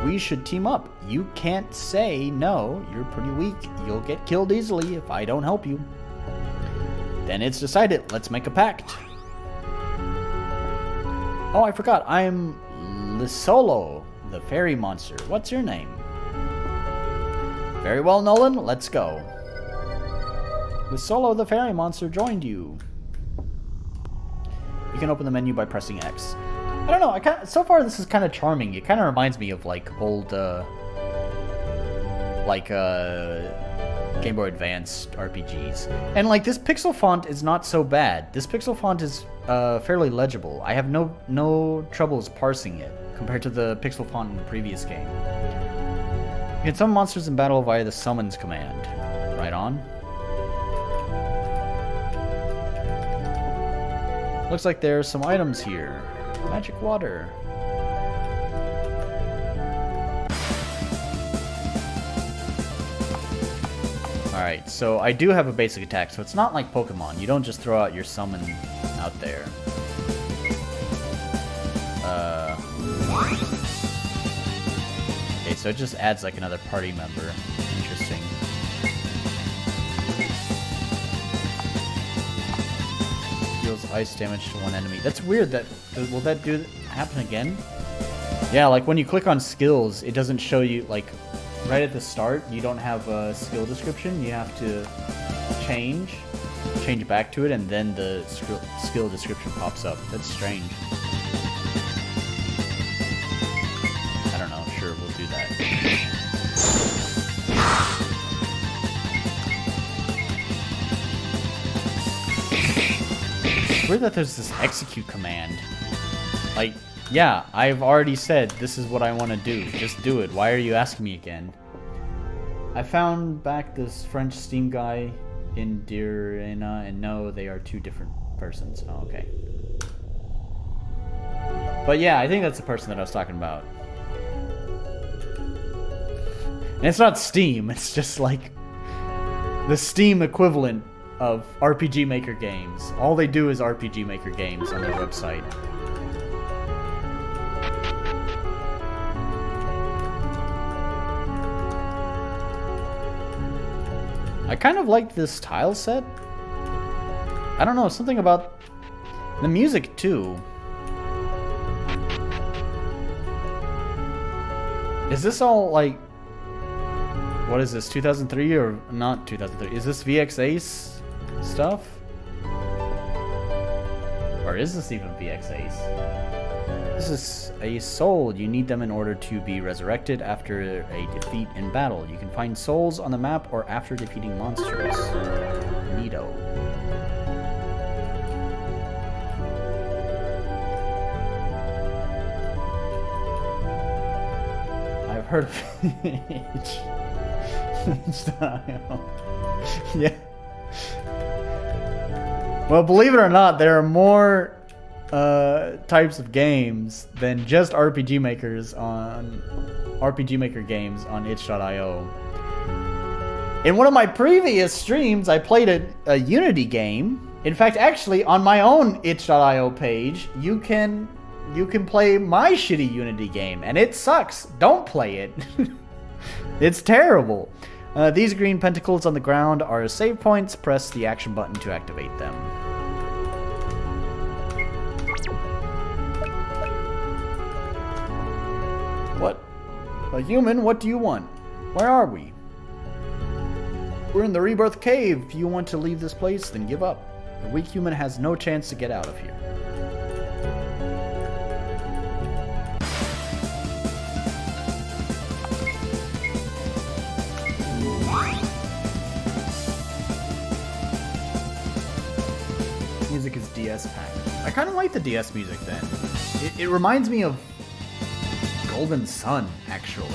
Speaker 1: We should team up. You can't say no. You're pretty weak. You'll get killed easily if I don't help you. Then it's decided. Let's make a pact. Oh, I forgot. I'm Lisolo, the fairy monster. What's your name? Very well, Nolan. Let's go. Lisolo, the fairy monster, joined you. You can open the menu by pressing X. I don't know. So far, this is kind of charming. It kind of reminds me of like old, Game Boy Advance RPGs. And like this pixel font is not so bad. This pixel font is fairly legible. I have no troubles parsing it compared to the pixel font in the previous game. You can summon monsters in battle via the summons command. Right on. Looks like there's some items here. Magic water. Alright, so I do have a basic attack, so it's not like Pokemon. You don't just throw out your summon out there. Okay, so it just adds like another party member. Interesting. Deals ice damage to one enemy. That's weird. Will that happen again? Yeah, like when you click on skills, it doesn't show you, like, right at the start, you don't have a skill description. You have to change back to it, and then the skill description pops up. That's strange. I don't know. Sure, we'll do that. It's weird that there's this execute command. Like, yeah, I've already said this is what I want to do. Just do it. Why are you asking me again? I found back this French Steam guy in Dirina, and no, they are two different persons. Oh, okay. But yeah, I think that's the person that I was talking about. And it's not Steam, it's just like the Steam equivalent of RPG Maker games. All they do is RPG Maker games on their website. I kind of like this tile set. I don't know, something about the music too. Is this all like, what is this, 2003 or not 2003? Is this VX Ace stuff? Or is this even VX Ace? This is a soul. You need them in order to be resurrected after a defeat in battle. You can find souls on the map or after defeating monsters. Neato. I've heard of it. Yeah. Well, believe it or not, there are more types of games than just RPG Maker games on itch.io. In one of my previous streams, I played a Unity game. In fact, actually, on my own itch.io page, you can play my shitty Unity game, and it sucks. Don't play it. It's terrible. These green pentacles on the ground are save points. Press the action button to activate them. A human, what do you want? Where are we? We're in the Rebirth Cave. If you want to leave this place, then give up. The weak human has no chance to get out of here. Music is DS packed. I kind of like the DS music then. It reminds me of Golden Sun, actually.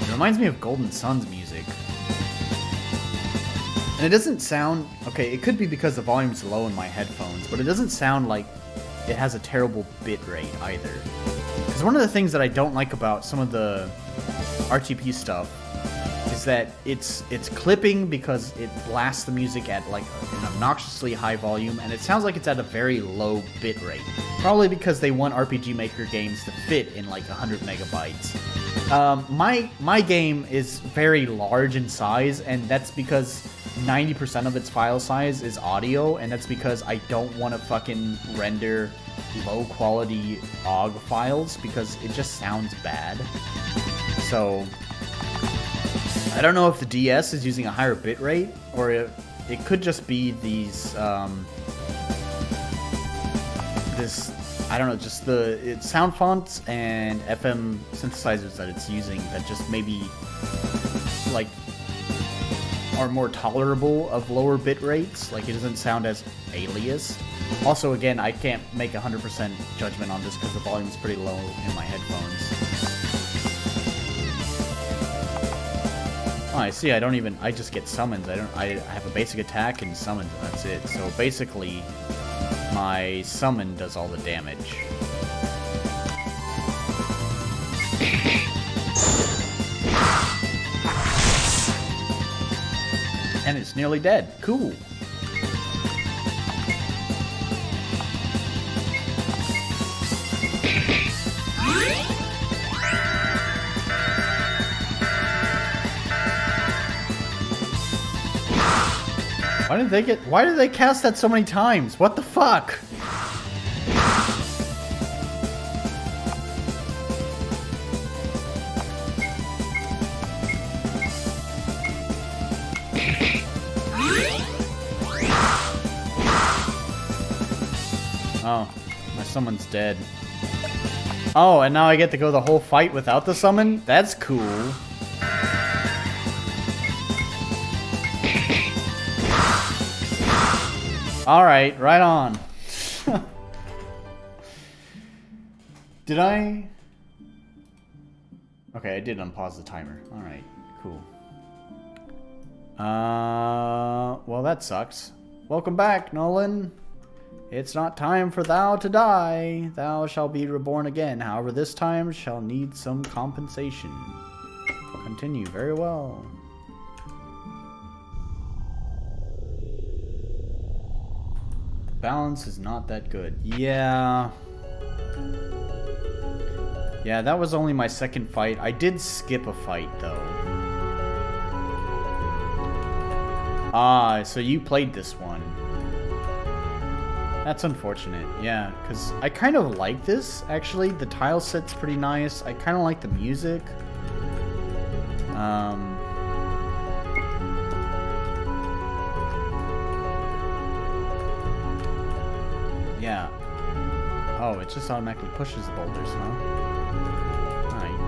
Speaker 1: It reminds me of Golden Sun's music. And it doesn't sound... Okay, it could be because the volume's low in my headphones, but it doesn't sound like it has a terrible bit rate either. Because one of the things that I don't like about some of the RTP stuff is that it's clipping because it blasts the music at like an obnoxiously high volume, and it sounds like it's at a very low bit rate. Probably because they want RPG Maker games to fit in like 100 megabytes. My game is very large in size, and that's because 90% of its file size is audio, and that's because I don't want to fucking render low quality OGG files because it just sounds bad. So I don't know if the DS is using a higher bit rate, or it could just be these I don't know, just the sound fonts and FM synthesizers that it's using that just maybe like are more tolerable of lower bit rates. Like it doesn't sound as alias. Also, again, I can't make 100% judgment on this because the volume's pretty low in my headphones. Oh, I see. I just get summons. I have a basic attack and summons, and that's it. So basically, my summon does all the damage. And it's nearly dead. Cool. Why did they cast that so many times? What the fuck? Oh, my summon's dead. Oh, and now I get to go the whole fight without the summon? That's cool. Alright, right on. Did I? Okay, I did unpause the timer. Alright, cool. Well, that sucks. Welcome back, Nolan. It's not time for thou to die. Thou shalt be reborn again. However, this time shall need some compensation. Continue. Very well. Balance is not that good. Yeah. Yeah, that was only my second fight. I did skip a fight, though. Ah, so you played this one. That's unfortunate, yeah, because I kind of like this, actually. The tile set's pretty nice. I kind of like the music. Yeah. Oh, it just automatically pushes the boulders, huh? Alright.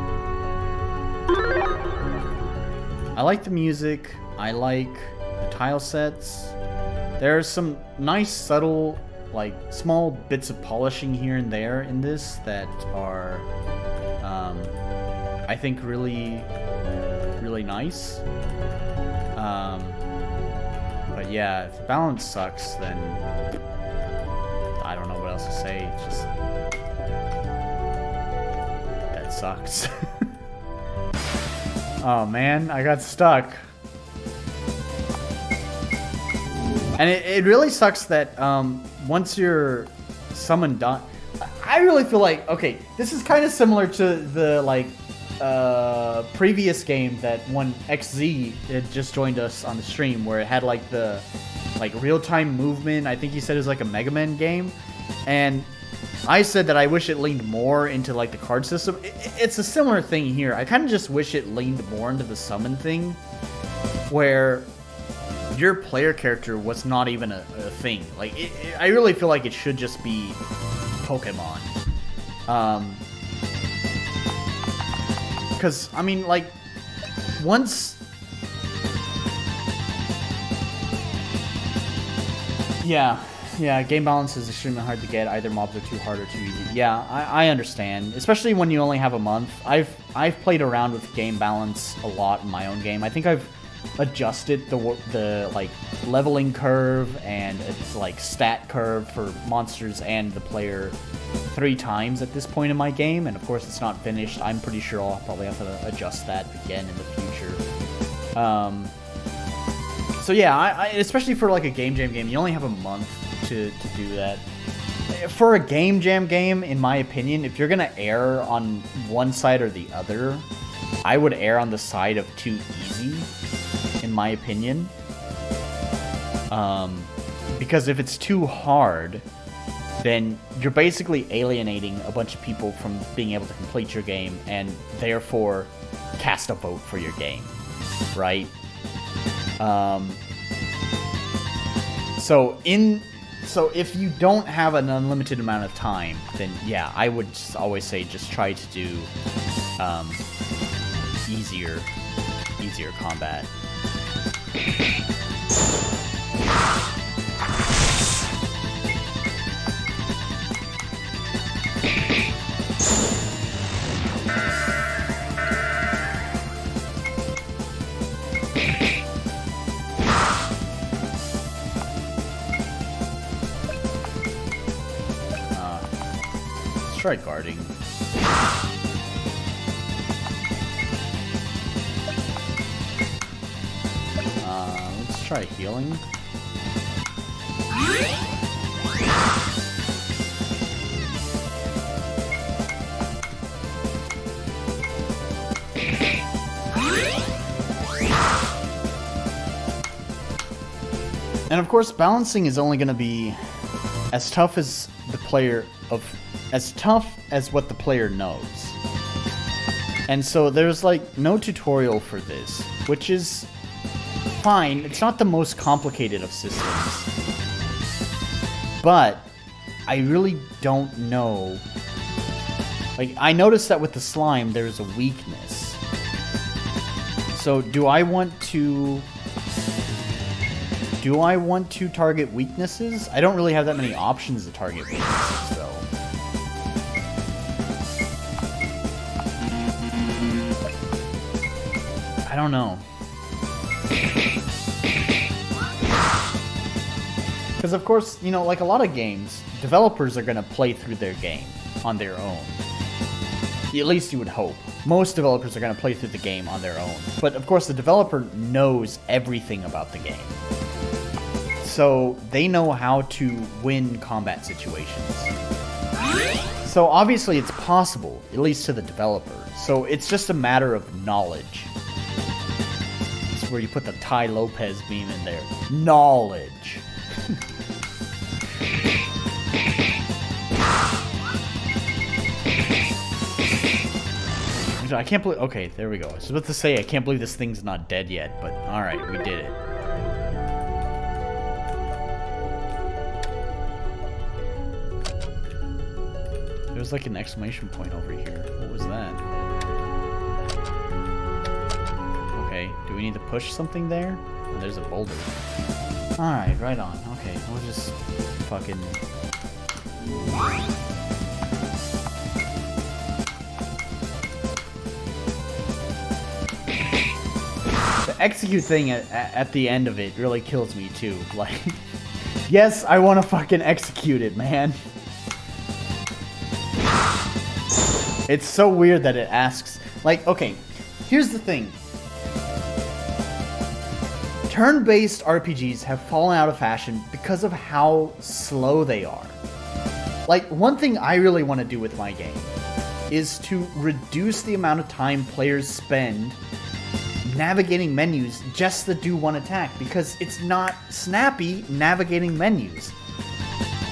Speaker 1: I like the music. I like the tile sets. There's some nice, subtle, like, small bits of polishing here and there in this that are, I think, really, really nice. But yeah, if the balance sucks, then I don't know what else to say. It's just... that sucks. Oh man, I got stuck. And it really sucks that once you're summoned done... I really feel like, okay, this is kind of similar to the, like, previous game that when XZ had just joined us on the stream, where it had, like, the... like real-time movement. I think he said it was like a Mega Man game, and I said that I wish it leaned more into like the card system. It's a similar thing here. I kind of just wish it leaned more into the summon thing, where your player character was not even a thing. Like, I really feel like it should just be Pokemon. Because, I mean, like, once... Yeah, game balance is extremely hard to get. Either mobs are too hard or too easy. Yeah, I understand. Especially when you only have a month. I've played around with game balance a lot in my own game. I think I've adjusted the like leveling curve and its like stat curve for monsters and the player 3 times at this point in my game, and of course it's not finished. I'm pretty sure I'll probably have to adjust that again in the future. So yeah, I especially for like a game jam game, you only have a month to do that. For a game jam game, in my opinion, if you're gonna err on one side or the other, I would err on the side of too easy, in my opinion. Because if it's too hard, then you're basically alienating a bunch of people from being able to complete your game and therefore cast a vote for your game, right? So if you don't have an unlimited amount of time, then yeah, I would just always say just try to do easier combat. Let's try guarding. Let's try healing. And of course, balancing is only going to be as tough as what the player knows. And so there's like no tutorial for this, which is fine. It's not the most complicated of systems, but I really don't know. Like, I noticed that with the slime there's a weakness. So do I want to target weaknesses? I don't really have that many options to target weaknesses, though. I don't know. Because, of course, you know, like a lot of games, developers are going to play through their game on their own. At least you would hope. Most developers are going to play through the game on their own. But, of course, the developer knows everything about the game. So they know how to win combat situations. So obviously it's possible, at least to the developer. So it's just a matter of knowledge. It's where you put the Ty Lopez meme in there. Knowledge. I can't believe... Okay, there we go. I was about to say, I can't believe this thing's not dead yet, but alright, we did it. There's like an exclamation point over here. What was that? Okay, do we need to push something there? Oh, there's a boulder. Alright, right on. Okay, we'll just fucking... The execute thing at the end of it really kills me too. Like, yes, I want to fucking execute it, man. It's so weird that it asks, like, okay, here's the thing. Turn-based RPGs have fallen out of fashion because of how slow they are. Like, one thing I really want to do with my game is to reduce the amount of time players spend navigating menus just to do one attack, because it's not snappy navigating menus.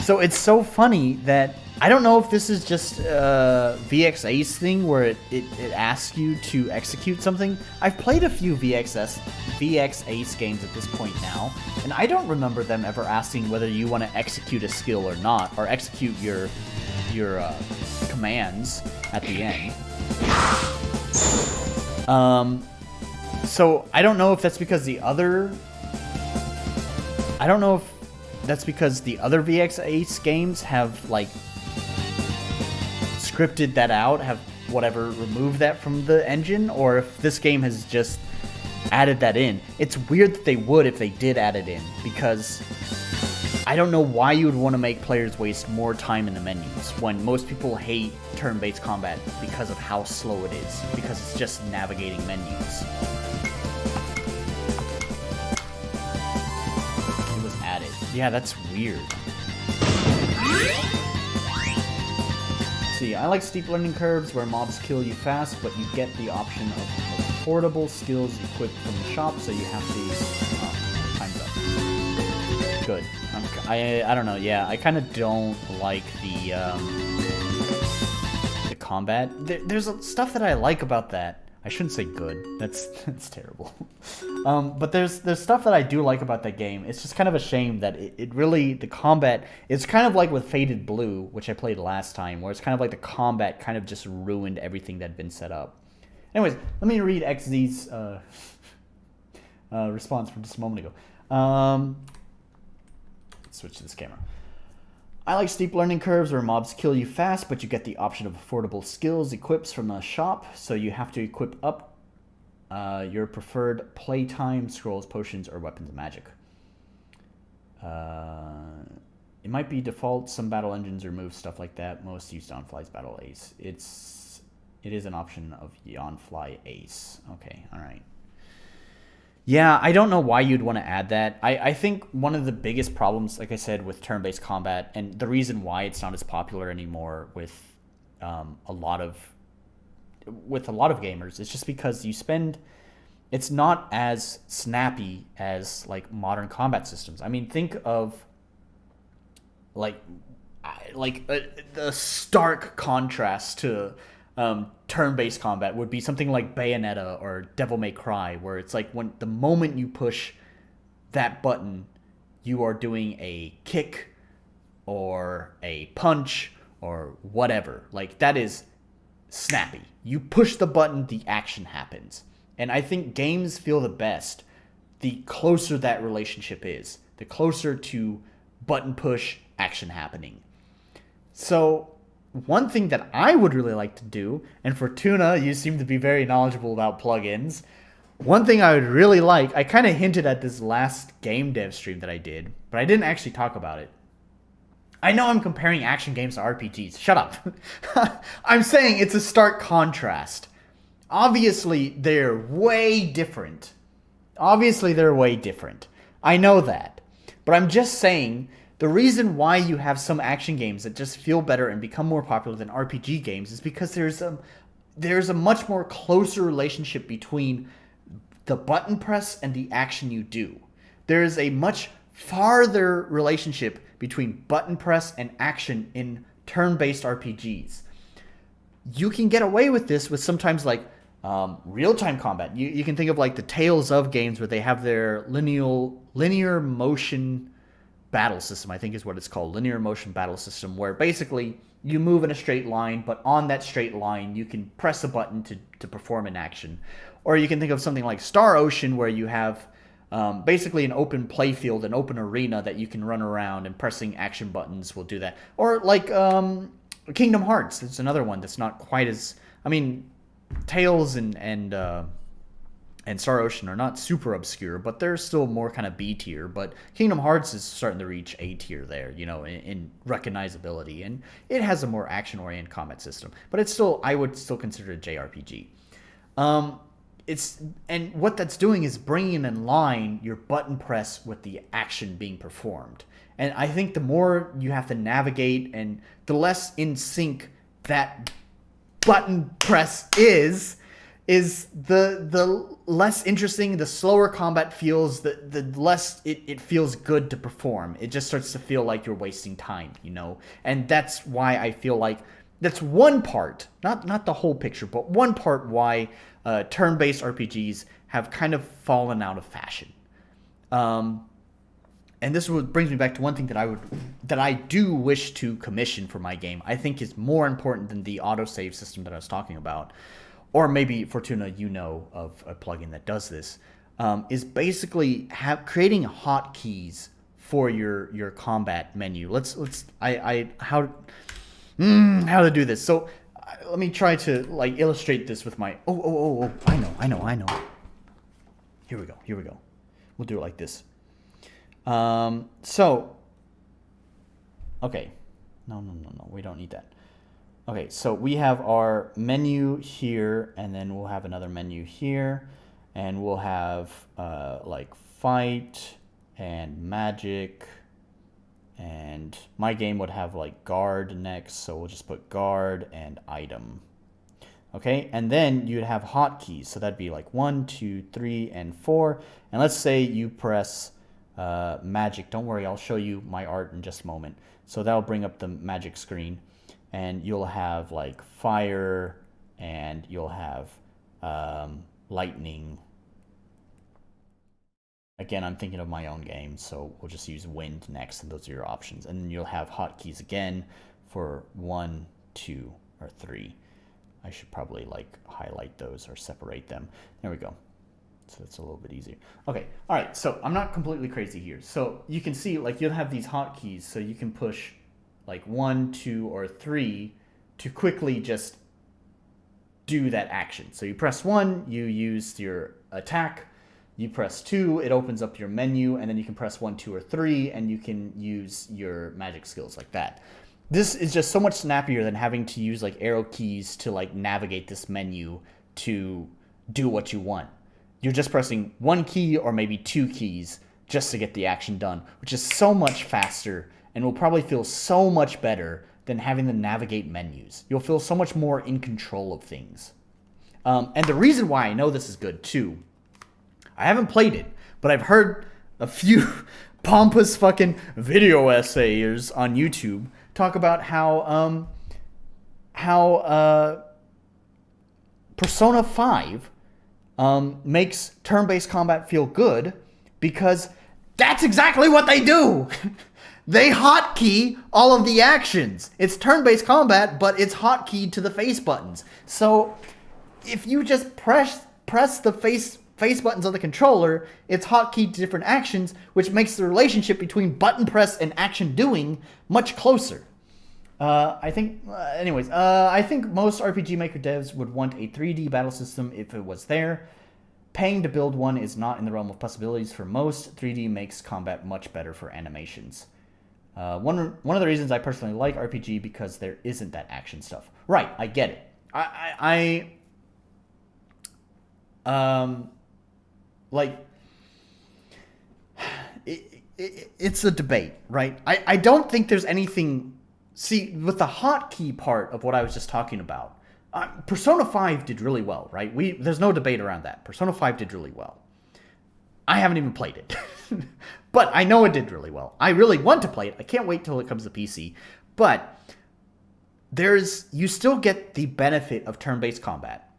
Speaker 1: So it's so funny that I don't know if this is just VX Ace thing where it asks you to execute something. I've played a few VX Ace games at this point now, and I don't remember them ever asking whether you want to execute a skill or not, or execute your commands at the end. So I don't know if that's because the other... I don't know if that's because the other VX Ace games have, like, scripted that out, have whatever, removed that from the engine, or if this game has just added that in. It's weird that they would if they did add it in, because I don't know why you would want to make players waste more time in the menus when most people hate turn-based combat because of how slow it is, because it's just navigating menus. It was added. Yeah, that's weird. See, I like steep learning curves where mobs kill you fast, but you get the option of affordable skills equipped from the shop, so you have to... time's up. Good. I don't know, yeah, I kind of don't like the combat. There's stuff that I like about that. I shouldn't say good. That's terrible. But there's stuff that I do like about that game. It's just kind of a shame that it really, the combat, it's kind of like with Faded Blue, which I played last time, where it's kind of like the combat kind of just ruined everything that had been set up. Anyways, let me read XZ's response from just a moment ago. Switch to this camera. I like steep learning curves where mobs kill you fast, but you get the option of affordable skills equips from the shop, so you have to equip up your preferred playtime, scrolls, potions, or weapons of magic. It might be default. Some battle engines remove stuff like that. Most use Dawnfly's Battle Ace. It is an option of Dawnfly Ace. Okay, all right. Yeah, I don't know why you'd want to add that. I think one of the biggest problems, like I said, with turn-based combat, and the reason why it's not as popular anymore with a lot of gamers, is just because it's not as snappy as like modern combat systems. I mean, think of like the stark contrast to turn-based combat would be something like Bayonetta or Devil May Cry, where it's like when the moment you push that button, you are doing a kick or a punch or whatever. Like, that is snappy. You push the button, the action happens. And I think games feel the best the closer that relationship is, the closer to button push, action happening. So one thing that I would really like to do, and Fortuna, you seem to be very knowledgeable about plugins. One thing I would really like, I kind of hinted at this last game dev stream that I did, but I didn't actually talk about it. I know I'm comparing action games to RPGs. Shut up. I'm saying it's a stark contrast. Obviously, they're way different. I know that. But I'm just saying, the reason why you have some action games that just feel better and become more popular than RPG games is because there's a much more closer relationship between the button press and the action you do. There is a much farther relationship between button press and action in turn-based RPGs. You can get away with this with sometimes like real-time combat. You can think of like the Tales of games where they have their linear motion battle system, I think is what it's called, linear motion battle system, where basically you move in a straight line, but on that straight line you can press a button to perform an action. Or you can think of something like Star Ocean, where you have basically an open playfield, an open arena that you can run around, and pressing action buttons will do that. Or like Kingdom Hearts, it's another one that's not quite as, I mean, Tales and Star Ocean are not super obscure, but they're still more kind of B tier. But Kingdom Hearts is starting to reach A tier there, you know, in recognizability, and it has a more action-oriented combat system. But it's still, I would still consider it a JRPG. And what that's doing is bringing in line your button press with the action being performed. And I think the more you have to navigate and the less in sync that button press is, is the less interesting, the slower combat feels, the less it feels good to perform. It just starts to feel like you're wasting time, you know? And that's why I feel like that's one part, not the whole picture, but one part why turn-based RPGs have kind of fallen out of fashion. And this brings me back to one thing that I do wish to commission for my game. I think is more important than the autosave system that I was talking about, or maybe Fortuna, you know of a plugin that does this, is basically creating hotkeys for your combat menu. How to do this. So let me try to like illustrate this with my I know. Here we go. We'll do it like this. Okay. No, we don't need that. Okay, so we have our menu here, and then we'll have another menu here, and we'll have, like, fight, and magic, and my game would have, like, guard next, so we'll just put guard and item. Okay, and then you'd have hotkeys, so that'd be, like, 1, 2, 3, and 4, and let's say you press... magic. Don't worry, I'll show you my art in just a moment. So that'll bring up the magic screen, and you'll have like fire, and you'll have lightning. Again, I'm thinking of my own game, so we'll just use wind next, and those are your options. And then you'll have hotkeys again for 1, 2, or 3. I should probably like highlight those or separate them. There we go. So that's a little bit easier. Okay, all right, so I'm not completely crazy here. So you can see, like, you'll have these hotkeys, so you can push, like, 1, 2, or 3 to quickly just do that action. So you press 1, you use your attack. You press 2, it opens up your menu, and then you can press 1, 2, or 3, and you can use your magic skills like that. This is just so much snappier than having to use, like, arrow keys to, like, navigate this menu to do what you want. You're just pressing 1 key or maybe 2 keys just to get the action done, which is so much faster and will probably feel so much better than having to navigate menus. You'll feel so much more in control of things. And the reason why I know this is good too, I haven't played it, but I've heard a few pompous fucking video essayers on YouTube talk about how Persona 5 makes turn-based combat feel good because that's exactly what they do. They hotkey all of the actions. It's turn-based combat, but it's hotkeyed to the face buttons. So if you just press the face buttons on the controller, it's hotkeyed to different actions, which makes the relationship between button press and action doing much closer. I think most RPG Maker devs would want a 3D battle system if it was there. Paying to build one is not in the realm of possibilities for most. 3D makes combat much better for animations. One of the reasons I personally like RPG because there isn't that action stuff. Right, I get it. It's a debate, right? I don't think there's anything... See, with the hotkey part of what I was just talking about, Persona 5 did really well, right? There's no debate around that. Persona 5 did really well. I haven't even played it. But I know it did really well. I really want to play it. I can't wait till it comes to PC. But you still get the benefit of turn-based combat.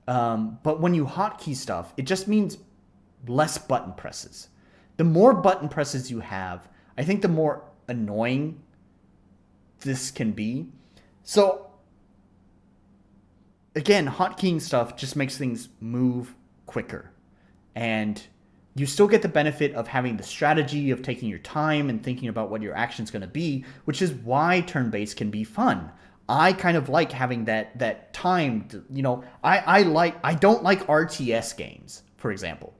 Speaker 1: But when you hotkey stuff, it just means less button presses. The more button presses you have, I think the more annoying this can be. So again, hotkeying stuff just makes things move quicker. And you still get the benefit of having the strategy of taking your time and thinking about what your action's going to be, which is why turn-based can be fun. I kind of like having that time to, I don't like RTS games, for example.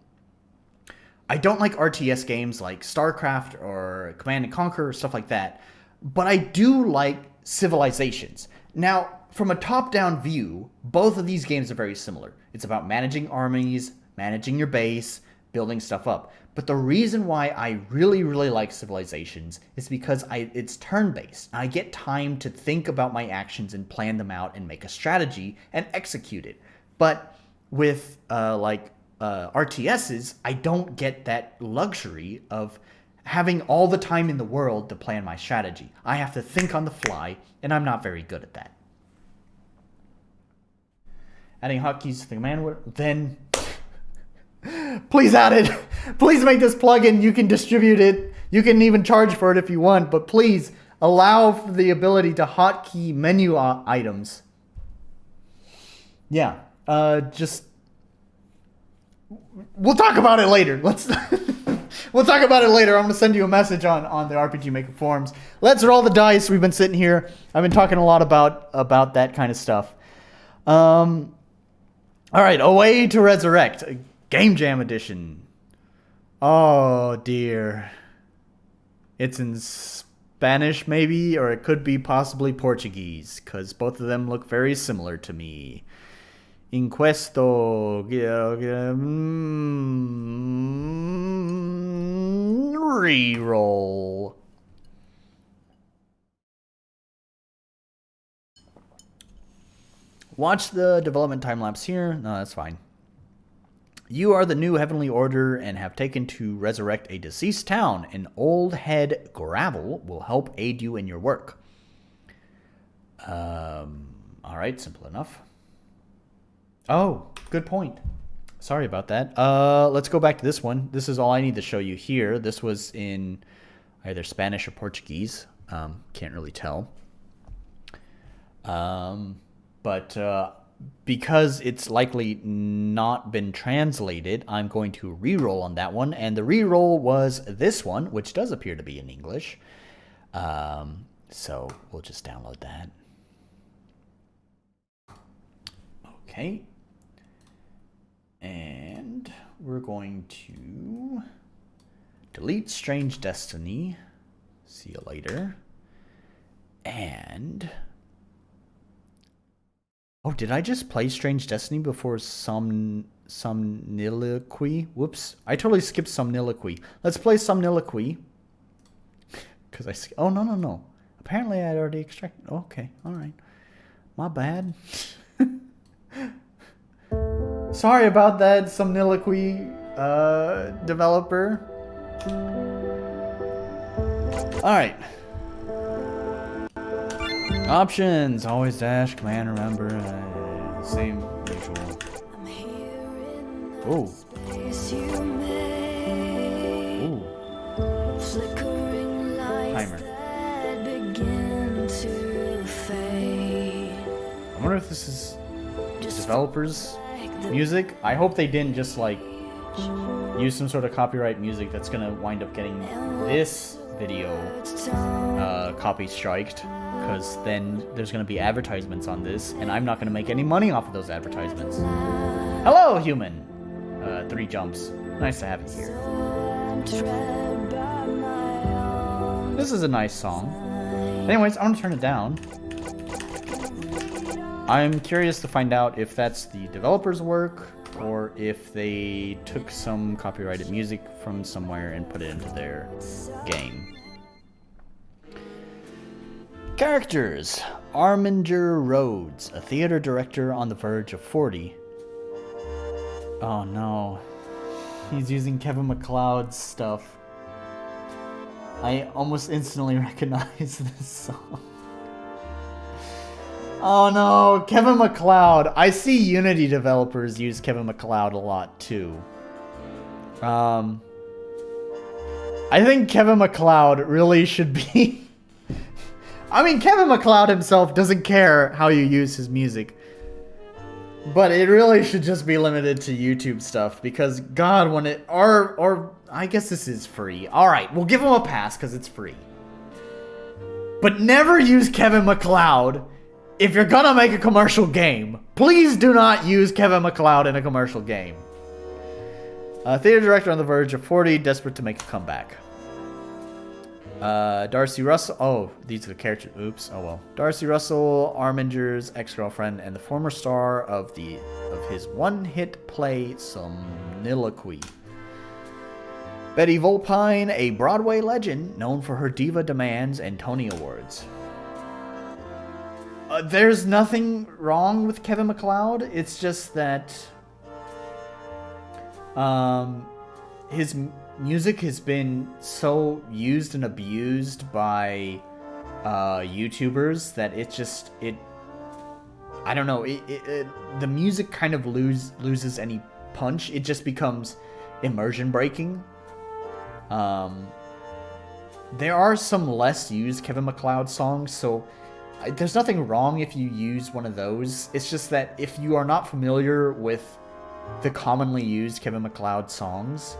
Speaker 1: I don't like RTS games like StarCraft or Command & Conquer or stuff like that. But I do like Civilizations. Now, from a top-down view, both of these games are very similar. It's about managing armies, managing your base, building stuff up. But the reason why I really, really like Civilizations is because it's turn-based. I get time to think about my actions and plan them out and make a strategy and execute it. But with RTSs, I don't get that luxury of having all the time in the world to plan my strategy. I have to think on the fly, and I'm not very good at that. Adding hotkeys to the command, then please add it. Please make this plugin. You can distribute it. You can even charge for it if you want, but please allow for the ability to hotkey menu items. Yeah, just we'll talk about it later. We'll talk about it later. I'm going to send you a message on the RPG Maker forums. Let's roll the dice. We've been sitting here. I've been talking a lot about that kind of stuff. All right, Away to Resurrect, Game Jam Edition. Oh, dear. It's in Spanish, maybe, or it could be possibly Portuguese, because both of them look very similar to me. In questo... Reroll. Watch the development time-lapse here. No, that's fine. You are the new Heavenly Order and have taken to resurrect a deceased town. An old head gravel will help aid you in your work. Alright, simple enough. Oh, good point. Sorry about that. Let's go back to this one. This is all I need to show you here. This was in either Spanish or Portuguese. Can't really tell. But because it's likely not been translated, I'm going to re-roll on that one. And the re-roll was this one, which does appear to be in English. So we'll just download that. Okay. And we're going to delete Strange Destiny. See you later. And... oh, did I just play Strange Destiny before Somniloquy? Whoops. I totally skipped Somniloquy. Let's play Somniloquy. Because oh, no. Apparently I already extracted... okay, alright. My bad. Sorry about that, Somniloquy developer. Alright. Options. Always dash, command, remember. Same usual. Oh. Ooh. Timer. I wonder if this is developers' music. I hope they didn't just like use some sort of copyright music that's gonna wind up getting this video copy striked, because then there's gonna be advertisements on this and I'm not gonna make any money off of those advertisements. Hello, human. 3 jumps. Nice to have you here. This is a nice song. Anyways, I'm gonna turn it down. I'm curious to find out if that's the developer's work or if they took some copyrighted music from somewhere and put it into their game. Characters. Arminger Rhodes, a theater director on the verge of 40. Oh no. He's using Kevin MacLeod's stuff. I almost instantly recognize this song. Oh no, Kevin MacLeod. I see Unity developers use Kevin MacLeod a lot too. I think Kevin MacLeod really should be... I mean, Kevin MacLeod himself doesn't care how you use his music. But it really should just be limited to YouTube stuff, because God, when it... Or I guess this is free. Alright, we'll give him a pass because it's free. But never use Kevin MacLeod. If you're gonna make a commercial game, please do not use Kevin MacLeod in a commercial game. Theater director on the verge of 40, desperate to make a comeback. Darcy Russell. Oh, these are the characters. Oops. Oh well. Darcy Russell, Arminger's ex-girlfriend, and the former star of his one-hit play Somniloquy. Betty Volpine, a Broadway legend known for her diva demands and Tony Awards. There's nothing wrong with Kevin MacLeod. It's just that his music has been so used and abused by YouTubers that I don't know. The music kind of loses any punch. It just becomes immersion breaking. There are some less used Kevin MacLeod songs, so there's nothing wrong if you use one of those. It's just that if you are not familiar with the commonly used Kevin MacLeod songs,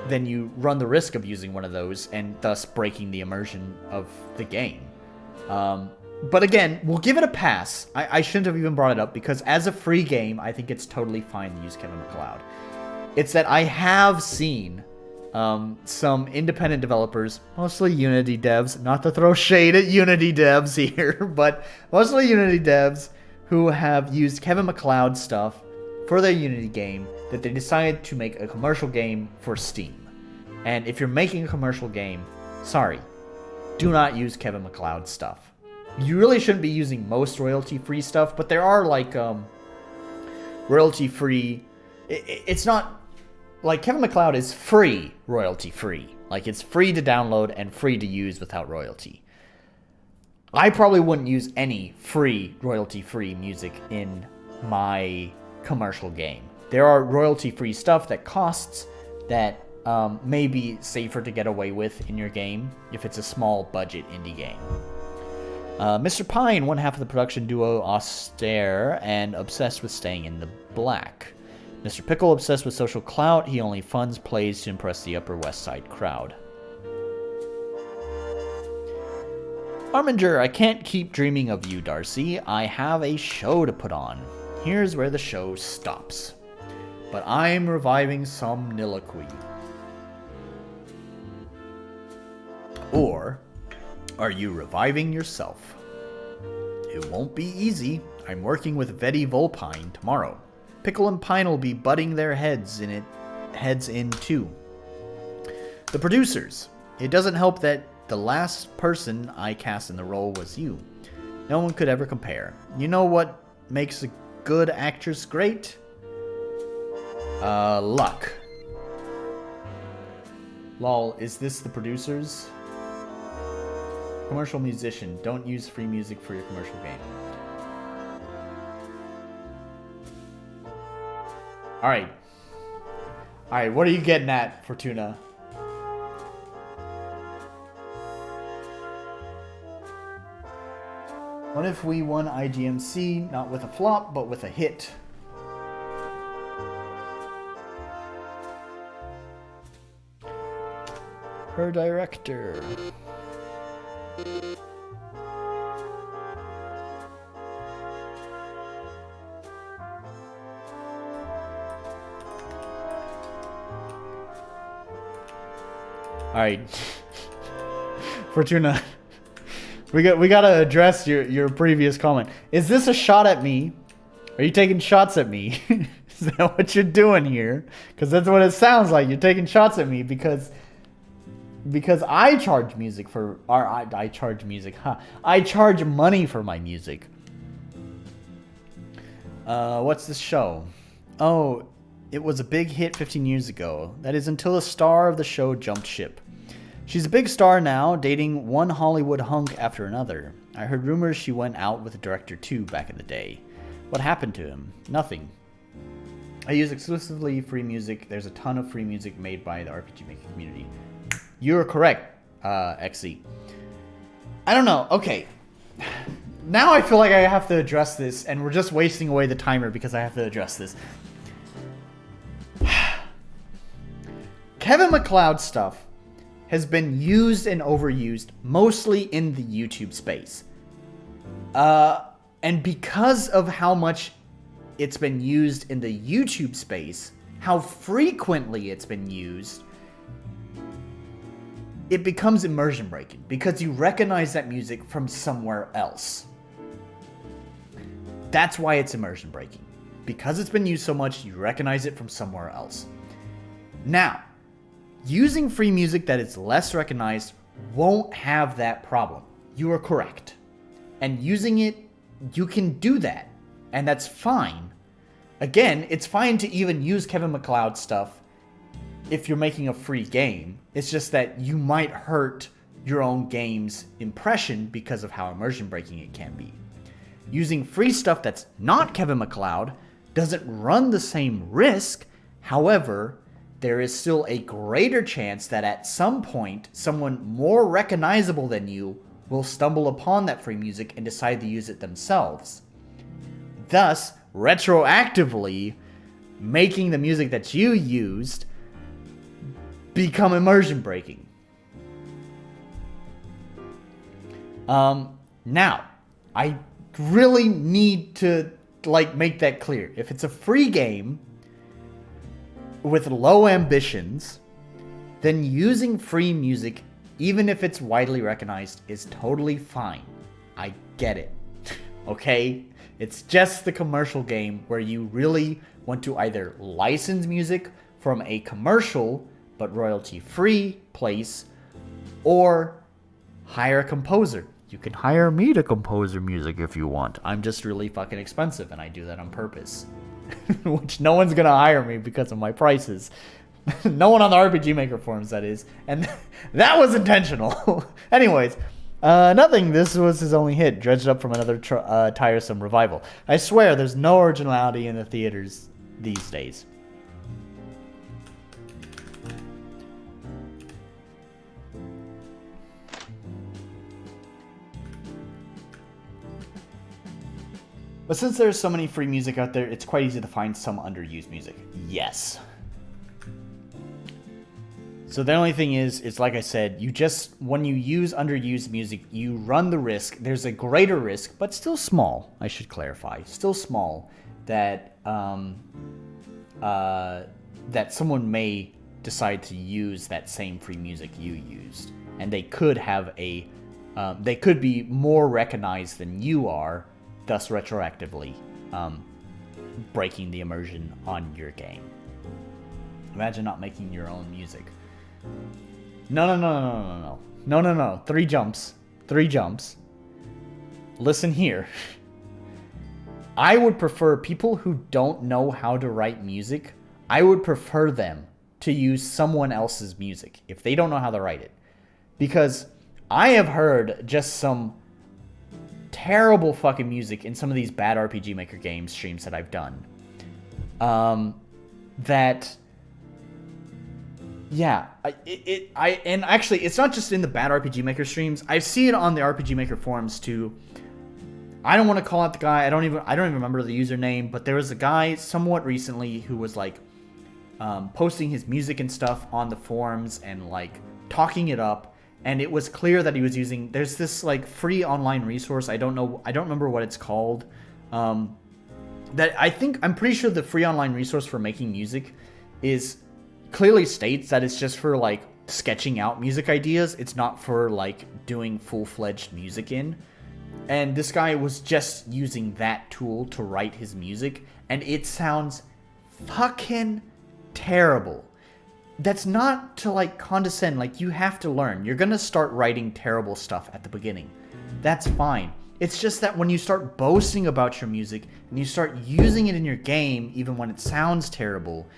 Speaker 1: then you run the risk of using one of those and thus breaking the immersion of the game. But again, we'll give it a pass. I shouldn't have even brought it up because as a free game, I think it's totally fine to use Kevin MacLeod. It's that I have seen some independent developers, mostly Unity devs, not to throw shade at Unity devs here, but mostly Unity devs who have used Kevin MacLeod stuff for their Unity game that they decided to make a commercial game for Steam. And if you're making a commercial game, sorry, do not use Kevin MacLeod stuff. You really shouldn't be using most royalty-free stuff, but there are like royalty-free. It's not like Kevin MacLeod is free royalty-free. Like it's free to download and free to use without royalty. I probably wouldn't use any free royalty-free music in my commercial game. There are royalty-free stuff that costs that may be safer to get away with in your game if it's a small budget indie game. Mr. Pine, one half of the production duo, austere and obsessed with staying in the black. Mr. Pickle, obsessed with social clout, he only funds plays to impress the Upper West Side crowd. Arminger, I can't keep dreaming of you, Darcy. I have a show to put on. Here's where the show stops. But I'm reviving Somniloquy. Or are you reviving yourself? It won't be easy. I'm working with Vetty Volpine tomorrow. Pickle and Pine will be butting their heads in too. The producers. It doesn't help that the last person I cast in the role was you. No one could ever compare. You know what makes a good actress great? Luck. Lol, is this the producers? Commercial musician. Don't use free music for your commercial game. Alright. Alright, what are you getting at, Fortuna? What if we won IGMC, not with a flop, but with a hit? Her director. Alright. Fortuna. We gotta address your previous comment. Is this a shot at me? Are you taking shots at me? Is that what you're doing here? Because that's what it sounds like. You're taking shots at me because I charge music for... Or I charge music, huh? I charge money for my music. What's this show? Oh, it was a big hit 15 years ago. That is until the star of the show jumped ship. She's a big star now, dating one Hollywood hunk after another. I heard rumors she went out with the director too back in the day. What happened to him? Nothing. I use exclusively free music. There's a ton of free music made by the RPG making community. You're correct, XZ. I don't know. Okay. Now I feel like I have to address this, and we're just wasting away the timer because I have to address this. Kevin MacLeod stuff has been used and overused mostly in the YouTube space. And because of how much it's been used in the YouTube space, how frequently it's been used, it becomes immersion breaking because you recognize that music from somewhere else. That's why it's immersion breaking. Because it's been used so much, you recognize it from somewhere else. Now, using free music that is less recognized won't have that problem. you are correct. And using it, you can do that. And that's fine. Again, it's fine to even use Kevin MacLeod stuff if you're making a free game. It's just that you might hurt your own game's impression because of how immersion breaking it can be. Using free stuff that's not Kevin MacLeod doesn't run the same risk. However, there is still a greater chance that at some point, someone more recognizable than you will stumble upon that free music and decide to use it themselves. Thus, retroactively making the music that you used become immersion breaking. Now, I really need to make that clear. If it's a free game with low ambitions, then using free music, even if it's widely recognized, is totally fine. I get it. Okay? It's just the commercial game where you really want to either license music from a commercial but royalty-free place, or hire a composer. You can hire me to compose your music if you want. I'm just really fucking expensive, and I do that on purpose. Which no one's gonna hire me because of my prices. No one on the RPG Maker forums, that is. And that was intentional. Anyways, nothing. This was his only hit, dredged up from another tiresome revival. I swear, there's no originality in the theaters these days. But since there's so many free music out there, it's quite easy to find some underused music. Yes. So the only thing is like I said, when you use underused music, you run the risk. There's a greater risk, but still small, I should clarify. Still small, that that someone may decide to use that same free music you used. And they could have they could be more recognized than you are, thus retroactively breaking the immersion on your game. Imagine not making your own music. No. Three jumps. Listen here. I would prefer people who don't know how to write music, I would prefer them to use someone else's music if they don't know how to write it. Because I have heard just some terrible fucking music in some of these bad RPG Maker game streams that I've done. And actually, it's not just in the bad RPG Maker streams. I see it on the RPG Maker forums too. I don't want to call out the guy. I don't even remember the username. But there was a guy somewhat recently who was posting his music and stuff on the forums and talking it up. And it was clear that he was using. There's this free online resource. I don't remember what it's called. I'm pretty sure the free online resource for making music is clearly states that it's just for sketching out music ideas. It's not for doing full-fledged music in. And this guy was just using that tool to write his music, and it sounds fucking terrible. That's not to condescend. You have to learn. You're gonna start writing terrible stuff at the beginning. That's fine. It's just that when you start boasting about your music and you start using it in your game, even when it sounds terrible,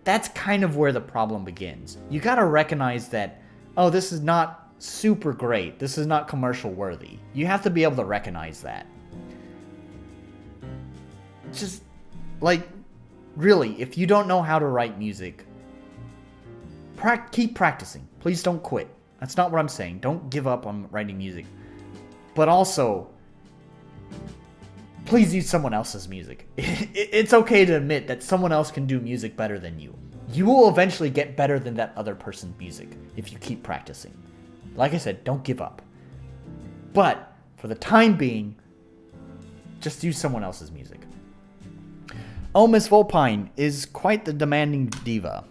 Speaker 1: that's kind of where the problem begins. You gotta recognize that, oh, this is not super great. This is not commercial worthy. You have to be able to recognize that. Just, really, if you don't know how to write music, keep practicing. Please don't quit. That's not what I'm saying. Don't give up on writing music. But also, please use someone else's music. It's okay to admit that someone else can do music better than you. You will eventually get better than that other person's music if you keep practicing. Like I said, don't give up. But for the time being, just use someone else's music. Oh, Miss Volpine is quite the demanding diva.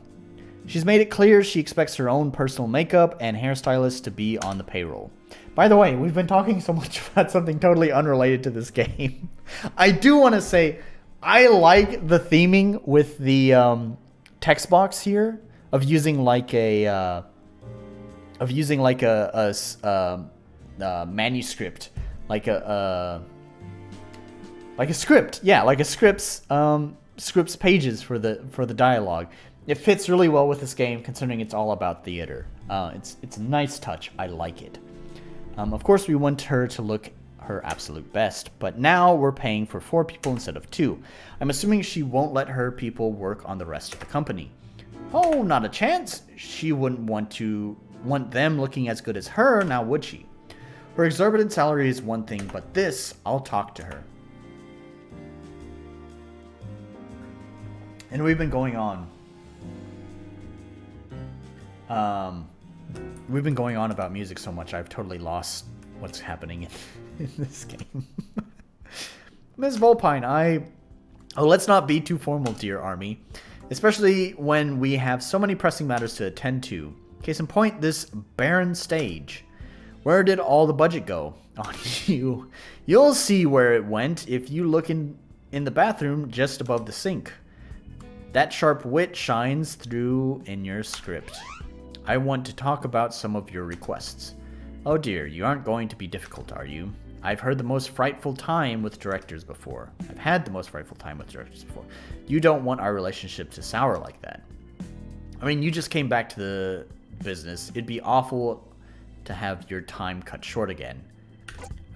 Speaker 1: She's made it clear she expects her own personal makeup and hairstylist to be on the payroll. By the way, we've been talking so much about something totally unrelated to this game. I do want to say, I like the theming with the text box here of using manuscript, like a script. Yeah, like a script's pages for the dialogue. It fits really well with this game, considering it's all about theater. It's a nice touch. I like it. Of course, we want her to look her absolute best, but now we're paying for 4 people instead of 2. I'm assuming she won't let her people work on the rest of the company. Oh, not a chance. She wouldn't want them looking as good as her, now would she? Her exorbitant salary is one thing, but this, I'll talk to her. And we've been going on. We've been going on about music so much, I've totally lost what's happening in this game. Ms. Volpine, let's not be too formal, dear army. Especially when we have so many pressing matters to attend to. Case in point, this barren stage. Where did all the budget go? On you. You'll see where it went if you look in the bathroom just above the sink. That sharp wit shines through in your script. I want to talk about some of your requests. Oh dear, you aren't going to be difficult, are you? I've had the most frightful time with directors before. You don't want our relationship to sour like that. I mean, you just came back to the business. It'd be awful to have your time cut short again.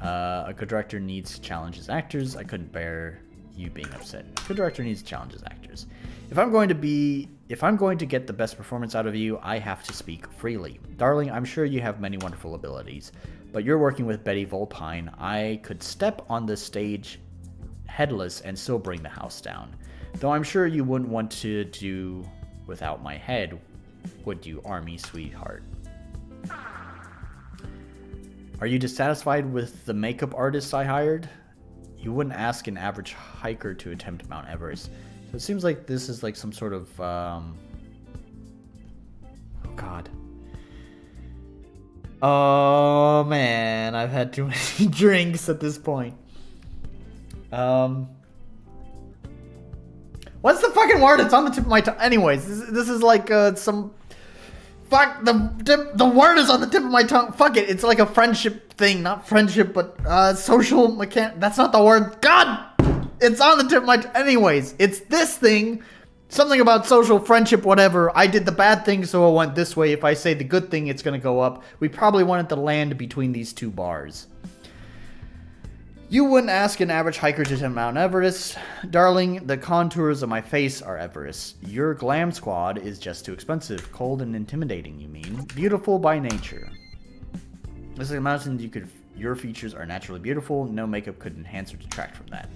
Speaker 1: A good director needs to challenge his actors. I couldn't bear you being upset. A good director needs to challenge his actors. If I'm going to get the best performance out of you, I have to speak freely. Darling, I'm sure you have many wonderful abilities, but you're working with Betty Volpine. I could step on the stage headless and still bring the house down. Though I'm sure you wouldn't want to do without my head, would you, army sweetheart? Are you dissatisfied with the makeup artist I hired? You wouldn't ask an average hiker to attempt Mount Everest. So it seems like this is like some sort of, oh god. Oh man, I've had too many drinks at this point. What's the fucking word? It's on the tip of my tongue. Anyways, this is like some... Fuck, the word is on the tip of my tongue. Fuck it, it's like a friendship thing. Not friendship, but social mechanic. That's not the word. God! It's on the tip of my tongue. Anyways, it's this thing. Something about social friendship, whatever. I did the bad thing, so it went this way. If I say the good thing, it's going to go up. We probably wanted to land between these two bars. You wouldn't ask an average hiker to attempt Mount Everest. Darling, the contours of my face are Everest. Your glam squad is just too expensive. Cold and intimidating, you mean? Beautiful by nature. This is a mountain your features are naturally beautiful. No makeup could enhance or detract from that.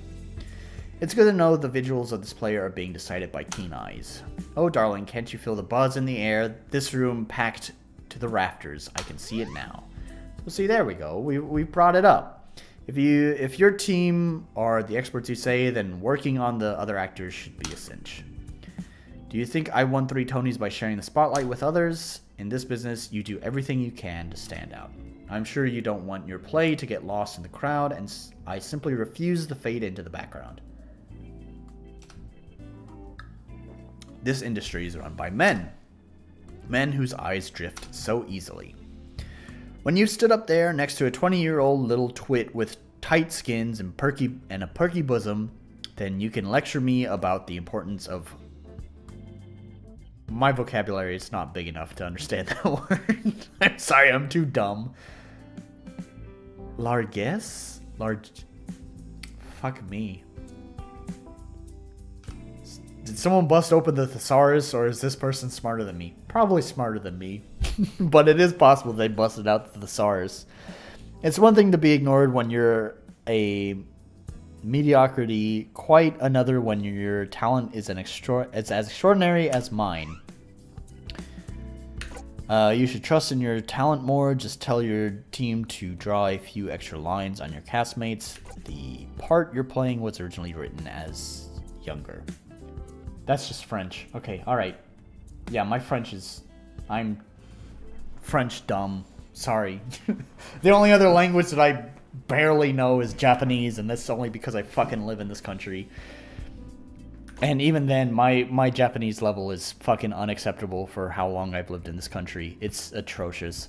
Speaker 1: It's good to know the visuals of this player are being decided by keen eyes. Oh, darling, can't you feel the buzz in the air? This room packed to the rafters. I can see it now. Well, see, there we go. We brought it up. If your team are the experts you say, then working on the other actors should be a cinch. Do you think I won 3 Tonys by sharing the spotlight with others? In this business, you do everything you can to stand out. I'm sure you don't want your play to get lost in the crowd, and I simply refuse to fade into the background. This industry is run by men. Men whose eyes drift so easily. When you stood up there next to a 20-year-old little twit with tight skins and a perky bosom, then you can lecture me about the importance of... My vocabulary is not big enough to understand that word. I'm sorry, I'm too dumb. Largesse? Fuck me. Did someone bust open the thesaurus, or is this person smarter than me? Probably smarter than me. But it is possible they busted out the thesaurus. It's one thing to be ignored when you're a mediocrity, quite another when your talent is as extraordinary as mine. You should trust in your talent more. Just tell your team to draw a few extra lines on your castmates. The part you're playing was originally written as younger. That's just French. Okay, alright. Yeah, my French is... I'm French dumb. Sorry. The only other language that I barely know is Japanese, and that's only because I fucking live in this country. And even then, my Japanese level is fucking unacceptable for how long I've lived in this country. It's atrocious.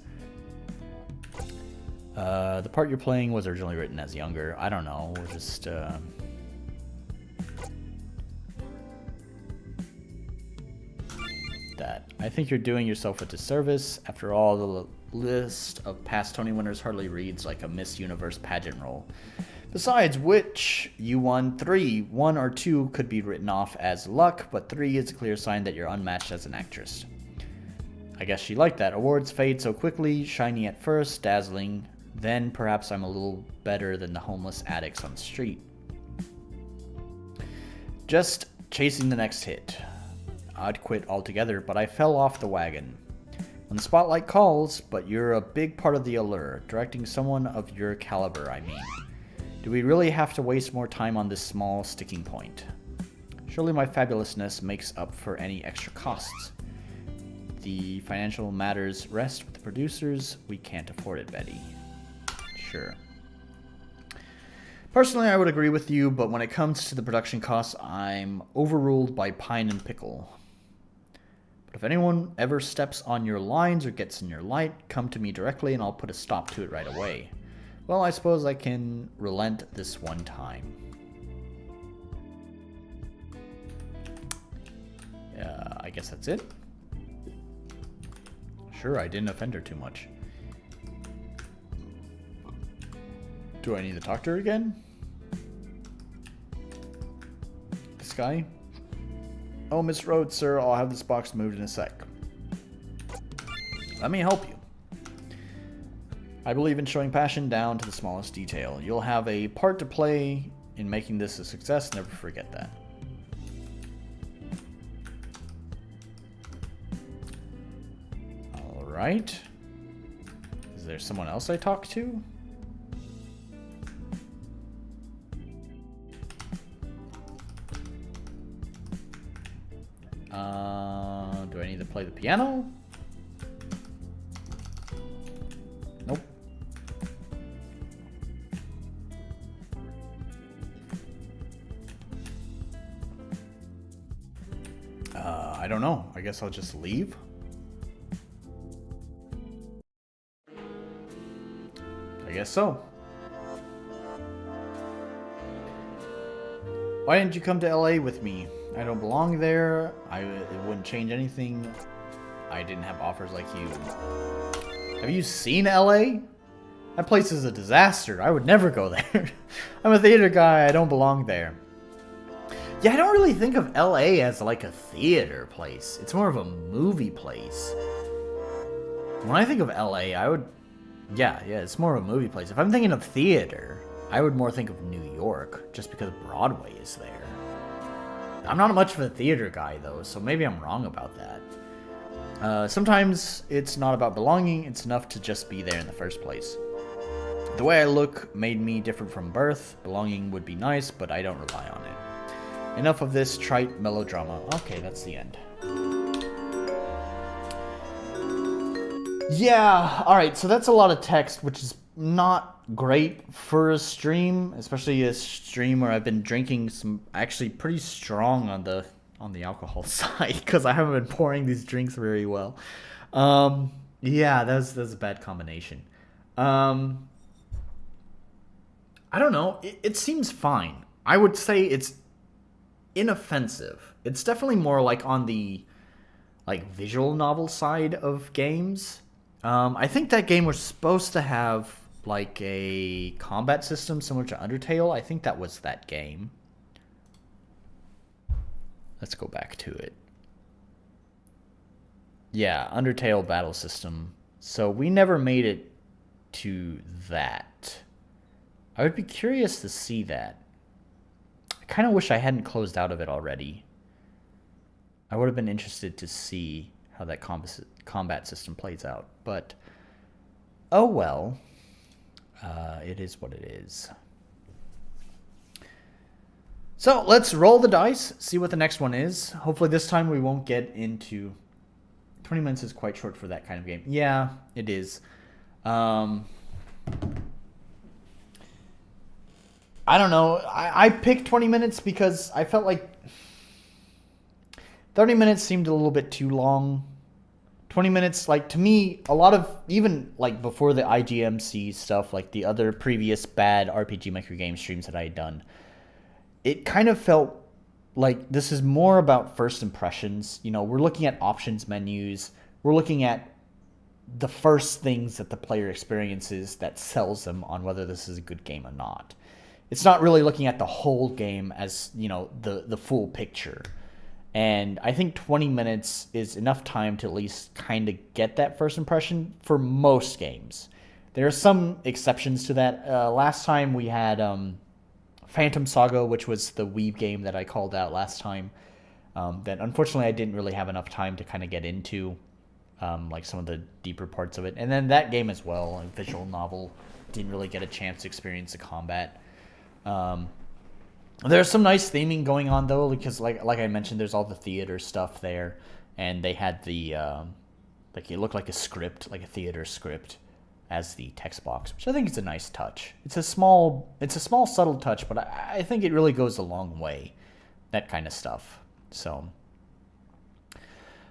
Speaker 1: The part you're playing was originally written as younger. I don't know. We'll just... that. I think you're doing yourself a disservice. After all, the list of past Tony winners hardly reads like a Miss Universe pageant role. Besides which, you won 3. 1 or 2 could be written off as luck, but 3 is a clear sign that you're unmatched as an actress. I guess she liked that. Awards fade so quickly, shiny at first, dazzling. Then perhaps I'm a little better than the homeless addicts on the street. Just chasing the next hit. I'd quit altogether, but I fell off the wagon. When the spotlight calls, but you're a big part of the allure, directing someone of your caliber, I mean. Do we really have to waste more time on this small sticking point? Surely my fabulousness makes up for any extra costs. The financial matters rest with the producers. We can't afford it, Betty. Sure. Personally, I would agree with you, but when it comes to the production costs, I'm overruled by Pine and Pickle. But if anyone ever steps on your lines or gets in your light, come to me directly and I'll put a stop to it right away. Well, I suppose I can relent this one time. I guess that's it. Sure, I didn't offend her too much. Do I need to talk to her again? This guy? Oh, Miss Rhodes, sir, I'll have this box moved in a sec. Let me help you. I believe in showing passion down to the smallest detail. You'll have a part to play in making this a success. Never forget that. All right. Is there someone else I talk to? Do I need to play the piano? Nope. I don't know. I guess I'll just leave. I guess so. Why didn't you come to LA with me? I don't belong there. It wouldn't change anything. I didn't have offers like you. Have you seen LA? That place is a disaster. I would never go there. I'm a theater guy. I don't belong there. Yeah, I don't really think of LA as like a theater place. It's more of a movie place. When I think of LA, I would... Yeah, it's more of a movie place. If I'm thinking of theater, I would more think of New York, just because Broadway is there. I'm not much of a theater guy, though, so maybe I'm wrong about that. Sometimes it's not about belonging, it's enough to just be there in the first place. The way I look made me different from birth. Belonging would be nice, but I don't rely on it. Enough of this trite melodrama. Okay, that's the end. Yeah, alright, so that's a lot of text, which is not great for a stream, especially a stream where I've been drinking some actually pretty strong on the alcohol side, because I haven't been pouring these drinks very well. Yeah, that's a bad combination. I don't know, it seems fine. I would say it's inoffensive. It's definitely more like on the visual novel side of games. I think that game was supposed to have like a combat system similar to Undertale. I think that was that game. Let's go back to it. Yeah, Undertale battle system. So we never made it to that. I would be curious to see that. I kind of wish I hadn't closed out of it already. I would have been interested to see how that combat system plays out. But, oh well. It is what it is. So, let's roll the dice, see what the next one is. Hopefully this time we won't get into... 20 minutes is quite short for that kind of game. Yeah, it is. I don't know. I picked 20 minutes because I felt like 30 minutes seemed a little bit too long. 20 minutes, like, to me, a lot of, even, like, before the IGMC stuff, like, the other previous bad RPG Maker game streams that I had done, it kind of felt like this is more about first impressions. You know, we're looking at options menus. We're looking at the first things that the player experiences that sells them on whether this is a good game or not. It's not really looking at the whole game as, you know, the full picture. And I think 20 minutes is enough time to at least kind of get that first impression for most games. There are some exceptions to that. Last time we had Phantom Saga, which was the Weeb game that I called out last time, that unfortunately I didn't really have enough time to kind of get into, like some of the deeper parts of it. And then that game as well, a visual novel, didn't really get a chance to experience the combat. There's some nice theming going on though, because like I mentioned, there's all the theater stuff there, and they had the like it looked like a script, like a theater script, as the text box, which I think is a nice touch. It's a small subtle touch, but I think it really goes a long way. That kind of stuff. So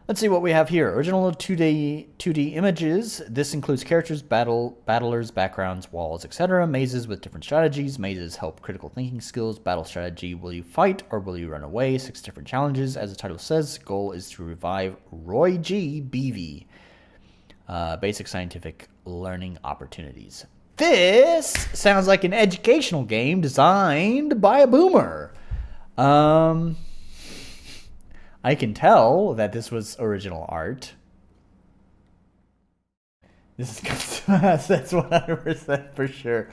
Speaker 1: let's see what we have here. Original 2D images. This includes characters, battlers, backgrounds, walls, etc. Mazes with different strategies. Mazes help critical thinking skills. Battle strategy. Will you fight or will you run away? 6 different challenges. As the title says, goal is to revive Roy Gee Beevee. Basic scientific learning opportunities. This sounds like an educational game designed by a boomer. I can tell that this was original art. This is that's 100% for sure.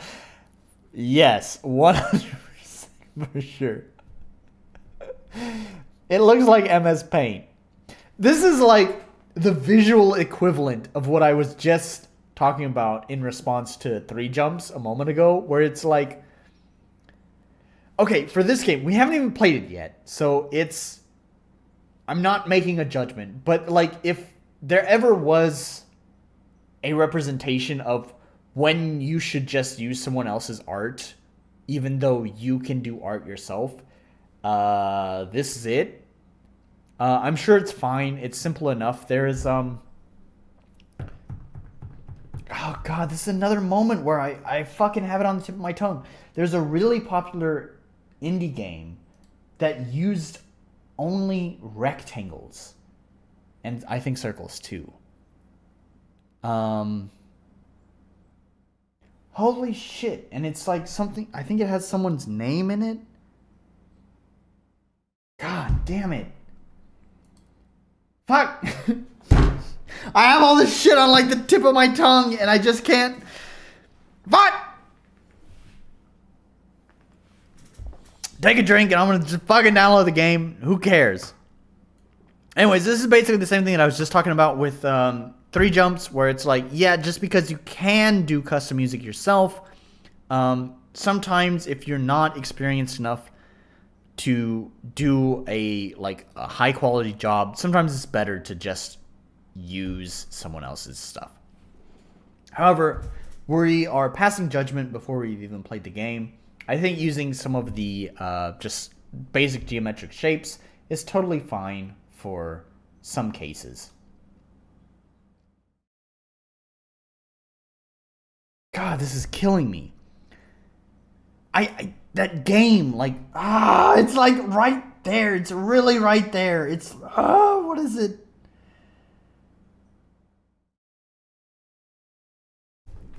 Speaker 1: Yes, 100% for sure. It looks like MS Paint. This is like the visual equivalent of what I was just talking about in response to 3 Jumps a moment ago, where it's like, okay, for this game, we haven't even played it yet, so I'm not making a judgment, but like if there ever was a representation of when you should just use someone else's art, even though you can do art yourself, this is it. I'm sure it's fine. It's simple enough. There is, oh God, this is another moment where I fucking have it on the tip of my tongue. There's a really popular indie game that used only rectangles, and I think circles too. Holy shit. And it's like something, I think it has someone's name in it. God damn it. Fuck. I have all this shit on like the tip of my tongue and I just can't. Fuck. Take a drink and I'm gonna just fucking download the game. Who cares? Anyways, this is basically the same thing that I was just talking about with 3 Jumps, where it's like, yeah, just because you can do custom music yourself, sometimes if you're not experienced enough to do a high quality job, sometimes it's better to just use someone else's stuff. However, we are passing judgment before we've even played the game. I think using some of the just basic geometric shapes is totally fine for some cases. God, this is killing me. That game, like, it's like right there. It's really right there. It's, what is it?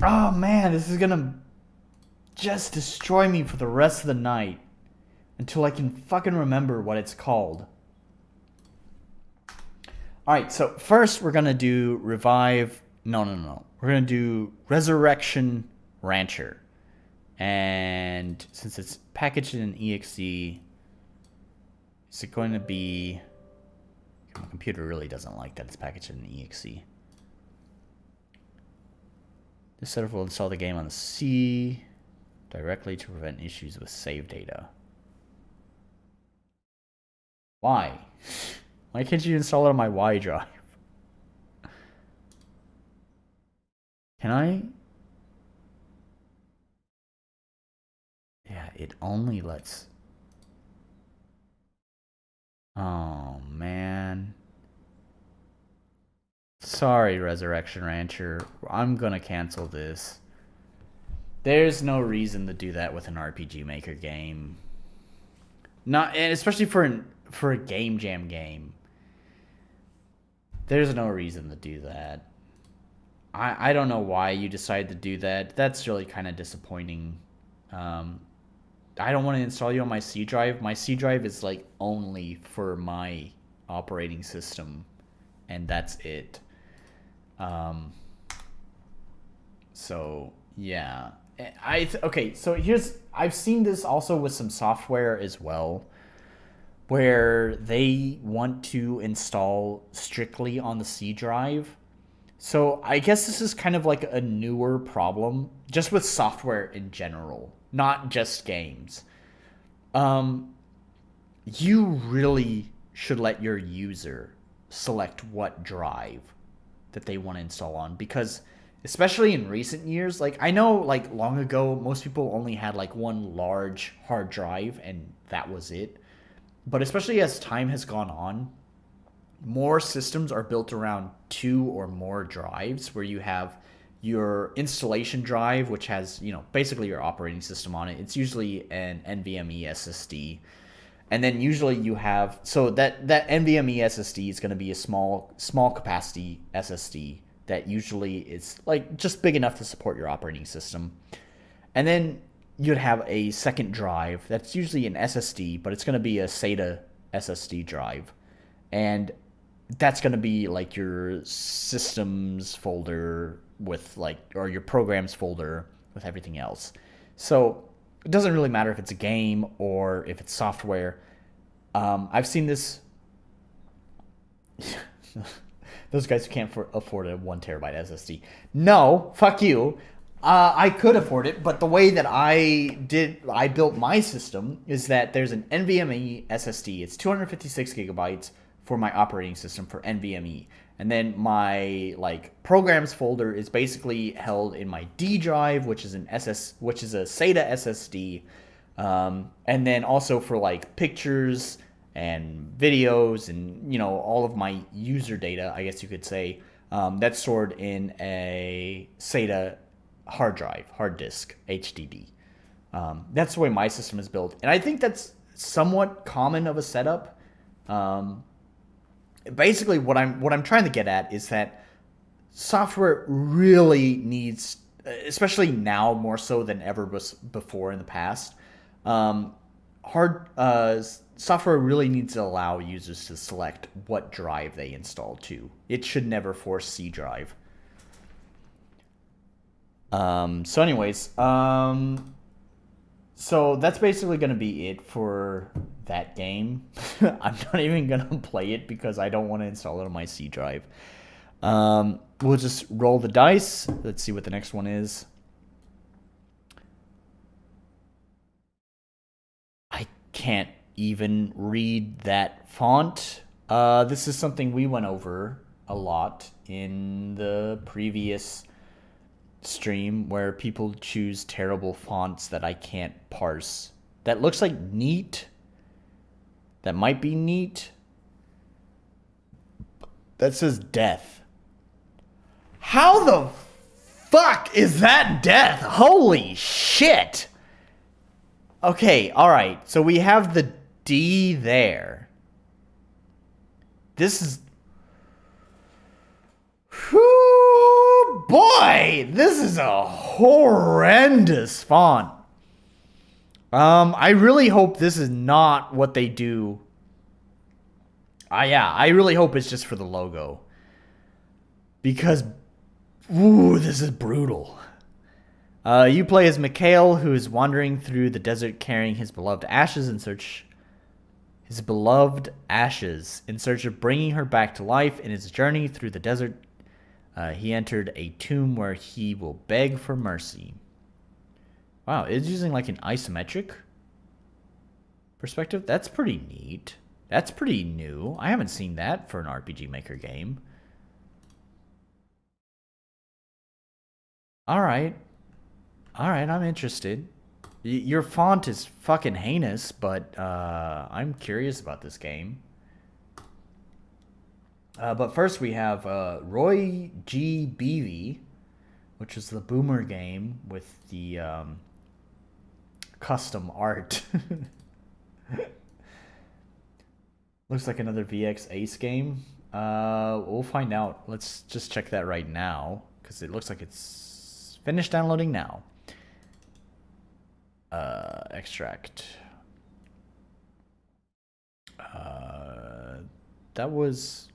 Speaker 1: Oh man, this is gonna just destroy me for the rest of the night until I can fucking remember what it's called. Alright, so first we're gonna do Revive. No. We're gonna do Resurrection Rancher. And since it's packaged in an exe, is it going to be... My computer really doesn't like that it's packaged in an exe. This setup will install the game on the C directly to prevent issues with save data. Why? Why can't you install it on my Y drive? Can I? Yeah, it only lets... Oh, man. Sorry, Resurrection Rancher. I'm gonna cancel this. There's no reason to do that with an RPG Maker game. Not, and especially for a Game Jam game. There's no reason to do that. I don't know why you decided to do that. That's really kind of disappointing. I don't want to install you on my C drive. My C drive is like only for my operating system, and that's it. So yeah, okay. So I've seen this also with some software as well, where they want to install strictly on the C drive. So I guess this is kind of like a newer problem, just with software in general, not just games. You really should let your user select what drive that they want to install on, because especially in recent years, like I know like long ago, most people only had like one large hard drive and that was it. But especially as time has gone on, more systems are built around 2 or more drives, where you have your installation drive, which has, basically your operating system on it. It's usually an NVMe SSD. And then usually you have, so that NVMe SSD is going to be a small capacity SSD that usually is like just big enough to support your operating system. And then you'd have a second drive that's usually an SSD, but it's going to be a SATA SSD drive. And that's going to be like your systems folder with or your programs folder with everything else. So it doesn't really matter if it's a game or if it's software. I've seen this. Those guys who can't afford a 1 terabyte SSD. No, fuck you. I could afford it, but the way that I built my system is that there's an NVMe SSD. It's 256 gigabytes for my operating system for NVMe. And then my programs folder is basically held in my D drive, which is a SATA SSD. And then also for pictures and videos and all of my user data, I guess you could say, that's stored in a SATA hard disk, HDD. That's the way my system is built, and I think that's somewhat common of a setup. Basically, what I'm trying to get at is that software really needs, especially now more so than ever before in the past, software really needs to allow users to select what drive they install to. It should never force C drive. So anyways, so that's basically going to be it for that game. I'm not even going to play it because I don't want to install it on my C drive. We'll just roll the dice. Let's see what the next one is. I can't even read that font. This is something we went over a lot in the previous stream, where people choose terrible fonts that I can't parse. That looks like neat. That might be neat. That says death. How the fuck is that death? Holy shit. Okay, alright. So we have the D there. This is... Whoo, boy, this is a horrendous font. I really hope this is not what they do. Yeah, I really hope it's just for the logo. Because, ooh, this is brutal. You play as Mikhail, who is wandering through the desert carrying his beloved ashes in search of bringing her back to life. In his journey through the desert, he entered a tomb where he will beg for mercy. Wow, it's using like an isometric perspective. That's pretty neat. That's pretty new. I haven't seen that for an RPG Maker game. Alright, I'm interested. Your font is fucking heinous, but I'm curious about this game. But first we have Roy Gee Beevee, which is the boomer game with the custom art. Looks like another VX Ace game. We'll find out. Let's just check that right now, because it looks like it's finished downloading now. Extract. That was...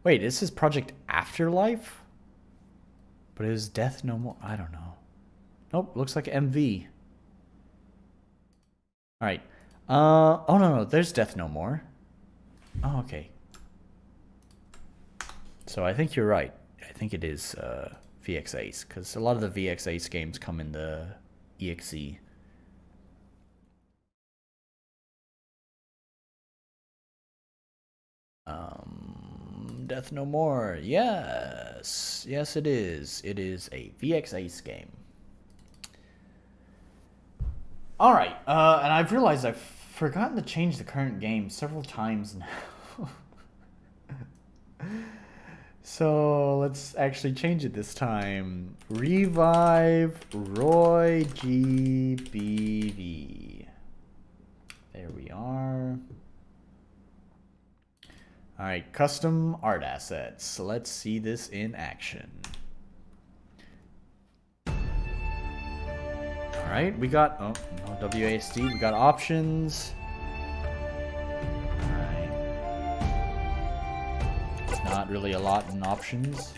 Speaker 1: Wait, this is Project Afterlife? But it was Death No More. I don't know. Nope, looks like MV. Alright. Oh, no, there's Death No More. Oh, okay. So I think you're right. I think it is VX Ace, because a lot of the VX Ace games come in the EXE. Death No More. Yes. Yes, it is. It is a VX Ace game. Alright, and I've realized I've forgotten to change the current game several times now. So let's actually change it this time. Revive Roy Gee Beevee. There we are. Alright, custom art assets. Let's see this in action. Alright, we got, oh, no WASD, we got options. Alright. It's not really a lot in options.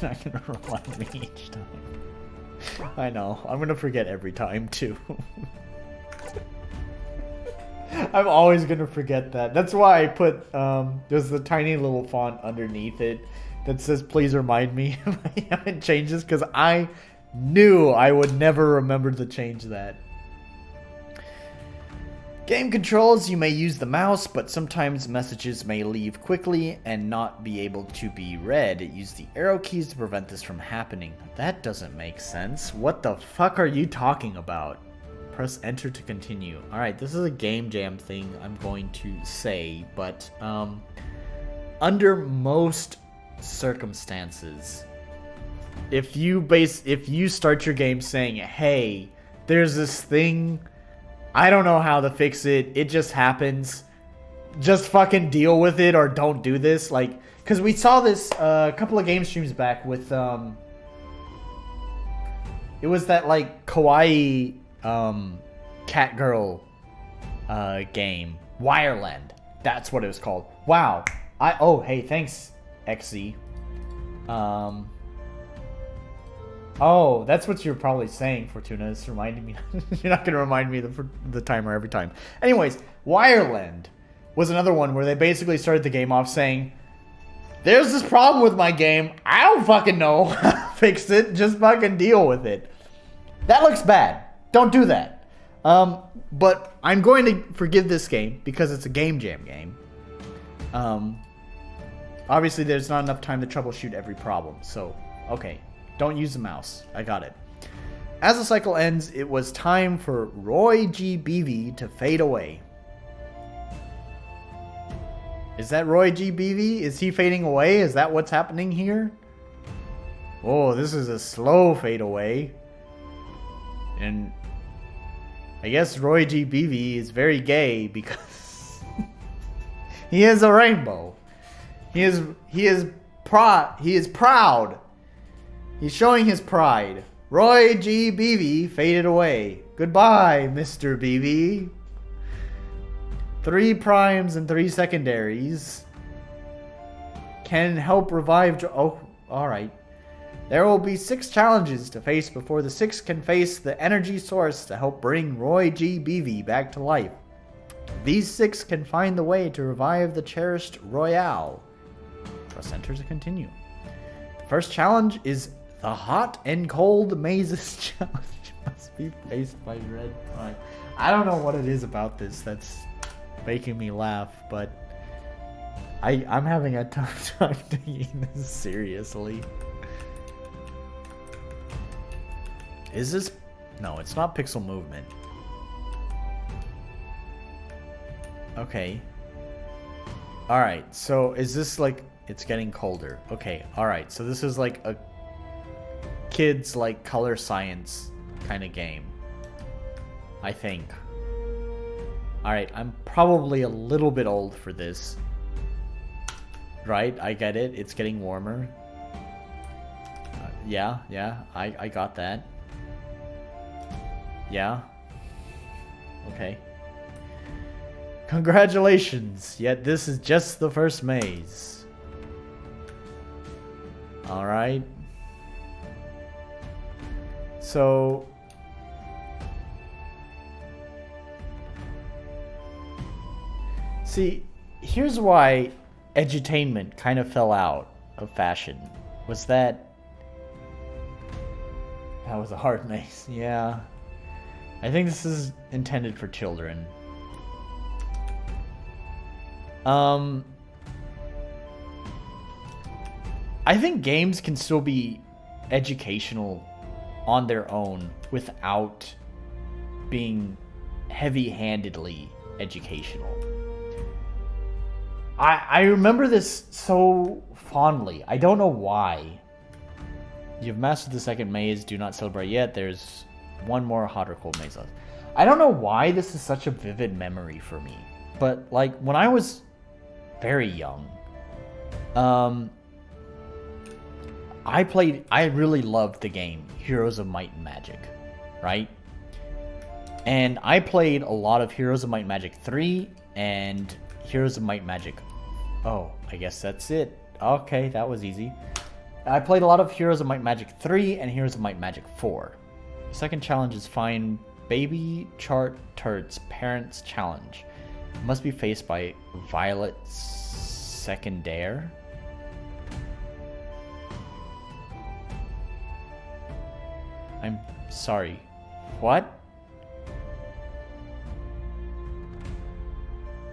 Speaker 1: You're not gonna remind me each time. I know, I'm gonna forget every time too. I'm always gonna forget that. That's why I put there's the tiny little font underneath it that says please remind me if I haven't changed this, because I knew I would never remember to change that. Game controls, you may use the mouse, but sometimes messages may leave quickly and not be able to be read. Use the arrow keys to prevent this from happening. That doesn't make sense. What the fuck are you talking about? Press enter to continue. Alright, this is a game jam thing I'm going to say, but under most circumstances, if you start your game saying, hey, there's this thing, I don't know how to fix it, it just happens, just fucking deal with it or don't do this. Like, because we saw this a couple of game streams back with it was that like kawaii cat girl game, Wireland. That's what it was called. Wow. Oh, hey, thanks, XZ. Oh, that's what you're probably saying, Fortuna. It's reminding me. You're not going to remind me the timer every time. Anyways, Wireland was another one where they basically started the game off saying, there's this problem with my game. I don't fucking know how to fix it. Just fucking deal with it. That looks bad. Don't do that. But I'm going to forgive this game because it's a game jam game. Obviously, there's not enough time to troubleshoot every problem. So, okay. Don't use the mouse. I got it. As the cycle ends, it was time for Roy Gee Beevee to fade away. Is that Roy Gee Beevee? Is he fading away? Is that what's happening here? Oh, this is a slow fade away. And I guess Roy Gee Beevee is very gay because he is a rainbow. He is proud. He's showing his pride. Roy Gee Beevee faded away. Goodbye, Mr. Beevee. 3 primes and 3 secondaries can help revive... Oh, alright. There will be 6 challenges to face before the 6th can face the energy source to help bring Roy Gee Beevee back to life. These 6 can find the way to revive the cherished Royale. Press enter to continue. The first challenge is the hot and cold mazes challenge. Must be faced by red prime. I don't know what it is about this that's making me laugh, but I'm having a tough time taking this seriously. Is this... No, it's not pixel movement. Okay. Alright, so is this like... It's getting colder. Okay, alright. So this is like a kids like color science kind of game. I think. Alright, I'm probably a little bit old for this. Right, I get it. It's getting warmer. Yeah, I got that. Yeah. Okay. Congratulations, yet this is just the first maze. Alright. So... See, here's why Edutainment kind of fell out of fashion. Was that was a hard maze. Yeah. I think this is intended for children. I think games can still be educational on their own without being heavy-handedly educational. I remember this so fondly. I don't know why. You've mastered the second maze. Do not celebrate yet. There's one more hot or cold maze left. I don't know why this is such a vivid memory for me. But, like, when I was very young, I really loved the game Heroes of Might and Magic, right? And I played a lot of Heroes of Might and Magic 3 and Heroes of Might and Magic... Oh, I guess that's it. Okay, that was easy. I played a lot of Heroes of Might and Magic 3 and Heroes of Might and Magic 4. The second challenge is find Baby Chart Turt's Parents Challenge. It must be faced by Violet Secondaire. I'm sorry. What?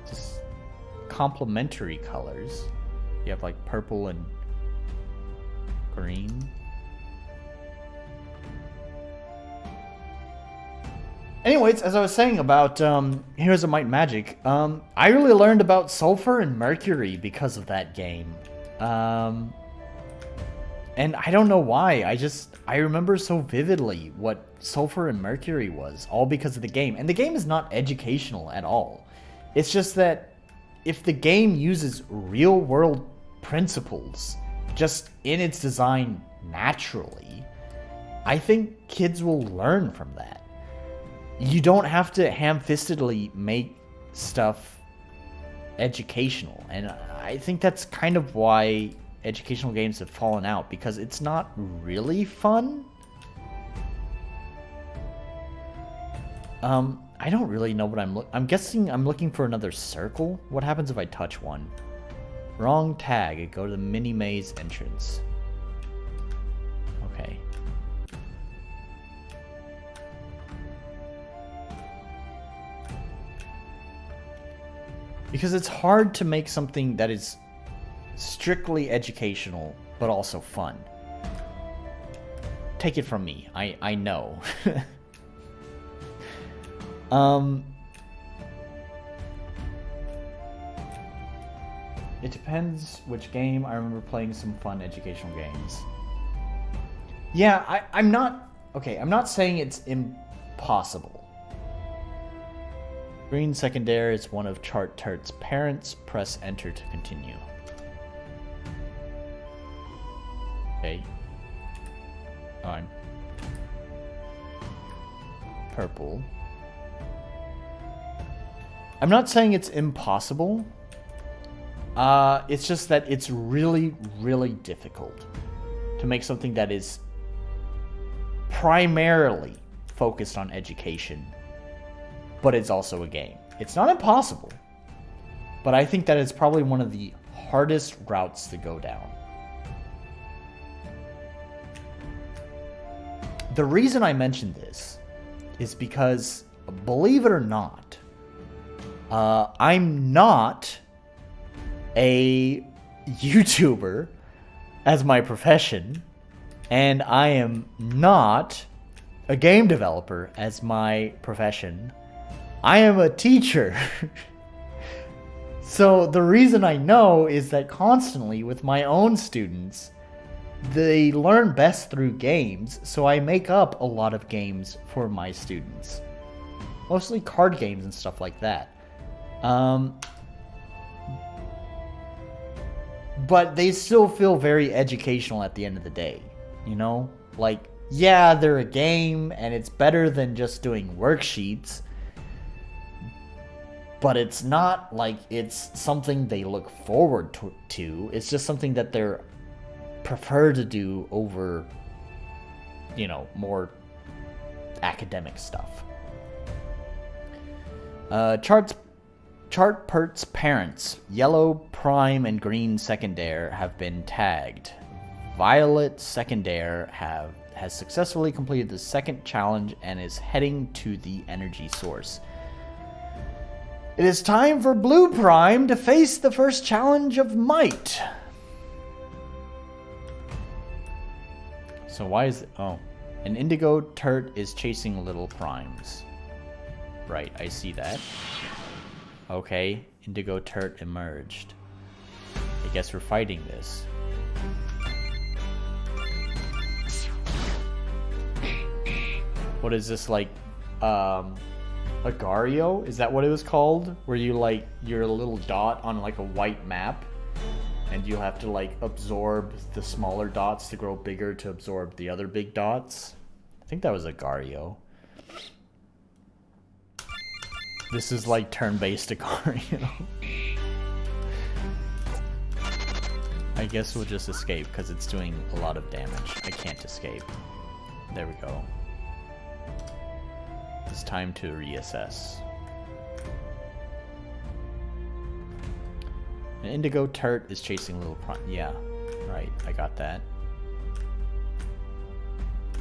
Speaker 1: Just complementary colors. You have like purple and green. Anyways, as I was saying about Heroes of Might and Magic, I really learned about sulfur and mercury because of that game. And I don't know why. I remember so vividly what sulfur and mercury was, all because of the game. And the game is not educational at all. It's just that if the game uses real-world principles just in its design naturally, I think kids will learn from that. You don't have to ham-fistedly make stuff educational. And I think that's kind of why educational games have fallen out, because it's not really fun. I don't really know what I'm guessing I'm looking for another circle. What happens if I touch one? Wrong tag. Go to the mini maze entrance. Okay. Because it's hard to make something that is strictly educational, but also fun. Take it from me. I know. It depends which game. I remember playing some fun educational games. Yeah, I'm not... Okay, I'm not saying it's impossible. Green Secondaire is one of Chart Turt's parents. Press enter to continue. Okay. Fine. Purple. I'm not saying it's impossible. It's just that it's really, really difficult to make something that is primarily focused on education, but it's also a game. It's not impossible, but I think that it's probably one of the hardest routes to go down. The reason I mention this is because, believe it or not, I'm not a YouTuber as my profession, and I am not a game developer as my profession. I am a teacher. So the reason I know is that constantly with my own students, they learn best through games, so I make up a lot of games for my students. Mostly card games and stuff like that. But they still feel very educational at the end of the day, you know? Like, yeah, they're a game, and it's better than just doing worksheets, but it's not like it's something they look forward to. It's just something that they're prefer to do over, you know, more academic stuff. Chartpert's parents, Yellow Prime and Green Secondary, have been tagged. Violet Secondary has successfully completed the second challenge and is heading to the energy source. It is time for Blue Prime to face the first challenge of might. So why is it... Oh. An indigo turt is chasing little primes. Right, I see that. Okay, indigo turt emerged. I guess we're fighting this. What is this, like, Agario? Is that what it was called? Where you, like, you're a little dot on, like, a white map, and you have to, like, absorb the smaller dots to grow bigger to absorb the other big dots? I think that was Agario. This is, like, turn-based Agario. I guess we'll just escape, because it's doing a lot of damage. I can't escape. There we go. It's time to reassess. An indigo turt is chasing little prime. Yeah, right. I got that.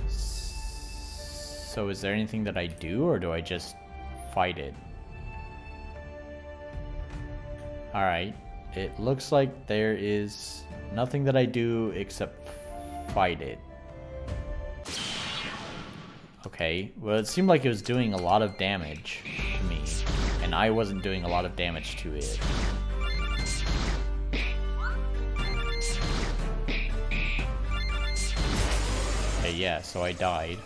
Speaker 1: So is there anything that I do, or do I just fight it? Alright. It looks like there is nothing that I do except fight it. Okay, well, it seemed like it was doing a lot of damage to me, and I wasn't doing a lot of damage to it. Okay, yeah, so I died.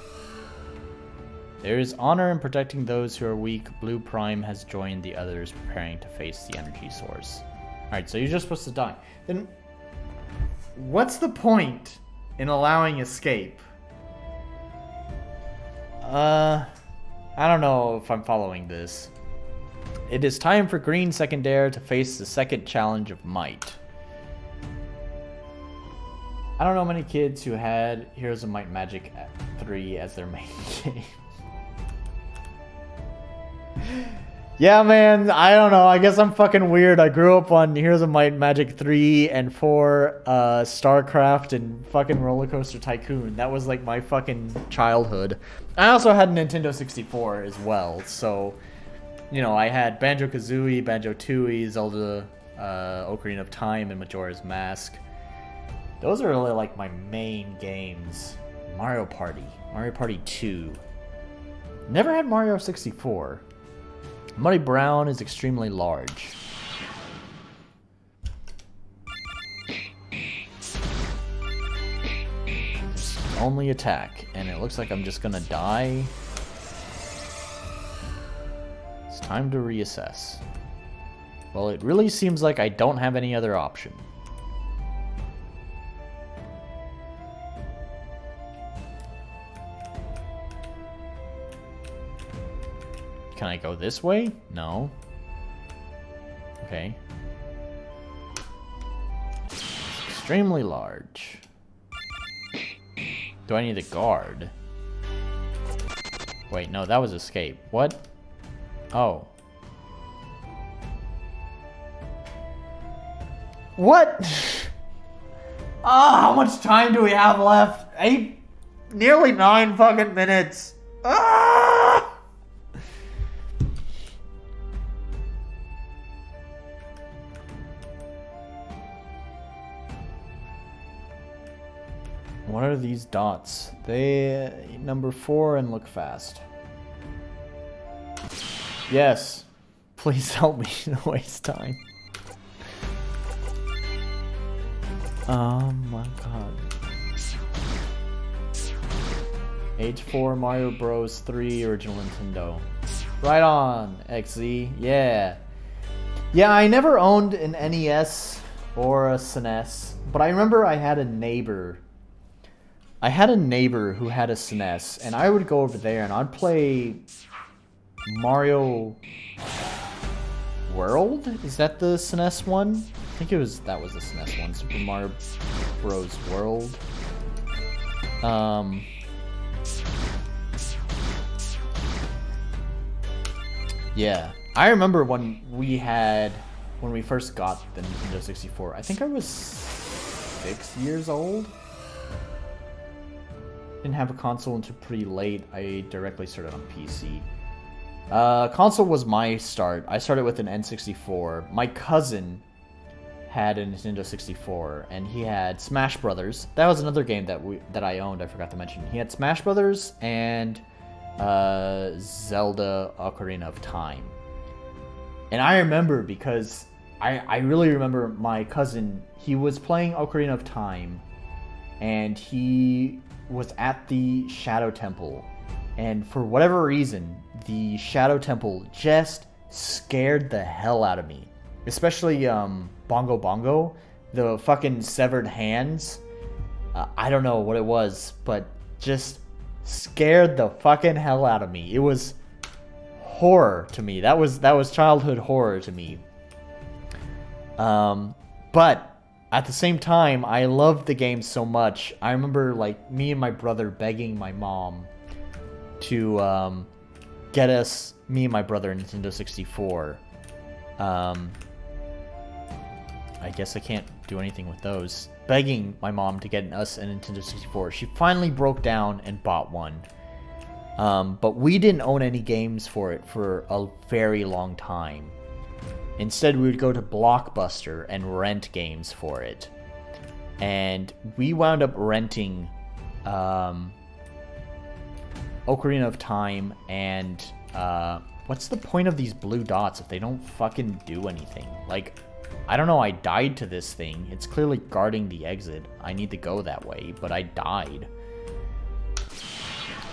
Speaker 1: There is honor in protecting those who are weak. Blue Prime has joined the others preparing to face the energy source. Alright, so you're just supposed to die. Then, what's the point in allowing escape? I don't know if I'm following this. It is time for Green Secondary to face the second challenge of might. I don't know many kids who had Heroes of Might and Magic 3 as their main game. Yeah, man, I don't know. I guess I'm fucking weird. I grew up on Heroes of Might and Magic 3 and 4, StarCraft, and fucking Roller Coaster Tycoon. That was like my fucking childhood. I also had a Nintendo 64 as well, so, you know, I had Banjo-Kazooie, Banjo-Tooie, Zelda, Ocarina of Time, and Majora's Mask. Those are really like my main games. Mario Party, Mario Party 2. Never had Mario 64. Muddy Brown is extremely large. Only attack, and it looks like I'm just gonna die. It's time to reassess. Well, it really seems like I don't have any other option. Can I go this way? No. Okay. It's extremely large. Do I need a guard? Wait, no, that was escape. What? Oh. What? Ah, how much time do we have left? Nearly 9 fucking minutes. Ah! What are these dots? They number 4 and look fast. Yes. Please help me to waste time. Oh my god. Age 4 Mario Bros 3 original Nintendo. Right on, XZ. Yeah. Yeah, I never owned an NES or a SNES, but I remember I had a neighbor. I had a neighbor who had a SNES, and I would go over there and I'd play Mario World? Is that the SNES one? I think that was the SNES one. Super Mario Bros. World. Yeah. I remember when we first got the Nintendo 64. I think I was 6 years old. Didn't have a console until pretty late. I directly started on PC. Console was my start. I started with an N64. My cousin had a Nintendo 64, and he had Smash Brothers. That was another game that I owned. I forgot to mention. He had Smash Brothers and Zelda: Ocarina of Time. And I remember because I really remember my cousin. He was playing Ocarina of Time, and he was at the Shadow Temple. And for whatever reason, the Shadow Temple just scared the hell out of me. Especially Bongo Bongo, the fucking severed hands. I don't know what it was, but just scared the fucking hell out of me. It was horror to me. That was childhood horror to me. But at the same time, I loved the game so much. I remember like me and my brother begging my mom to get us, me and my brother, a Nintendo 64. I guess I can't do anything with those. Begging my mom to get us a Nintendo 64. She finally broke down and bought one. But we didn't own any games for it for a very long time. Instead, we would go to Blockbuster and rent games for it. And we wound up renting Ocarina of Time and what's the point of these blue dots if they don't fucking do anything? Like, I don't know, I died to this thing. It's clearly guarding the exit. I need to go that way, but I died.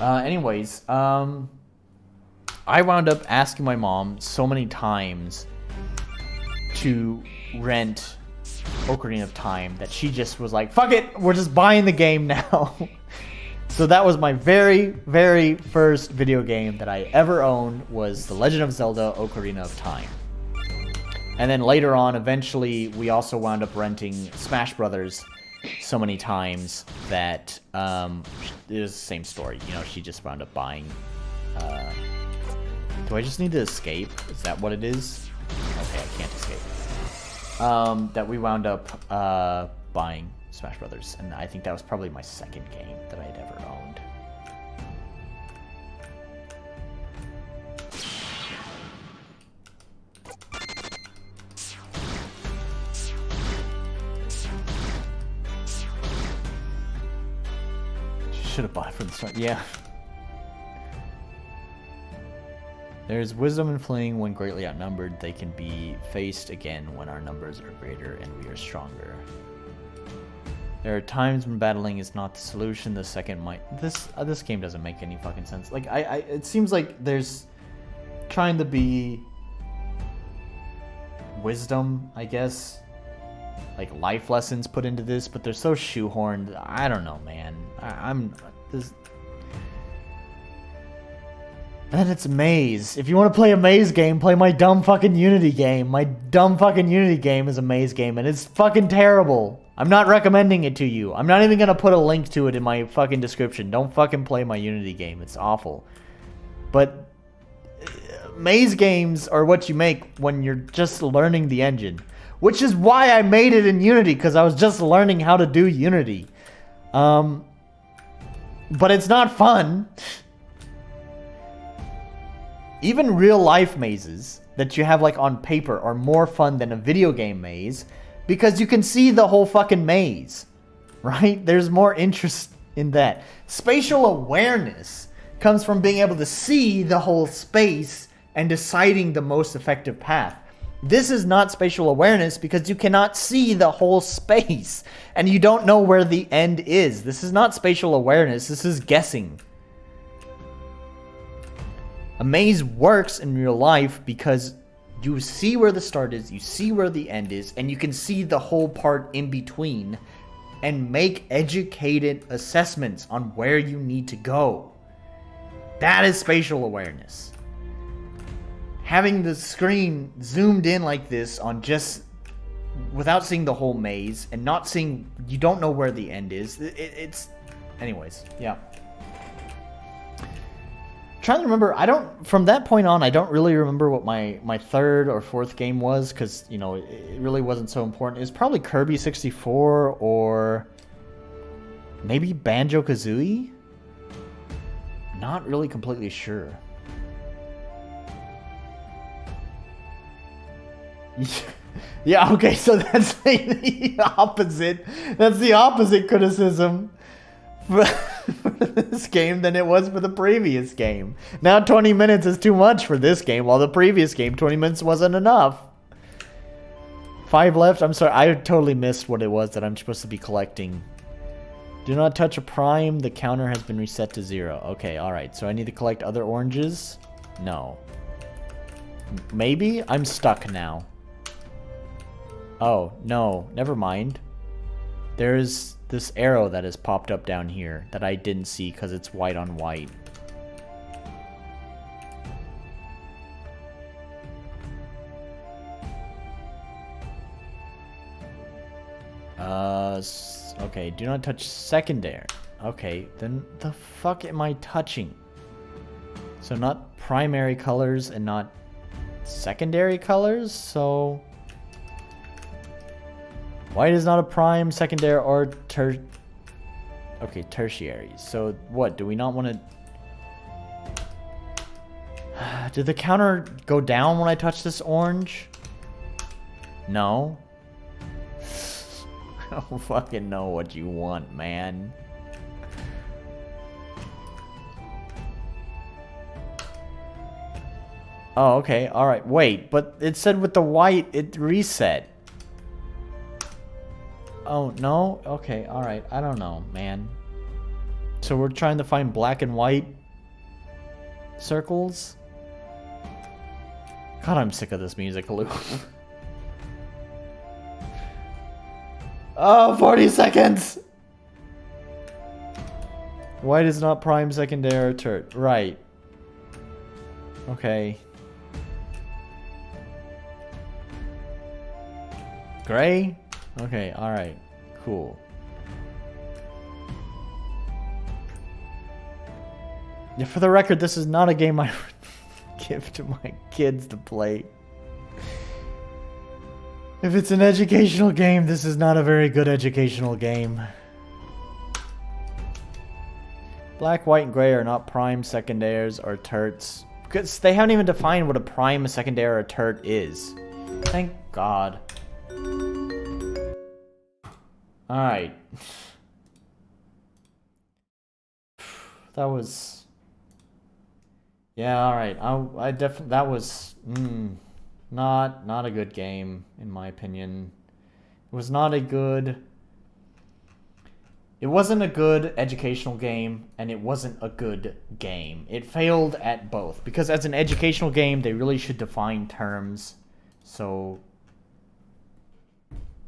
Speaker 1: Anyways, I wound up asking my mom so many times to rent Ocarina of Time that she just was like, fuck it, we're just buying the game now. So that was my very, very first video game that I ever owned, was The Legend of Zelda Ocarina of Time. And then later on, eventually, we also wound up renting Smash Brothers so many times that it was the same story. You know, she just wound up buying... do I just need to escape? Is that what it is? Okay, I can't escape. That we wound up buying Smash Brothers, and I think that was probably my second game that I had ever owned. Should have bought it from the start. Yeah. There's wisdom in fleeing when greatly outnumbered. They can be faced again when our numbers are greater and we are stronger. There are times when battling is not the solution. The second might... This game doesn't make any fucking sense. Like, it seems like there's trying to be wisdom, I guess. Like, life lessons put into this, but they're so shoehorned. I don't know, man. This... And then it's Maze. If you want to play a Maze game, play my dumb fucking Unity game. My dumb fucking Unity game is a Maze game, and it's fucking terrible. I'm not recommending it to you. I'm not even gonna put a link to it in my fucking description. Don't fucking play my Unity game. It's awful. But Maze games are what you make when you're just learning the engine. Which is why I made it in Unity, because I was just learning how to do Unity. But it's not fun. Even real life mazes that you have like on paper are more fun than a video game maze because you can see the whole fucking maze, right? There's more interest in that. Spatial awareness comes from being able to see the whole space and deciding the most effective path. This is not spatial awareness because you cannot see the whole space and you don't know where the end is. This is not spatial awareness. This is guessing. A maze works in real life because you see where the start is, you see where the end is, and you can see the whole part in between and make educated assessments on where you need to go. That is spatial awareness. Having the screen zoomed in like this on just without seeing the whole maze and not seeing, you don't know where the end is. It's anyways, yeah. Trying to remember, from that point on, I don't really remember what my third or fourth game was, because, you know, it really wasn't so important. It was probably Kirby 64 or maybe Banjo-Kazooie? Not really completely sure. Yeah, okay, so that's the opposite. That's the opposite criticism for this game than it was for the previous game. Now 20 minutes is too much for this game, while the previous game, 20 minutes wasn't enough. 5 left. I'm sorry, I totally missed what it was that I'm supposed to be collecting. Do not touch a prime. The counter has been reset to 0. Okay, alright. So I need to collect other oranges? No. Maybe? I'm stuck now. Oh, no. Never mind. There's this arrow that has popped up down here that I didn't see because it's white on white. Okay, do not touch secondary. Okay, then the fuck am I touching? So not primary colors and not secondary colors, so... White is not a prime, secondary, or okay, tertiary. So what, do we not want to... Did the counter go down when I touch this orange? No. I don't fucking know what you want, man. Oh, okay, alright. Wait, but it said with the white, it reset. Oh, no? Okay, alright. I don't know, man. So we're trying to find black and white circles? God, I'm sick of this music loop. Oh, 40 seconds! White is not prime, secondary, or tertiary. Right. Okay. Gray? Okay, alright. Cool. Yeah, for the record, this is not a game I would give to my kids to play. If it's an educational game, this is not a very good educational game. Black, white, and gray are not prime, secondaries, or terts. Because they haven't even defined what a prime, a secondary, or a tert is. Thank God. Alright. That was... Yeah, alright. I definitely... That was... Not a good game, in my opinion. It was not a good... It wasn't a good educational game, and it wasn't a good game. It failed at both. Because as an educational game, they really should define terms, so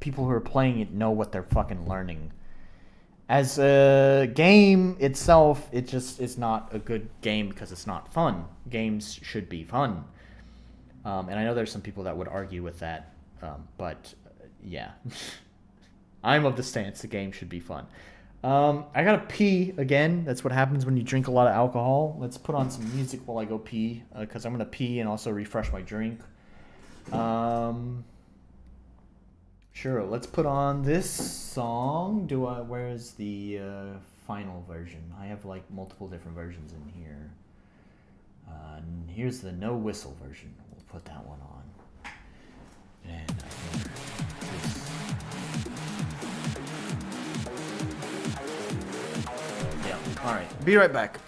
Speaker 1: people who are playing it know what they're fucking learning. As a game itself, it just is not a good game because it's not fun. Games should be fun. And I know there's some people that would argue with that, but yeah. I'm of the stance the game should be fun. I gotta pee again. That's what happens when you drink a lot of alcohol. Let's put on some music while I go pee, because I'm gonna pee and also refresh my drink. Sure, let's put on this song. Where's the final version? I have like multiple different versions in here. Here's the no whistle version. We'll put that one on. And I think yeah, alright. Be right back.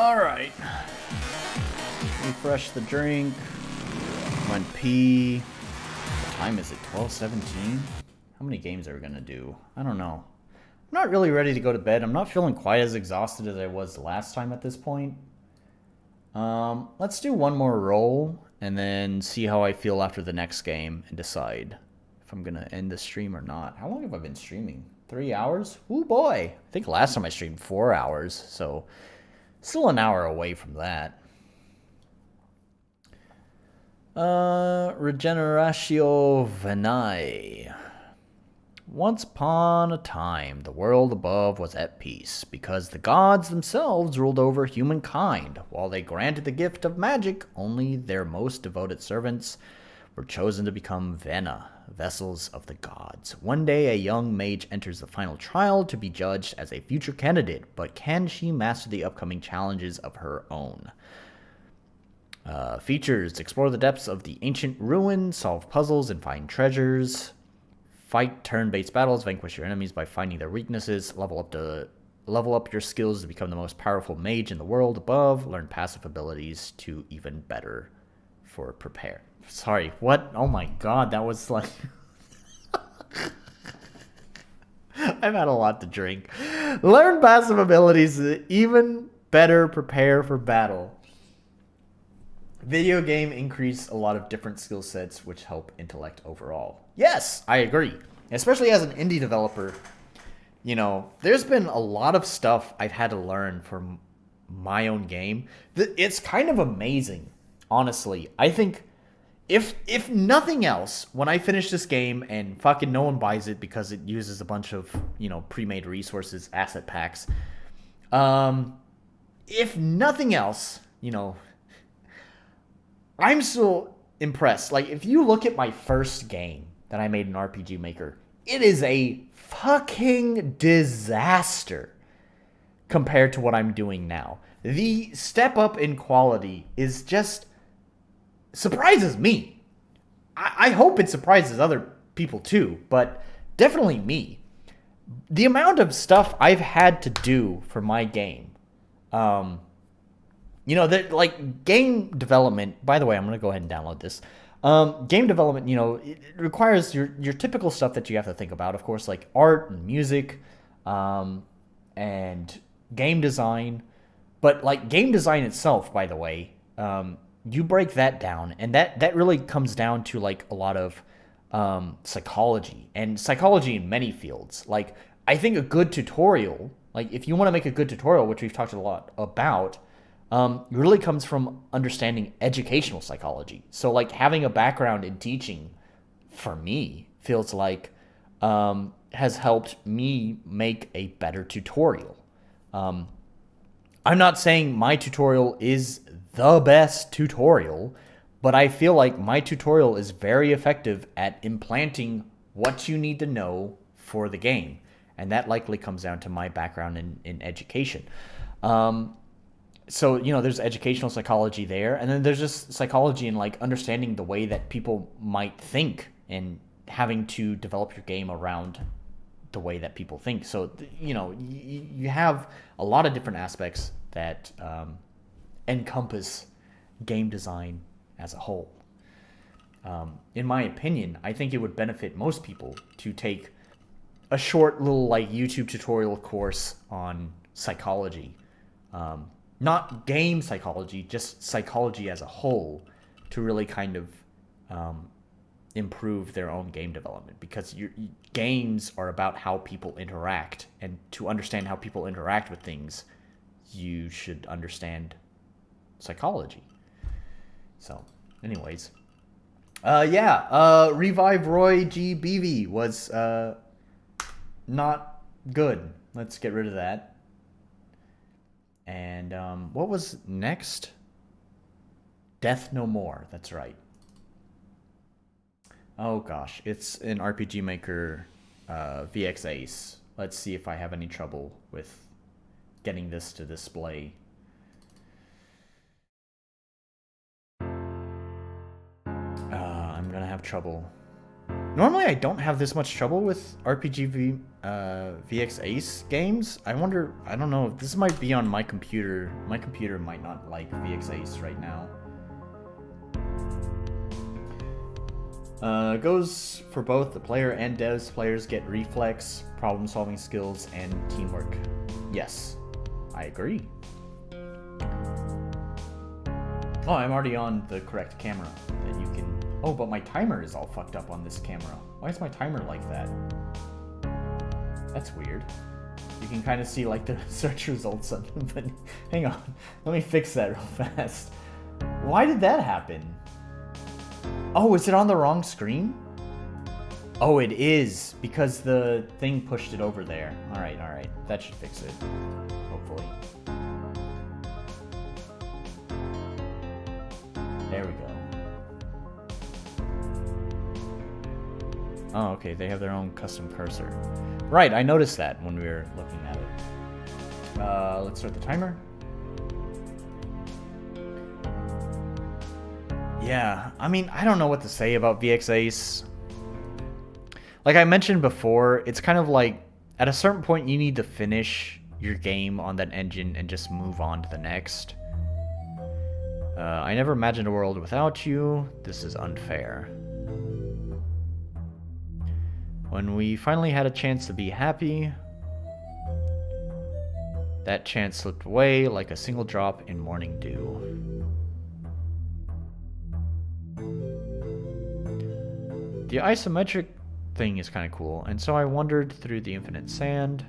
Speaker 1: Alright. Refresh the drink. Went pee. What time is it? 12:17? How many games are we gonna do? I don't know. I'm not really ready to go to bed. I'm not feeling quite as exhausted as I was last time at this point. Let's do one more roll and then see how I feel after the next game and decide if I'm gonna end the stream or not. How long have I been streaming? 3 hours? Ooh boy. I think last time I streamed 4 hours, so still an hour away from that. Regeneratio Veni. Once upon a time, the world above was at peace, because the gods themselves ruled over humankind. While they granted the gift of magic, only their most devoted servants were chosen to become Vena, vessels of the gods. One day, a young mage enters the final trial to be judged as a future candidate, but can she master the upcoming challenges of her own? Features: explore the depths of the ancient ruin, solve puzzles and find treasures. Fight turn-based battles, vanquish your enemies by finding their weaknesses, level up your skills to become the most powerful mage in the world above, learn passive abilities to even better for prepare. Sorry, what? Oh my god, that was like... I've had a lot to drink. Learn passive abilities to even better prepare for battle. Video game increase a lot of different skill sets which help intellect overall. Yes, I agree. Especially as an indie developer, you know, there's been a lot of stuff I've had to learn from my own game. It's kind of amazing, honestly. I think if nothing else, when I finish this game and fucking no one buys it because it uses a bunch of, you know, pre-made resources, asset packs, if nothing else, you know, I'm so impressed. Like, if you look at my first game that I made in RPG Maker, it is a fucking disaster compared to what I'm doing now. The step up in quality is just surprises me. I hope it surprises other people too, but definitely me. The amount of stuff I've had to do for my game, you know, that, like, game development, by the way, I'm going to go ahead and download this. Game development, you know, it requires your typical stuff that you have to think about, of course, like art and music, and game design. But, like, game design itself, by the way, you break that down, and that really comes down to, like, a lot of psychology, and psychology in many fields. Like, I think a good tutorial, like, if you want to make a good tutorial, which we've talked a lot about, really comes from understanding educational psychology. So, like, having a background in teaching, for me, feels like has helped me make a better tutorial. I'm not saying my tutorial is the best tutorial, but I feel like my tutorial is very effective at implanting what you need to know for the game. And that likely comes down to my background in education. So, you know, there's educational psychology there, and then there's just psychology in, like, understanding the way that people might think and having to develop your game around the way that people think. So, you know, you have a lot of different aspects that encompass game design as a whole. In my opinion, I think it would benefit most people to take a short little, like, YouTube tutorial course on psychology. Not game psychology, just psychology as a whole, to really kind of improve their own game development. Because games are about how people interact, and to understand how people interact with things, you should understand psychology. So, anyways. Revive Roy Gee Beevee was not good. Let's get rid of that. And what was next? Death No More. That's right. Oh gosh, it's an RPG Maker VX Ace. Let's see if I have any trouble with getting this to display. I'm gonna have trouble. Normally I don't have this much trouble with RPG VX Ace games. I wonder, I don't know, this might be on my computer. My computer might not like VX Ace right now. Goes for both the player and devs. Players get reflex, problem-solving skills, and teamwork. Yes, I agree. Oh, I'm already on the correct camera that you can... Oh, but my timer is all fucked up on this camera. Why is my timer like that? That's weird. You can kind of see like the search results on them, but hang on. Let me fix that real fast. Why did that happen? Oh, is it on the wrong screen? Oh, it is, because the thing pushed it over there. Alright, alright. That should fix it. Hopefully. There we go. Oh, okay, they have their own custom cursor. Right, I noticed that when we were looking at it. Let's start the timer. Yeah, I mean, I don't know what to say about VX Ace. Like I mentioned before, it's kind of like, at a certain point you need to finish your game on that engine and just move on to the next. I never imagined a world without you. This is unfair. When we finally had a chance to be happy, that chance slipped away like a single drop in morning dew. The isometric thing is kind of cool, and so I wandered through the infinite sand.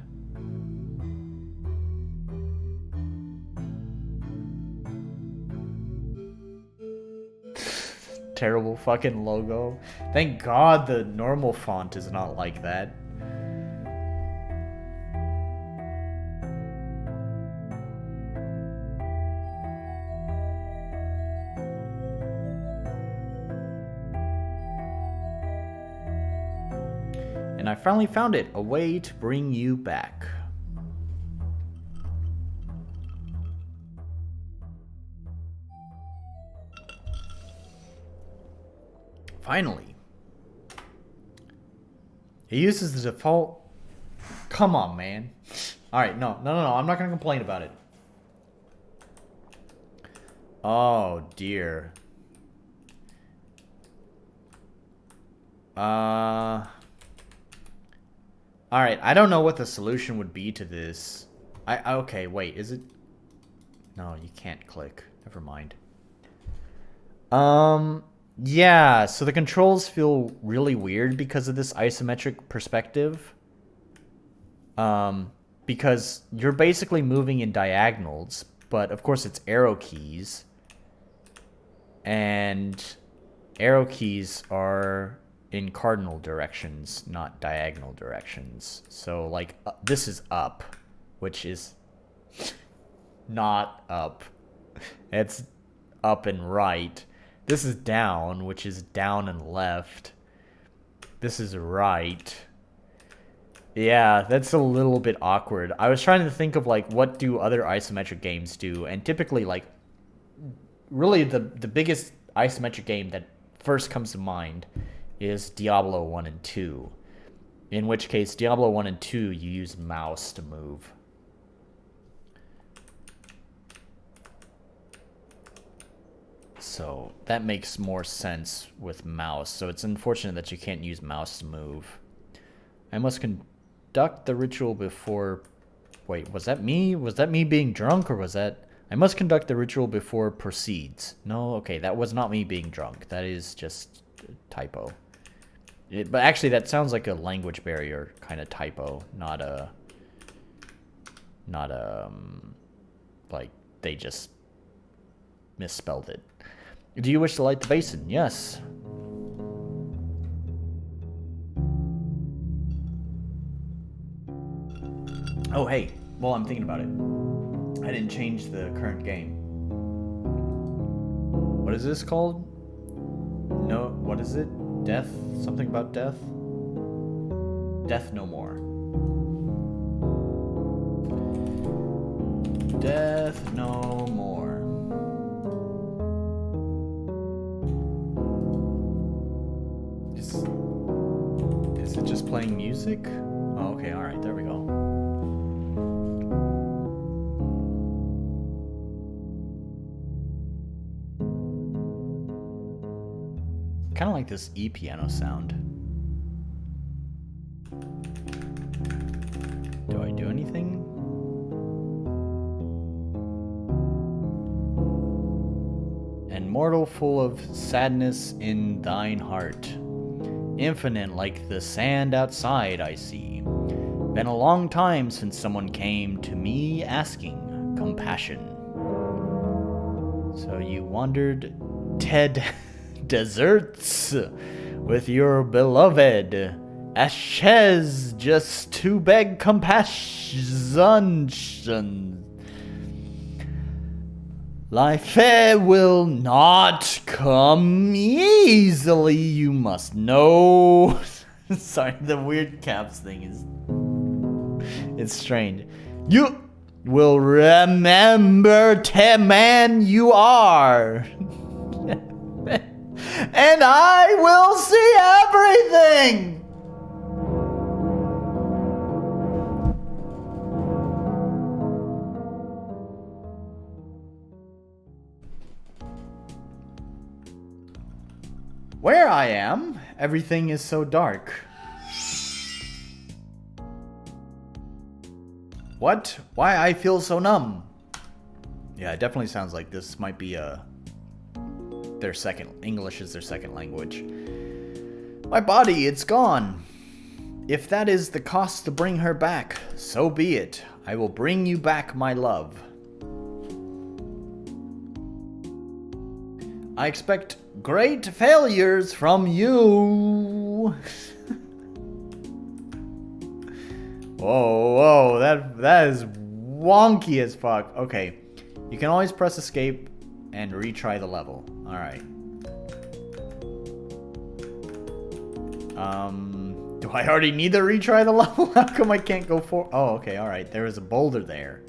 Speaker 1: Terrible fucking logo. Thank God the normal font is not like that. And I finally found it, a way to bring you back. Finally. It uses the default... Come on, man. Alright, no, I'm not gonna complain about it. Oh, dear. Alright, I don't know what the solution would be to this. Okay, wait, is it... No, you can't click. Never mind. Yeah, so the controls feel really weird because of this isometric perspective. Because you're basically moving in diagonals, but of course it's arrow keys. And arrow keys are in cardinal directions, not diagonal directions. So, like, this is up, which is not up. It's up and right. This is down, which is down and left. This is right. Yeah, that's a little bit awkward. I was trying to think of, like, what do other isometric games do? And typically, like, really the biggest isometric game that first comes to mind is Diablo 1 and 2. In which case, Diablo 1 and 2, you use mouse to move. So that makes more sense with mouse. So it's unfortunate that you can't use mouse to move. I must conduct the ritual before... Wait, was that me? Was that me being drunk, or was that... I must conduct the ritual before proceeds. No, okay, that was not me being drunk. That is just a typo. But actually, that sounds like a language barrier kind of typo, not a... like, they just misspelled it. Do you wish to light the basin? Yes. Oh, hey. Well, I'm thinking about it. I didn't change the current game. What is this called? No, what is it? Death? Something about death? Death no more. Death no more. Is it just playing music? Oh, okay, alright, there we go. Kind of like this E-piano sound. Do I do anything? And mortal full of sadness in thine heart. Infinite like the sand outside I see. Been a long time since someone came to me asking compassion. So you wandered Ted deserts with your beloved Ashes just to beg compassion. Life will not come easily, you must know. Sorry, the weird caps thing is... it's strange. You will remember the man you are. And I will see everything. Where I am, everything is so dark. What? Why I feel so numb? Yeah, it definitely sounds like this might be their second... English is their second language. My body, it's gone. If that is the cost to bring her back, so be it. I will bring you back my love. I expect great failures from you. Whoa, that is wonky as fuck. Okay, you can always press escape and retry the level. All right. Do I already need to retry the level? How come I can't go for? Oh, okay, all right. There is a boulder there.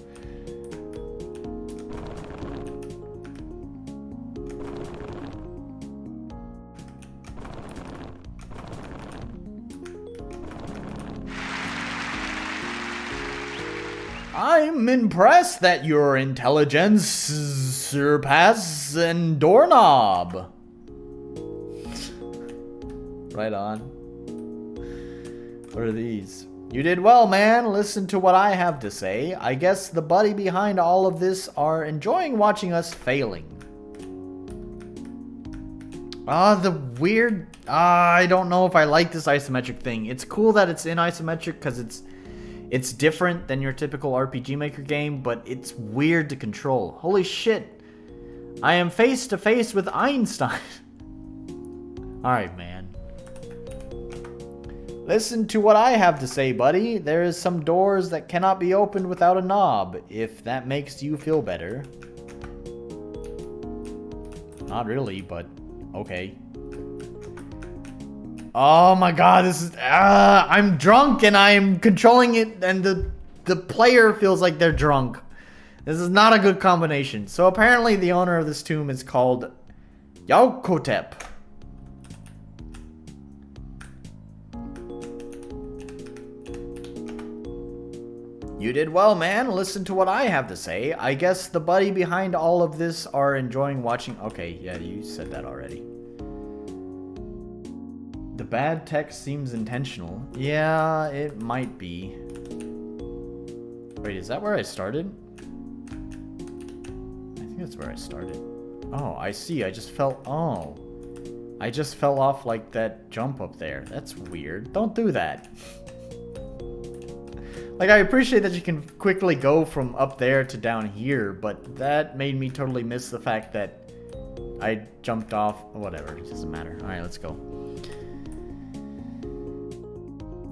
Speaker 1: I'm impressed that your intelligence surpasses doorknob. Right on. What are these? You did well, man. Listen to what I have to say. I guess the buddy behind all of this are enjoying watching us failing. The weird... I don't know if I like this isometric thing. It's cool that it's in isometric because it's different than your typical RPG Maker game, but it's weird to control. Holy shit. I am face to face with Einstein. Alright, man. Listen to what I have to say, buddy. There is some doors that cannot be opened without a knob, if that makes you feel better. Not really, but okay. Oh my god, this is... I'm drunk and I'm controlling it and the player feels like they're drunk. This is not a good combination. So apparently the owner of this tomb is called Yaukotep. You did well, man. Listen to what I have to say. I guess the buddy behind all of this are enjoying watching... Okay, yeah, you said that already. The bad text seems intentional. Yeah, it might be. Wait, is that where I started? I think that's where I started. Oh, I see. I just fell... Oh. I just fell off like that jump up there. That's weird. Don't do that. Like, I appreciate that you can quickly go from up there to down here, but that made me totally miss the fact that I jumped off. Whatever, it doesn't matter. Alright, let's go.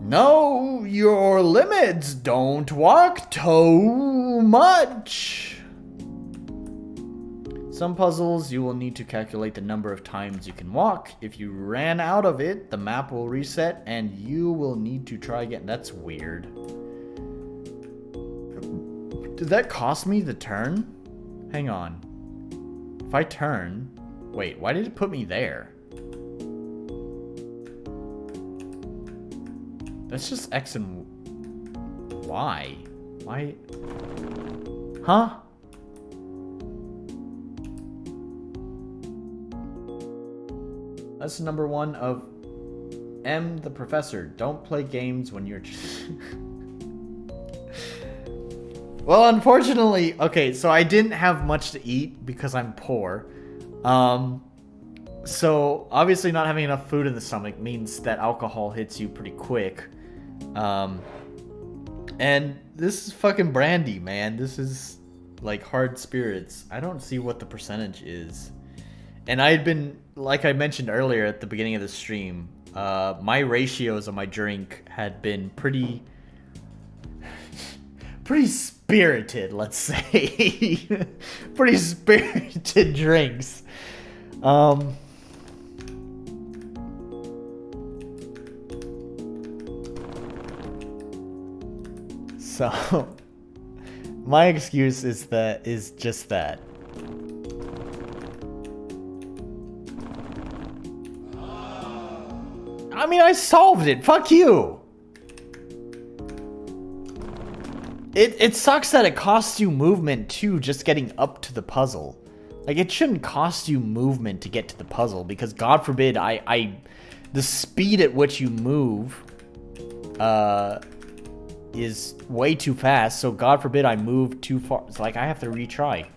Speaker 1: Know your limits. Don't walk too much. Some puzzles, you will need to calculate the number of times you can walk. If you ran out of it, the map will reset and you will need to try again. That's weird. Did that cost me the turn? Hang on. If I turn... Wait, why did it put me there? That's just X and... Why? Why? Huh? Lesson number 1 of M the Professor. Don't play games when you're... Well, unfortunately, okay, so I didn't have much to eat because I'm poor. So obviously not having enough food in the stomach means that alcohol hits you pretty quick. And this is fucking brandy, man. This is like hard spirits. I don't see what the percentage is. And I had been, like I mentioned earlier at the beginning of the stream, my ratios of my drink had been pretty spirited, let's say. Pretty spirited drinks. So my excuse is just that. I mean, I solved it. Fuck you. It sucks that it costs you movement too, just getting up to the puzzle. Like, it shouldn't cost you movement to get to the puzzle, because God forbid the speed at which you move is way too fast, so God forbid I move too far. It's like I have to retry.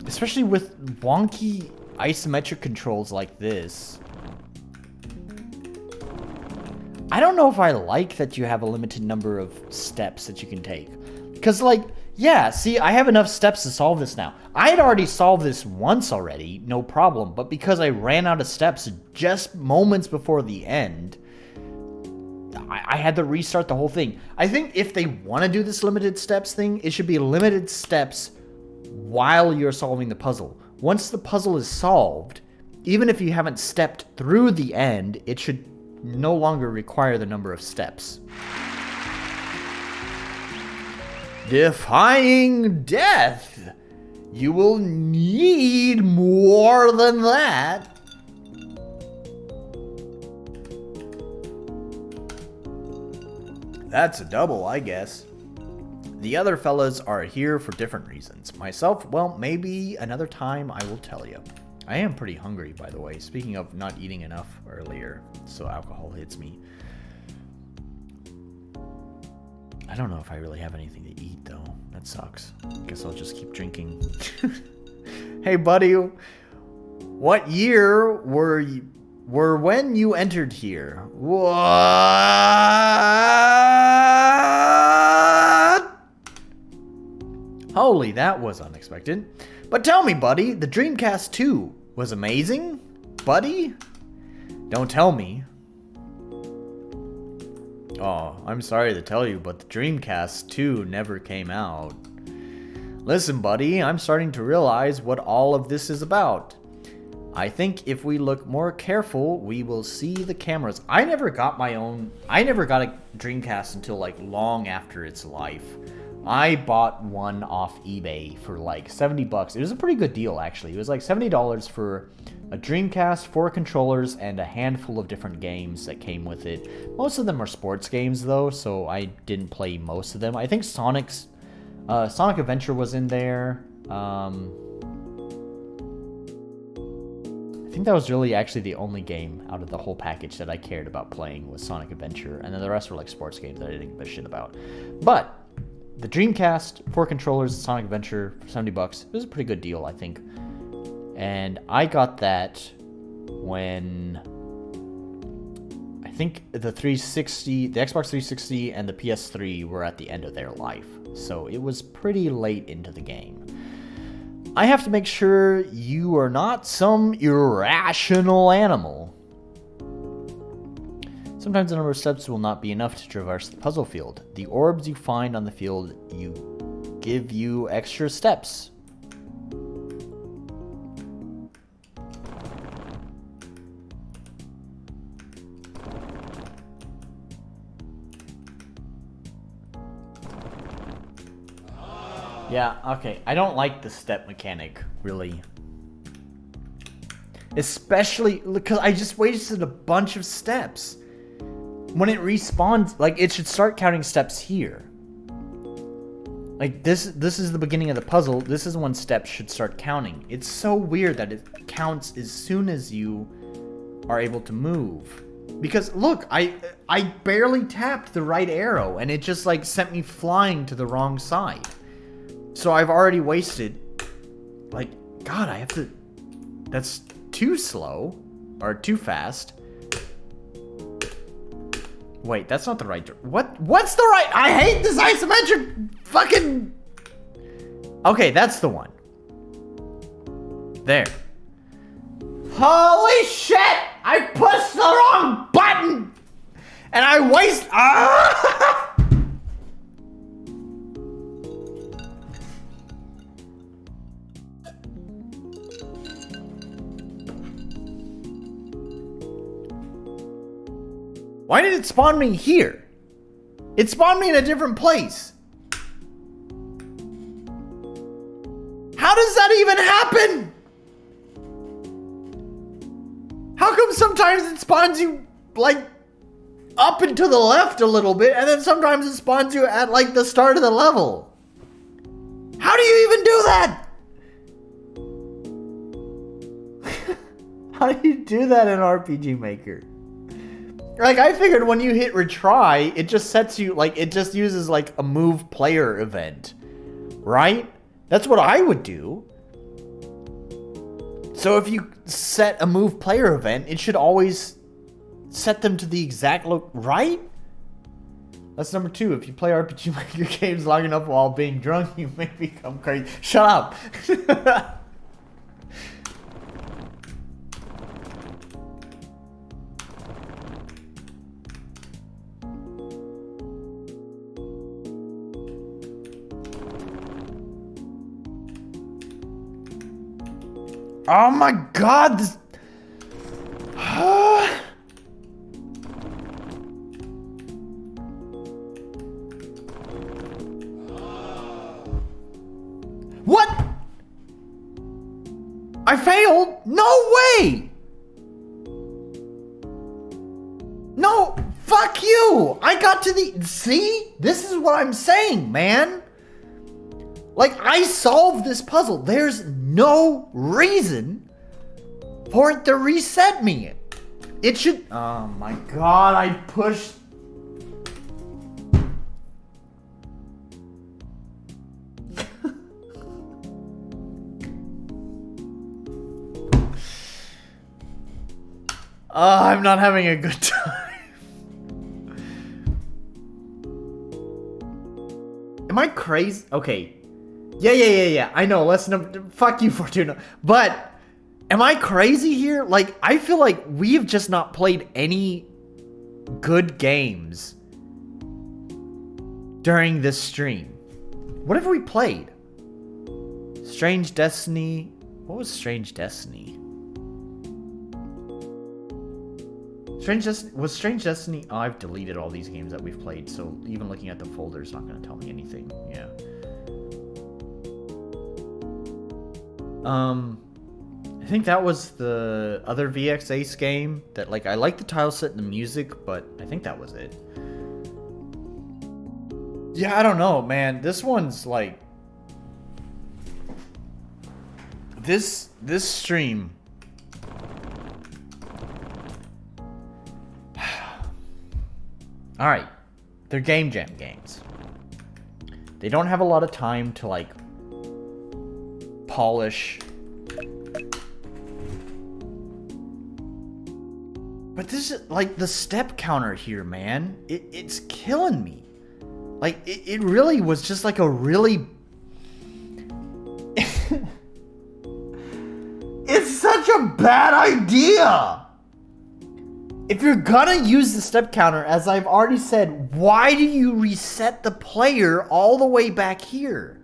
Speaker 1: Especially with wonky isometric controls like this. I don't know if I like that you have a limited number of steps that you can take. Because, like, yeah, see, I have enough steps to solve this now. I had already solved this once already, no problem. But because I ran out of steps just moments before the end, I had to restart the whole thing. I think if they want to do this limited steps thing, it should be limited steps while you're solving the puzzle. Once the puzzle is solved, even if you haven't stepped through the end, it should no longer require the number of steps. Defying death! You will need more than that. That's a double, I guess. The other fellas are here for different reasons. Myself, well, maybe another time I will tell you. I am pretty hungry, by the way. Speaking of not eating enough earlier, so alcohol hits me. I don't know if I really have anything to eat, though. That sucks. Guess I'll just keep drinking. Hey, buddy. What year were when you entered here? What? Holy, that was unexpected. But tell me, buddy, the Dreamcast 2 was amazing? Buddy? Don't tell me. Oh, I'm sorry to tell you, but the Dreamcast 2 never came out. Listen, buddy, I'm starting to realize what all of this is about. I think if we look more careful, we will see the cameras. I never got a Dreamcast until like long after its life. I bought one off eBay for like $70. It was a pretty good deal, actually. It was like $70 for a Dreamcast, 4 controllers, and a handful of different games that came with it. Most of them are sports games, though, so I didn't play most of them. I think Sonic Adventure was in there. I think that was really actually the only game out of the whole package that I cared about playing was Sonic Adventure, and then the rest were like sports games that I didn't give a shit about. But the Dreamcast, 4 controllers, Sonic Adventure for $70. It was a pretty good deal, I think. And I got that when I think the 360, the Xbox 360 and the PS3 were at the end of their life. So it was pretty late into the game. I have to make sure you are not some irrational animal. Sometimes the number of steps will not be enough to traverse the puzzle field. The orbs you find on the field give you extra steps. Yeah, okay. I don't like the step mechanic, really. Especially because I just wasted a bunch of steps. When it respawns, like, it should start counting steps here. Like, this is the beginning of the puzzle. This is when steps should start counting. It's so weird that it counts as soon as you are able to move. Because, look, I barely tapped the right arrow, and it just, like, sent me flying to the wrong side. So I've already wasted, like, God, I have to... That's too slow. Or too fast. Wait, that's not the right... What's the right... I hate this isometric fucking... Okay, that's the one. There. Holy shit! I pushed the wrong button! And I waste... Ah! Why did it spawn me here? It spawned me in a different place. How does that even happen? How come sometimes it spawns you, like, up and to the left a little bit, and then sometimes it spawns you at, like, the start of the level? How do you even do that? How do you do that in RPG Maker? Like, I figured when you hit retry, it just sets you, like, it just uses, like, a move player event. Right? That's what I would do. So if you set a move player event, it should always set them to the exact right? That's number 2. If you play RPG Maker games long enough while being drunk, you may become crazy. Shut up! Oh my god! This... What? I failed? No way! No, fuck you! I got to the... See? This is what I'm saying, man. Like, I solved this puzzle. There's no reason for it to reset me. It should... Oh my god, I pushed... I'm not having a good time. Am I crazy? Okay. Yeah. I know. Fuck you, Fortuna. But am I crazy here? Like, I feel like we've just not played any good games during this stream. What have we played? Strange Destiny. What was Strange Destiny? Was Strange Destiny... Oh, I've deleted all these games that we've played, so even looking at the folder is not going to tell me anything. Yeah. I think that was the other VX Ace game that, like, I like the tile set and the music, but I think that was it. Yeah, I don't know, man. This one's like... This stream... Alright, they're Game Jam games. They don't have a lot of time to, like, polish. But this is, like, the step counter here, man. It's killing me. Like, it really was just, like, a really... It's such a bad idea! If you're gonna use the step counter, as I've already said, why do you reset the player all the way back here?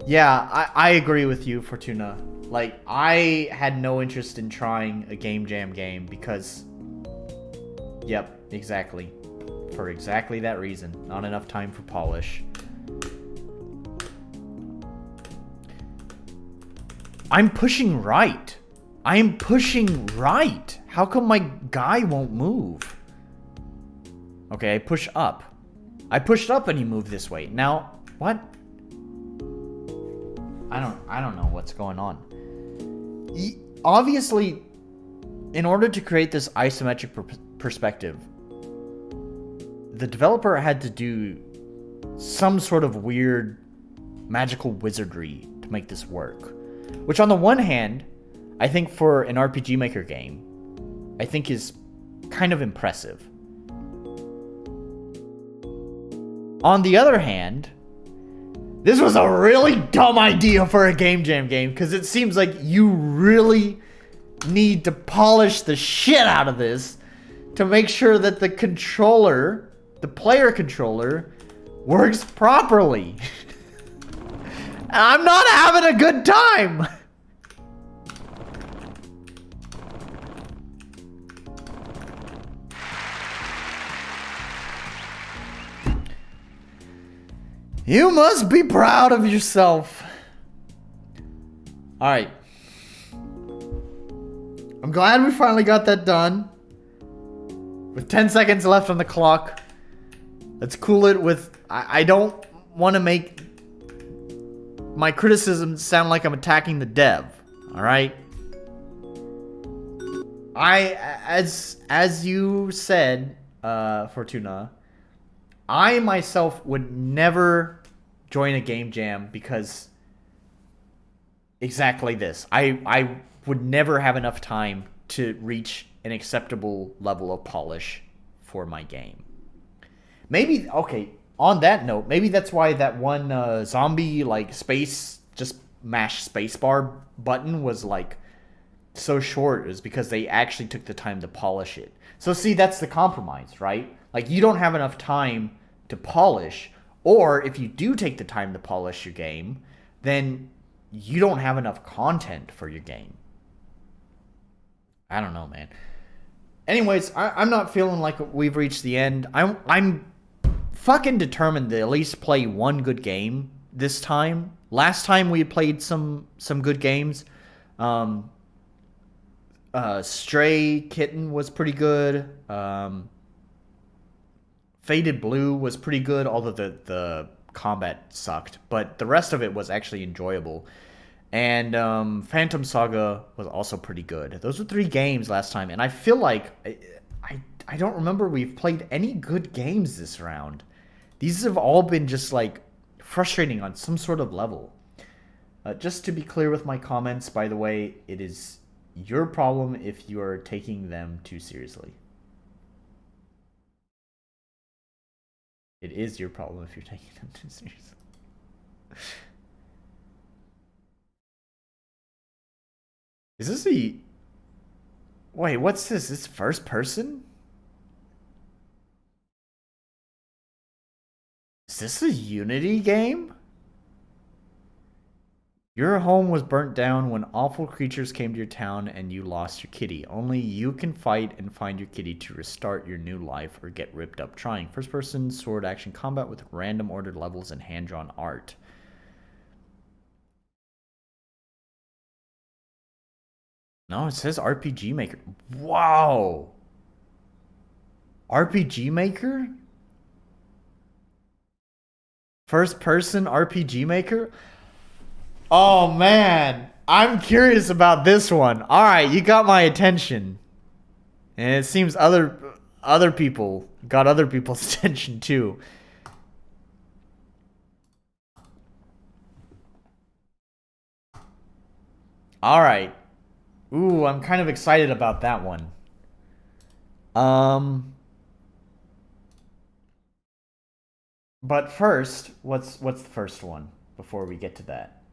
Speaker 1: Yeah, I agree with you, Fortuna. Like, I had no interest in trying a Game Jam game because... Yep, exactly. For exactly that reason. Not enough time for polish. I'm pushing right. I am pushing right. How come my guy won't move? Okay, I push up. I pushed up and he moved this way. Now, what? I don't know what's going on. Obviously, in order to create this isometric perspective, the developer had to do some sort of weird magical wizardry to make this work. Which on the one hand, I think for an RPG Maker game, I think is kind of impressive. On the other hand, this was a really dumb idea for a Game Jam game, because it seems like you really need to polish the shit out of this to make sure that the controller, the player controller, works properly. And I'm not having a good time. You must be proud of yourself. Alright. I'm glad we finally got that done. With 10 seconds left on the clock. Let's cool it with... I don't want to make my criticism sound like I'm attacking the dev. Alright? As you said, Fortuna, I myself would never join a game jam because exactly this. I would never have enough time to reach an acceptable level of polish for my game. Maybe, okay, on that note, maybe that's why that one zombie, like, space, just mash spacebar button was, like, so short, is because they actually took the time to polish it. So see, that's the compromise, right? Like, you don't have enough time to polish, or if you do take the time to polish your game, then you don't have enough content for your game. I don't know, man. Anyways, I'm not feeling like we've reached the end. I'm fucking determined to at least play one good game this time. Last time we played some good games. Stray Kitten was pretty good. Faded Blue was pretty good, although the combat sucked. But the rest of it was actually enjoyable. And Phantom Saga was also pretty good. Those were 3 games last time, and I feel like I don't remember we've played any good games this round. These have all been just like frustrating on some sort of level. Just to be clear with my comments, by the way, it is your problem if you are taking them too seriously. It is your problem if you're taking them too seriously. Is this a... Wait, what's this? Is this first person? Is this a Unity game? Your home was burnt down when awful creatures came to your town and you lost your kitty. Only you can fight and find your kitty to restart your new life or get ripped up trying. First person sword action combat with random ordered levels and hand-drawn art. No, it says RPG Maker. Wow. RPG Maker? First person RPG Maker? Oh man, I'm curious about this one. All right, you got my attention. And it seems other people got other people's attention too. All right. Ooh, I'm kind of excited about that one. But first, what's the first one before we get to that?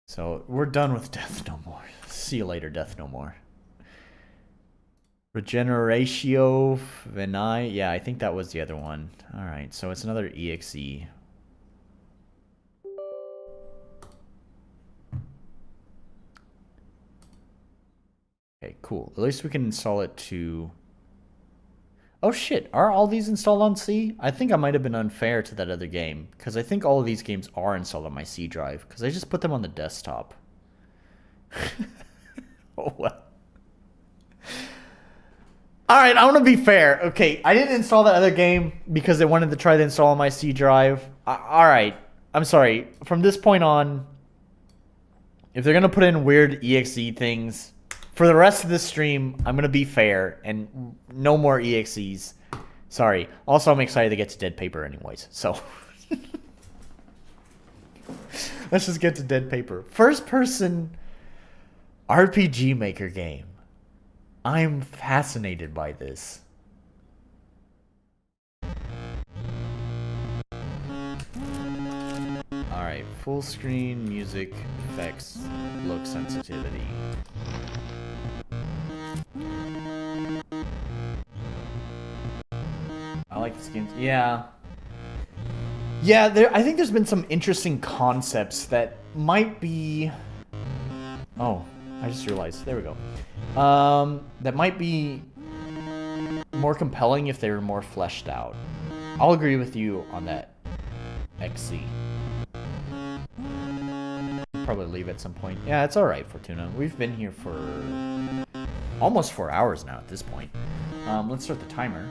Speaker 1: So, we're done with Death No More. See you later, Death No More. Regeneratio Venai. Yeah, I think that was the other one. Alright, so it's another EXE. Okay, cool. At least we can install it to... Oh shit, are all these installed on C? I think I might have been unfair to that other game, because I think all of these games are installed on my C drive, because I just put them on the desktop. Oh well. Alright, I want to be fair. Okay, I didn't install that other game because I wanted to try to install on my C drive. Alright, I'm sorry. From this point on, if they're going to put in weird EXE things, for the rest of this stream, I'm going to be fair and no more EXEs. Sorry. Also, I'm excited to get to Dead Paper anyways, so. Let's just get to Dead Paper. First person RPG Maker game. I'm fascinated by this. Alright, full screen, music, effects, look sensitivity. I like the skins. Yeah. Yeah, I think there's been some interesting concepts that might be... Oh, I just realized. There we go. That might be more compelling if they were more fleshed out. I'll agree with you on that, XC. Probably leave at some point. Yeah, it's alright, Fortuna. We've been here for almost 4 hours now at this point. Let's start the timer.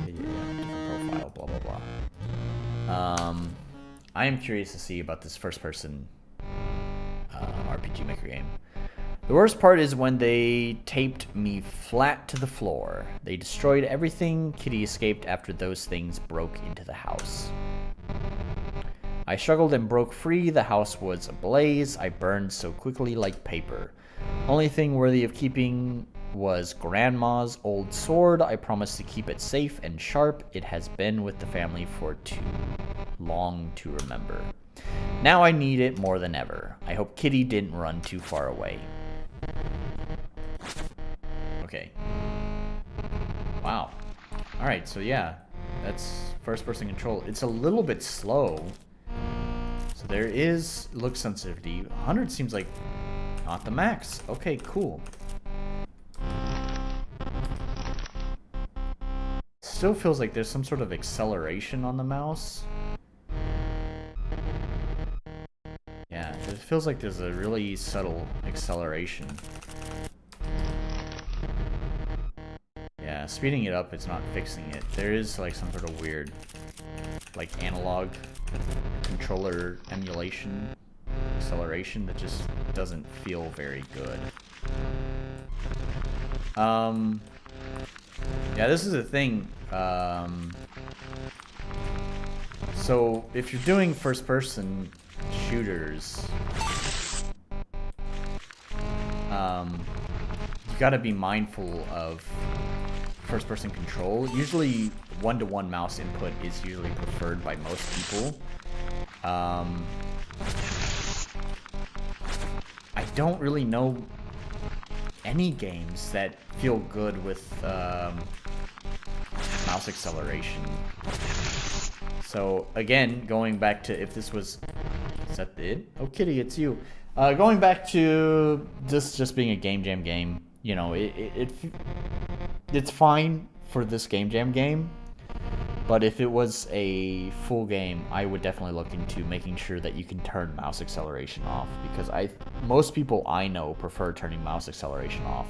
Speaker 1: Different profile, blah, blah, blah. I am curious to see about this first-person RPG Maker game. The worst part is when they taped me flat to the floor. They destroyed everything. Kitty escaped after those things broke into the house. I struggled and broke free. The house was ablaze. I burned so quickly like paper. Only thing worthy of keeping was Grandma's old sword. I promised to keep it safe and sharp. It has been with the family for too long to remember. Now I need it more than ever. I hope Kitty didn't run too far away. Okay. Wow. Alright, so yeah. That's first-person control. It's a little bit slow. So there is look sensitivity. 100 seems like not the max. Okay, cool. Still feels like there's some sort of acceleration on the mouse. Yeah, it feels like there's a really subtle acceleration. Yeah, speeding it up, it's not fixing it. There is like some sort of weird, like analog controller emulation acceleration that just doesn't feel very good. Yeah, this is a thing. So if you're doing first-person shooters, you gotta be mindful of first-person control. Usually, one-to-one mouse input is usually preferred by most people. I don't really know any games that feel good with mouse acceleration. So again, going back to if this was... Is that it? Oh, Kitty, it's you. Going back to this just being a Game Jam game, you know, it's fine for this Game Jam game, but if it was a full game, I would definitely look into making sure that you can turn mouse acceleration off, because most people I know prefer turning mouse acceleration off,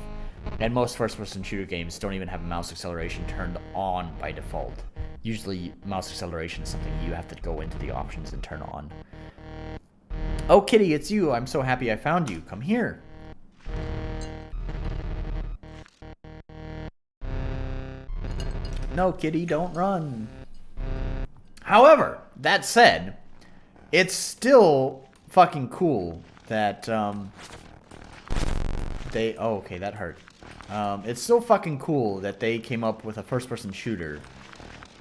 Speaker 1: and most first-person shooter games don't even have mouse acceleration turned on by default. Usually, mouse acceleration is something you have to go into the options and turn on. Oh, Kitty, it's you. I'm so happy I found you. Come here. No, Kitty, don't run. However, that said, it's still fucking cool that, they... Oh, okay, that hurt. It's still fucking cool that they came up with a first-person shooter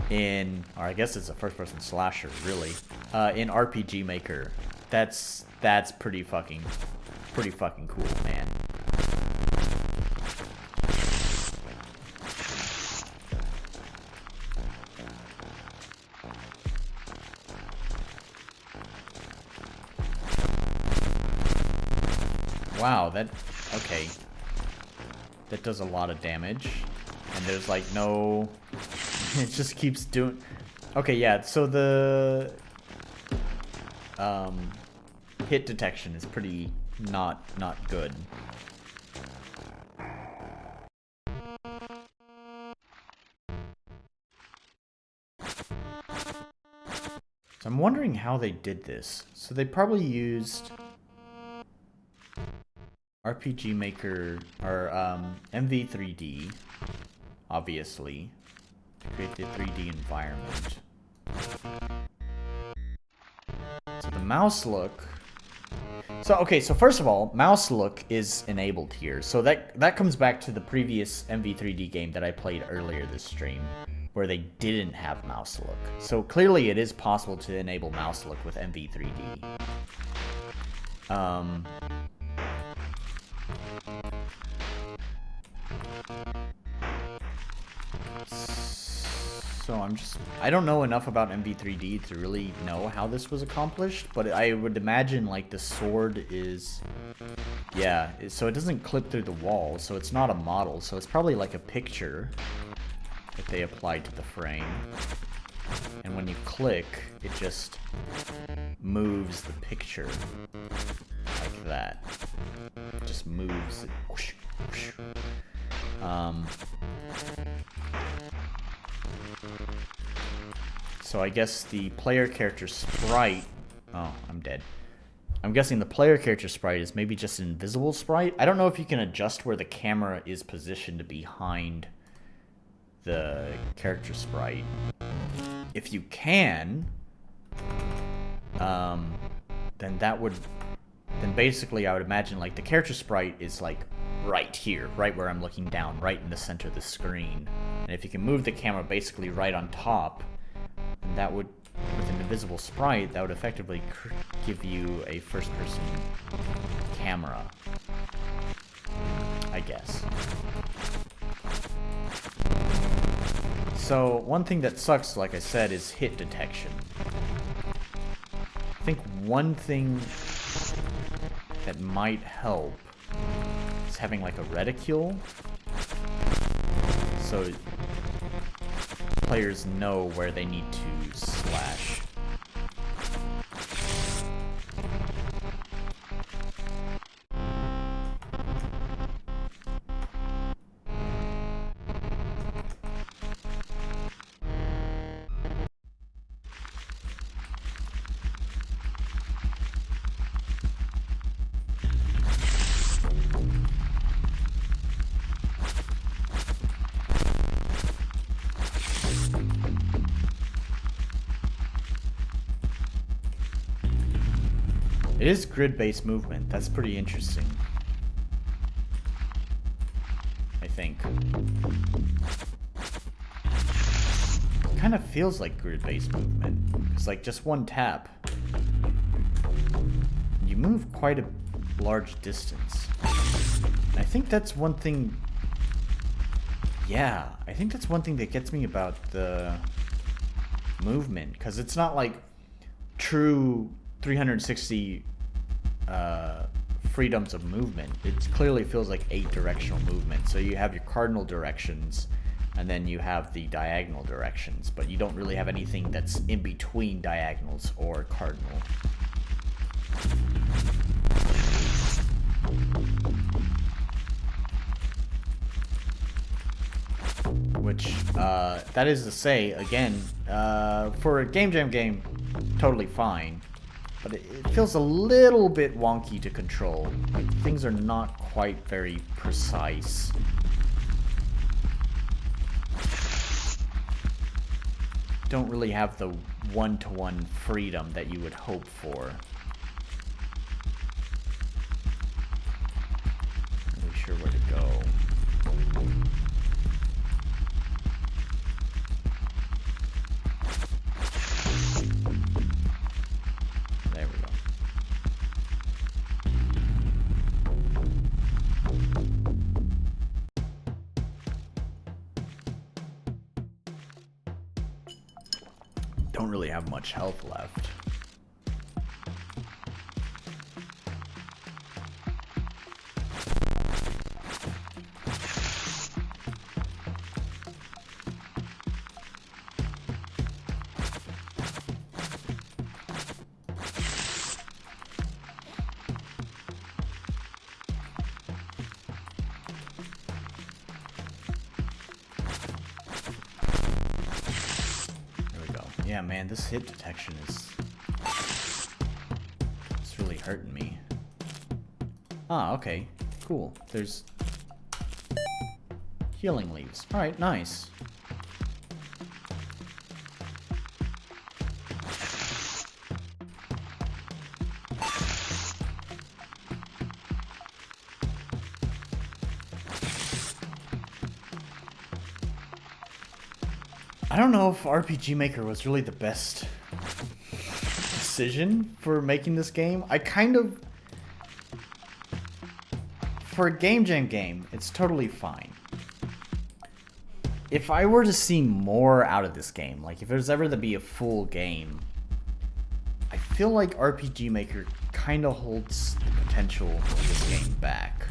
Speaker 1: in... Or I guess it's a first-person slasher, really. In RPG Maker. That's pretty fucking cool, man. Wow, okay. that does a lot of damage. And there's like no... it just keeps doing... Okay, yeah, so the... hit detection is pretty not good. So I'm wondering how they did this. So they probably used RPG Maker or MV3D, obviously, to create the 3D environment. So the mouse look. So okay, so first of all, mouse look is enabled here. So that comes back to the previous MV3D game that I played earlier this stream, where they didn't have mouse look. So clearly it is possible to enable mouse look with MV3D. So I don't know enough about MV3D to really know how this was accomplished, but I would imagine like the sword is, yeah, so it doesn't clip through the wall, so it's not a model, so it's probably like a picture that they applied to the frame. And when you click, it just moves the picture like that. It just moves it. Whoosh, whoosh. So I guess the player character sprite... Oh, I'm dead. I'm guessing the player character sprite is maybe just an invisible sprite. I don't know if you can adjust where the camera is positioned behind the character sprite. If you can, then that would... Then basically I would imagine like the character sprite is like right here, right where I'm looking down, right in the center of the screen. And if you can move the camera basically right on top, then that would, with an invisible sprite, that would effectively give you a first-person camera, I guess. So one thing that sucks, like I said, is hit detection. I think one thing that might help is having like a reticule, so players know where they need to slash. It is grid-based movement. That's pretty interesting, I think. It kind of feels like grid-based movement. It's like just one tap. You move quite a large distance. And I think that's one thing... Yeah, I think that's one thing that gets me about the movement. Because it's not like true 360 freedoms of movement. It clearly feels like 8 directional movement. So you have your cardinal directions, and then you have the diagonal directions, but you don't really have anything that's in between diagonals or cardinal. Which, that is to say, again, for a Game Jam game, totally fine. But it feels a little bit wonky to control. Like, things are not quite very precise. Don't really have the one-to-one freedom that you would hope for. Not really sure where to go. There we go. Don't really have much health left. Yeah, man, this hit detection is... It's really hurting me. Ah, okay. Cool. There's... healing leaves. Alright, nice. I don't know if RPG Maker was really the best decision for making this game. I kind of... For a Game Jam game, it's totally fine. If I were to see more out of this game, like if there's ever to be a full game, I feel like RPG Maker kind of holds the potential of this game back.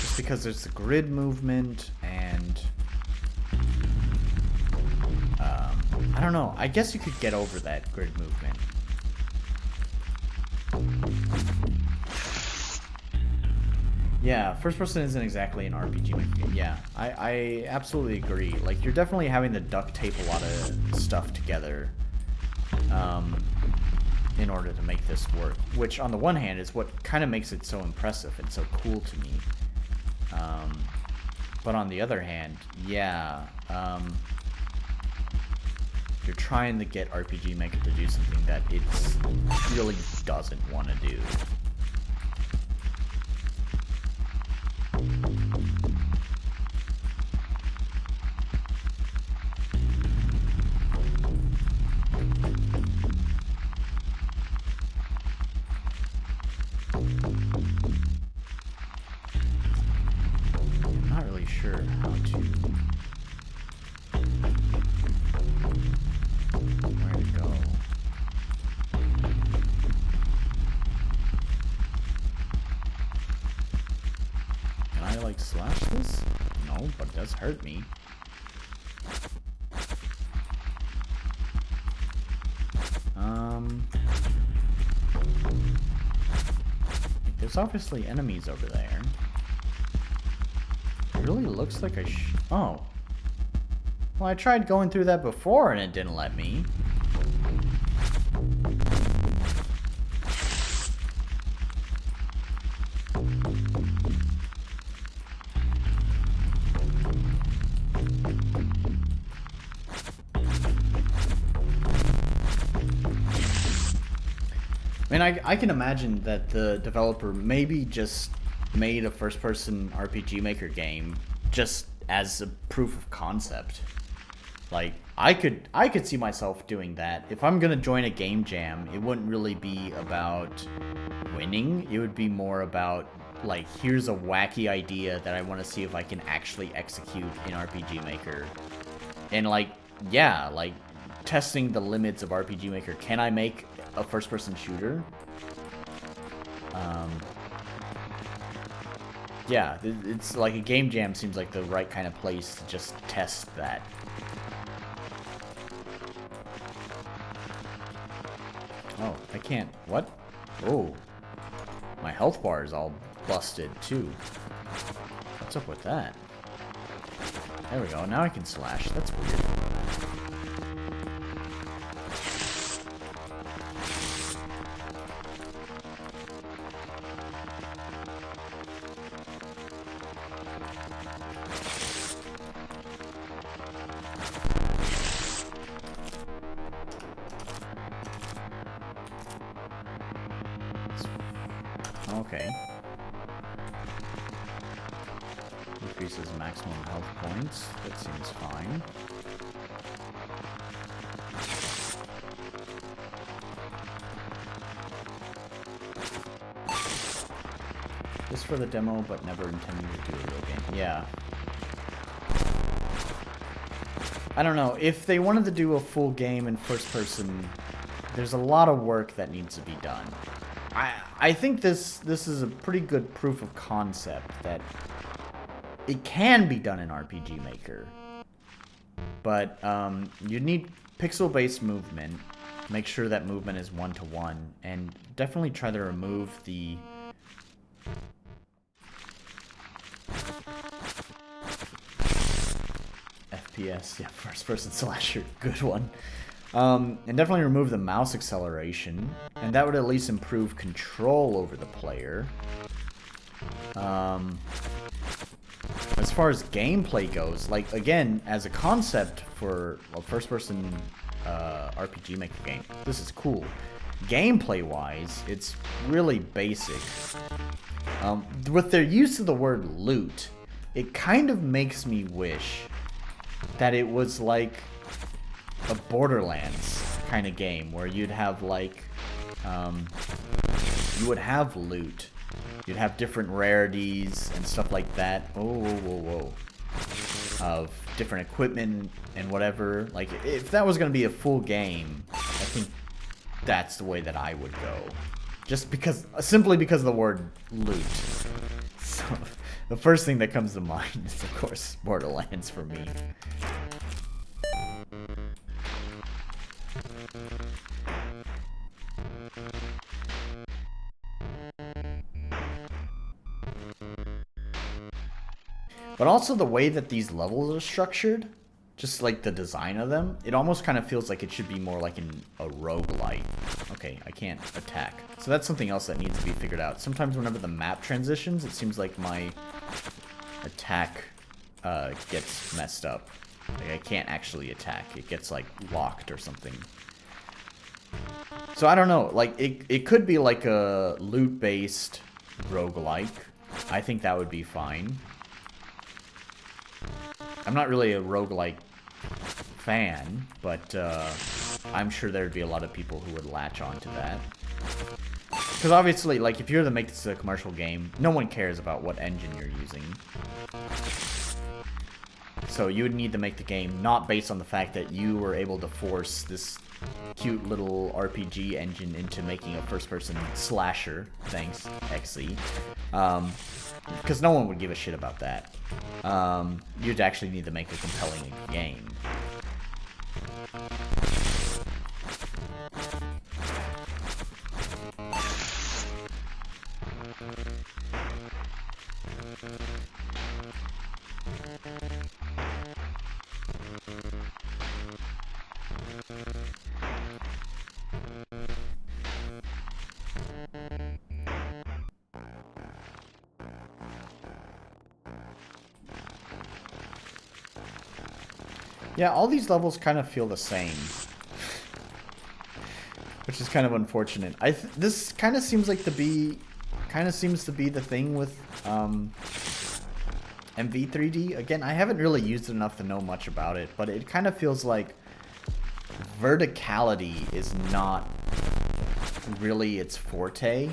Speaker 1: Just because there's the grid movement and... I don't know, I guess you could get over that grid movement. Yeah, first person isn't exactly an RPG Maker. Yeah, I absolutely agree. Like, you're definitely having to duct tape a lot of stuff together in order to make this work. Which, on the one hand, is what kind of makes it so impressive and so cool to me. But on the other hand, yeah, you're trying to get RPG Maker to do something that it really doesn't want to do. I'm not really sure how to... where to go. Can I, like, slash this? No, but it does hurt me. There's obviously enemies over there. It really looks like oh. Well, I tried going through that before and it didn't let me. I mean, I can imagine that the developer maybe just made a first-person RPG Maker game just as a proof of concept. Like, I could see myself doing that. If I'm gonna join a game jam, it wouldn't really be about winning. It would be more about, like, here's a wacky idea that I want to see if I can actually execute in RPG Maker. And, like, yeah, like, testing the limits of RPG Maker. Can I make a first-person shooter? Yeah, it's like a game jam seems like the right kind of place to just test that. Oh, I can't. What? Oh. My health bar is all busted, too. What's up with that? There we go. Now I can slash. That's weird. Okay. Increases maximum health points. That seems fine. Just for the demo, but never intended to do a real game. Yeah. I don't know. If they wanted to do a full game in first person, there's a lot of work that needs to be done. I think this is a pretty good proof of concept that it can be done in RPG Maker. But you need pixel-based movement. Make sure that movement is one-to-one, and definitely try to remove the FPS, yeah, first-person slasher, good one. And definitely remove the mouse acceleration, and that would at least improve control over the player. As far as gameplay goes, like, again, as a concept for a first-person RPG Maker game, this is cool. Gameplay-wise, it's really basic. With their use of the word loot, it kind of makes me wish that it was like a Borderlands kind of game where you'd have like, you would have loot. You'd have different rarities and stuff like that. Oh, whoa. Of different equipment and whatever. Like, if that was going to be a full game, I think that's the way that I would go. Just because, simply because of the word loot. So, the first thing that comes to mind is, of course, Borderlands for me. But also the way that these levels are structured, just like the design of them, it almost kind of feels like it should be more like a roguelite. Okay, I can't attack. So that's something else that needs to be figured out. Sometimes whenever the map transitions, it seems like my attack gets messed up. Like I can't actually attack. It gets like locked or something. So I don't know. Like it could be like a loot-based roguelike. I think that would be fine. I'm not really a roguelike fan, but I'm sure there'd be a lot of people who would latch on to that. Because obviously, like, if you're to make this a commercial game, no one cares about what engine you're using. So you would need to make the game not based on the fact that you were able to force this cute little RPG engine into making a first-person slasher. Thanks, XE. Because no one would give a shit about that. You'd actually need to make a compelling game. Yeah, all these levels kind of feel the same, which is kind of unfortunate. This kind of seems like the thing with MV3D. Again, I haven't really used it enough to know much about it, but it kind of feels like verticality is not really its forte.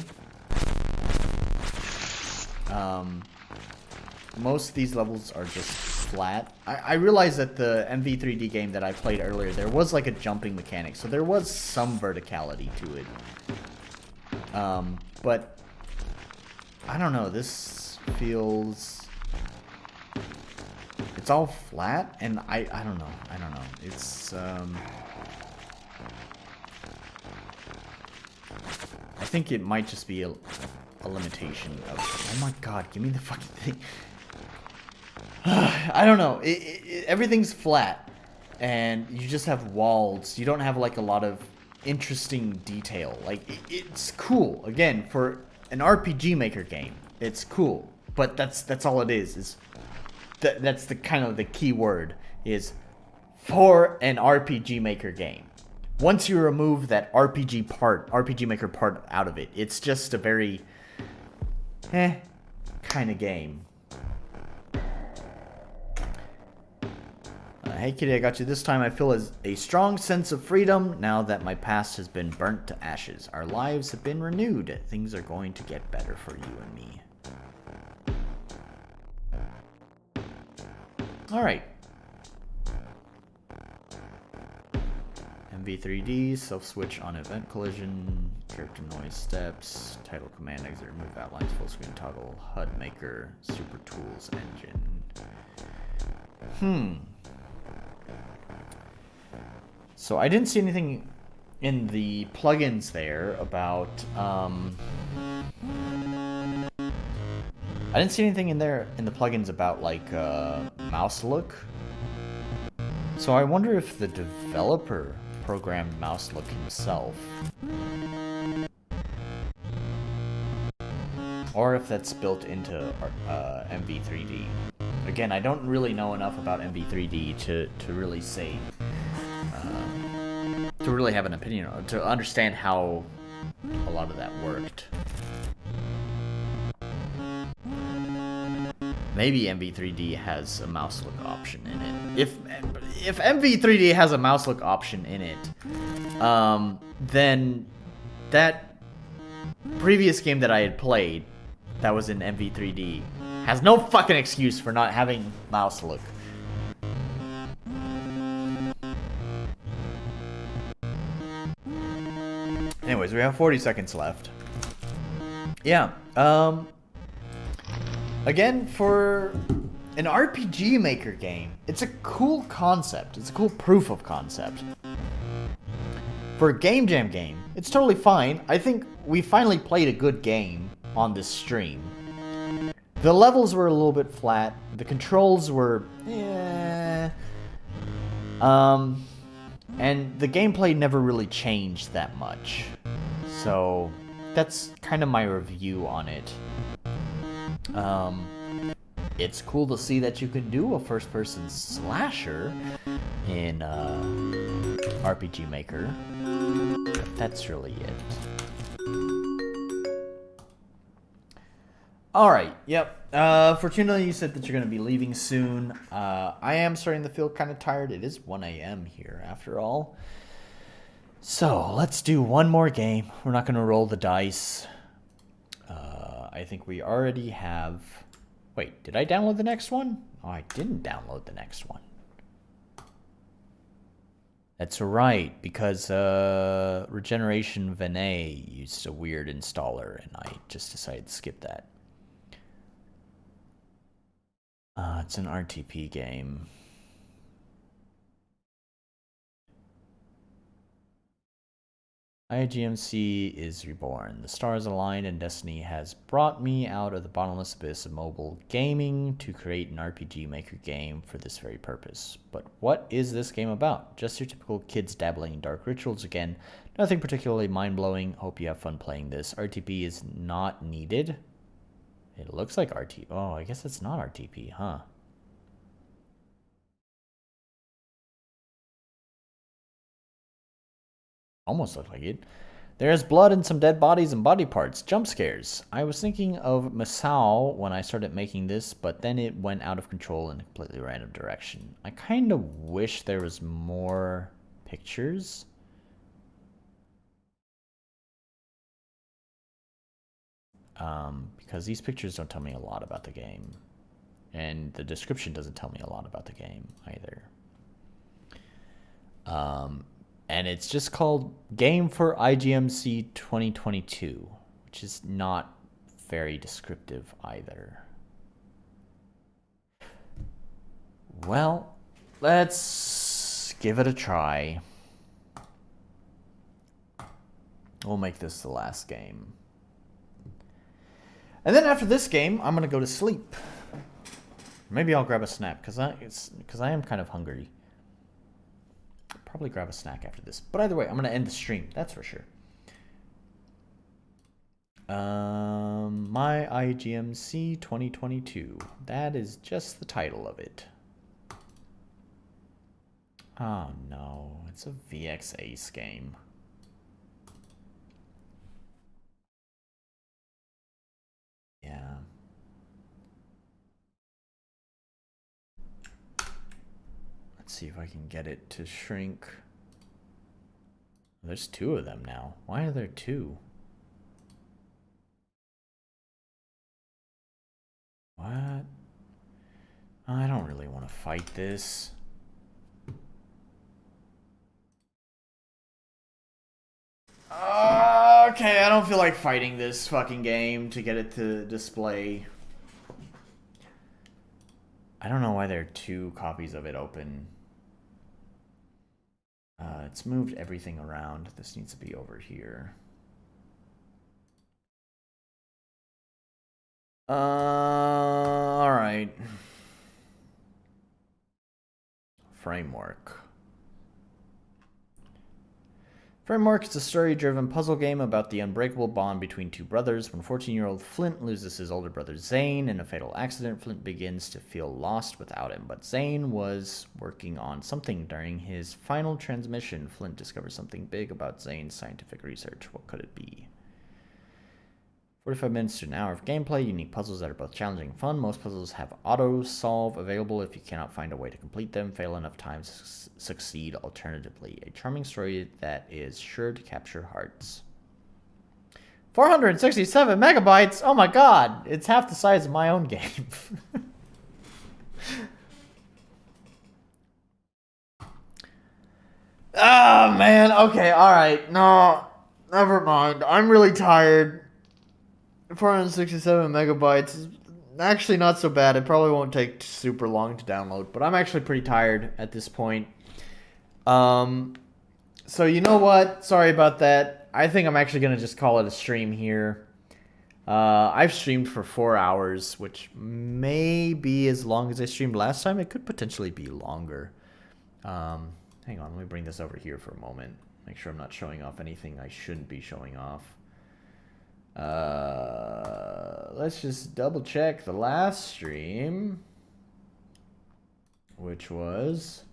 Speaker 1: Most of these levels are just flat. I realized that the MV3D game that I played earlier, there was like a jumping mechanic, so there was some verticality to it. But I don't know, this feels... It's all flat, and I don't know. It's, I think it might just be a limitation of... Oh my god, give me the fucking thing. I don't know. Everything's flat, and you just have walls. You don't have like a lot of interesting detail. Like it's cool. Again, for an RPG Maker game, it's cool. But that's all it is. That's the kind of the key word is for an RPG Maker game. Once you remove that RPG Maker part out of it, it's just a very kind of game. Hey kitty, I got you this time. I feel a strong sense of freedom now that my past has been burnt to ashes. Our lives have been renewed. Things are going to get better for you and me. Alright. MV3D, self-switch on event collision, character noise steps, title command exit, remove outlines, full screen toggle, HUD maker, super tools engine. So I didn't see anything in the plugins there about, I didn't see anything in there in the plugins about like mouse look. So I wonder if the developer programmed mouse look himself. Or if that's built into MV3D. Again, I don't really know enough about MV3D to really say, to really have an opinion, or to understand how a lot of that worked. Maybe MV3D has a mouse look option in it. If MV3D has a mouse look option in it, then that previous game that I had played that was in MV3D has no fucking excuse for not having mouse look. Anyways, we have 40 seconds left. Yeah, again, for an RPG Maker game, it's a cool concept. It's a cool proof of concept. For a Game Jam game, it's totally fine. I think we finally played a good game on this stream. The levels were a little bit flat. The controls were, and the gameplay never really changed that much. So that's kind of my review on it. It's cool to see that you can do a first-person slasher in RPG Maker. But that's really it. Alright, yep. Fortuna, you said that you're going to be leaving soon. I am starting to feel kind of tired. It is 1 a.m. here, after all. So, let's do one more game. We're not going to roll the dice. I think we already have... Wait, did I download the next one? Oh, I didn't download the next one. That's right, because Regeneration Vinay used a weird installer, and I just decided to skip that. It's an RTP game. IGMC is reborn. The stars aligned and destiny has brought me out of the bottomless abyss of mobile gaming to create an RPG Maker game for this very purpose. But what is this game about? Just your typical kids dabbling in dark rituals again. Nothing particularly mind-blowing. Hope you have fun playing this. RTP is not needed. It looks like RTP. Oh, I guess it's not RTP, huh? Almost looked like it. There's blood and some dead bodies and body parts. Jump scares. I was thinking of Masao when I started making this, but then it went out of control in a completely random direction. I kind of wish there was more pictures. Because these pictures don't tell me a lot about the game. And the description doesn't tell me a lot about the game either. And it's just called Game for IGMC 2022, which is not very descriptive either. Well, let's give it a try. We'll make this the last game. And then after this game, I'm going to go to sleep. Maybe I'll grab a snack, because I am kind of hungry. Probably grab a snack after this. But either way, I'm going to end the stream. That's for sure. My IGMC 2022. That is just the title of it. Oh no, it's a VX Ace game. Yeah. Let's see if I can get it to shrink. There's two of them now. Why are there two? What? I don't really want to fight this. Okay, I don't feel like fighting this fucking game to get it to display. I don't know why there are two copies of it open. It's moved everything around. This needs to be over here. Alright. Framework. Framework is a story-driven puzzle game about the unbreakable bond between two brothers. When 14-year-old Flint loses his older brother Zane in a fatal accident, Flint begins to feel lost without him. But Zane was working on something. During his final transmission, Flint discovers something big about Zane's scientific research. What could it be? 45 minutes to an hour of gameplay, unique puzzles that are both challenging and fun. Most puzzles have auto-solve available if you cannot find a way to complete them. Fail enough times, succeed alternatively. A charming story that is sure to capture hearts. 467 megabytes! Oh my god! It's half the size of my own game. Oh man, okay, alright. No, never mind. I'm really tired. 467 megabytes is actually not so bad. It probably won't take super long to download, but I'm actually pretty tired at this point. So you know what? Sorry about that. I think I'm actually going to just call it a stream here. I've streamed for 4 hours, which may be as long as I streamed last time. It could potentially be longer. Hang on, let me bring this over here for a moment. Make sure I'm not showing off anything I shouldn't be showing off. Let's just double check the last stream, which was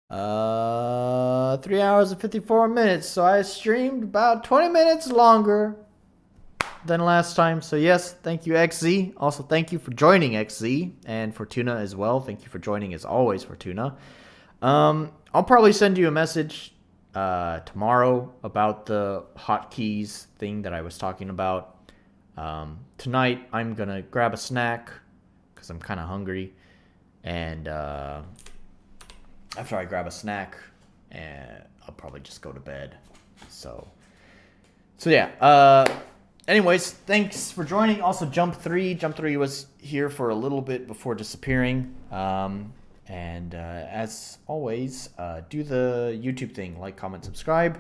Speaker 1: 3 hours and 54 minutes. So I streamed about 20 minutes longer than last time. So yes, thank you XZ. Also thank you for joining XZ, and Fortuna as well. Thank you for joining as always, Fortuna. I'll probably send you a message tomorrow about the hotkeys thing that I was talking about. Tonight I'm gonna grab a snack because I'm kind of hungry, and after I grab a snack, I'll probably just go to bed. So yeah. Anyways, thanks for joining. Also, Jump 3 was here for a little bit before disappearing. And as always, do the YouTube thing, like, comment, subscribe,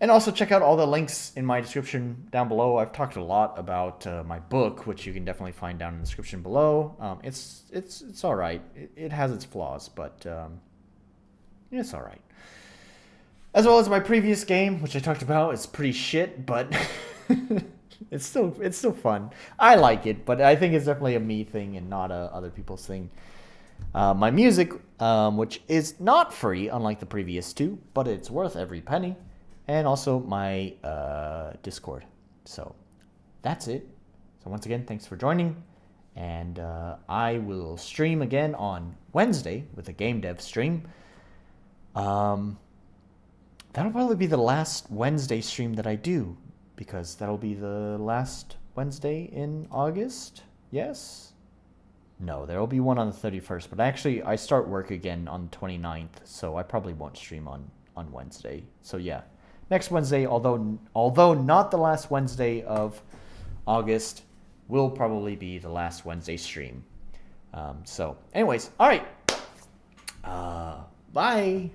Speaker 1: and also check out all the links in my description down below. I've talked a lot about my book, which you can definitely find down in the description below. It's all right. It has its flaws, but it's all right. As well as my previous game, which I talked about, it's pretty shit, but it's still fun. I like it, but I think it's definitely a me thing and not a other people's thing. My music, which is not free, unlike the previous two, but it's worth every penny, and also my Discord. So that's it. So once again, thanks for joining, and I will stream again on Wednesday with a game dev stream. That'll probably be the last Wednesday stream that I do, because that'll be the last Wednesday in August. Yes? No, there will be one on the 31st, but actually I start work again on the 29th, so I probably won't stream on Wednesday. So yeah, next Wednesday, although not the last Wednesday of August, will probably be the last Wednesday stream. So anyways, all right. Bye.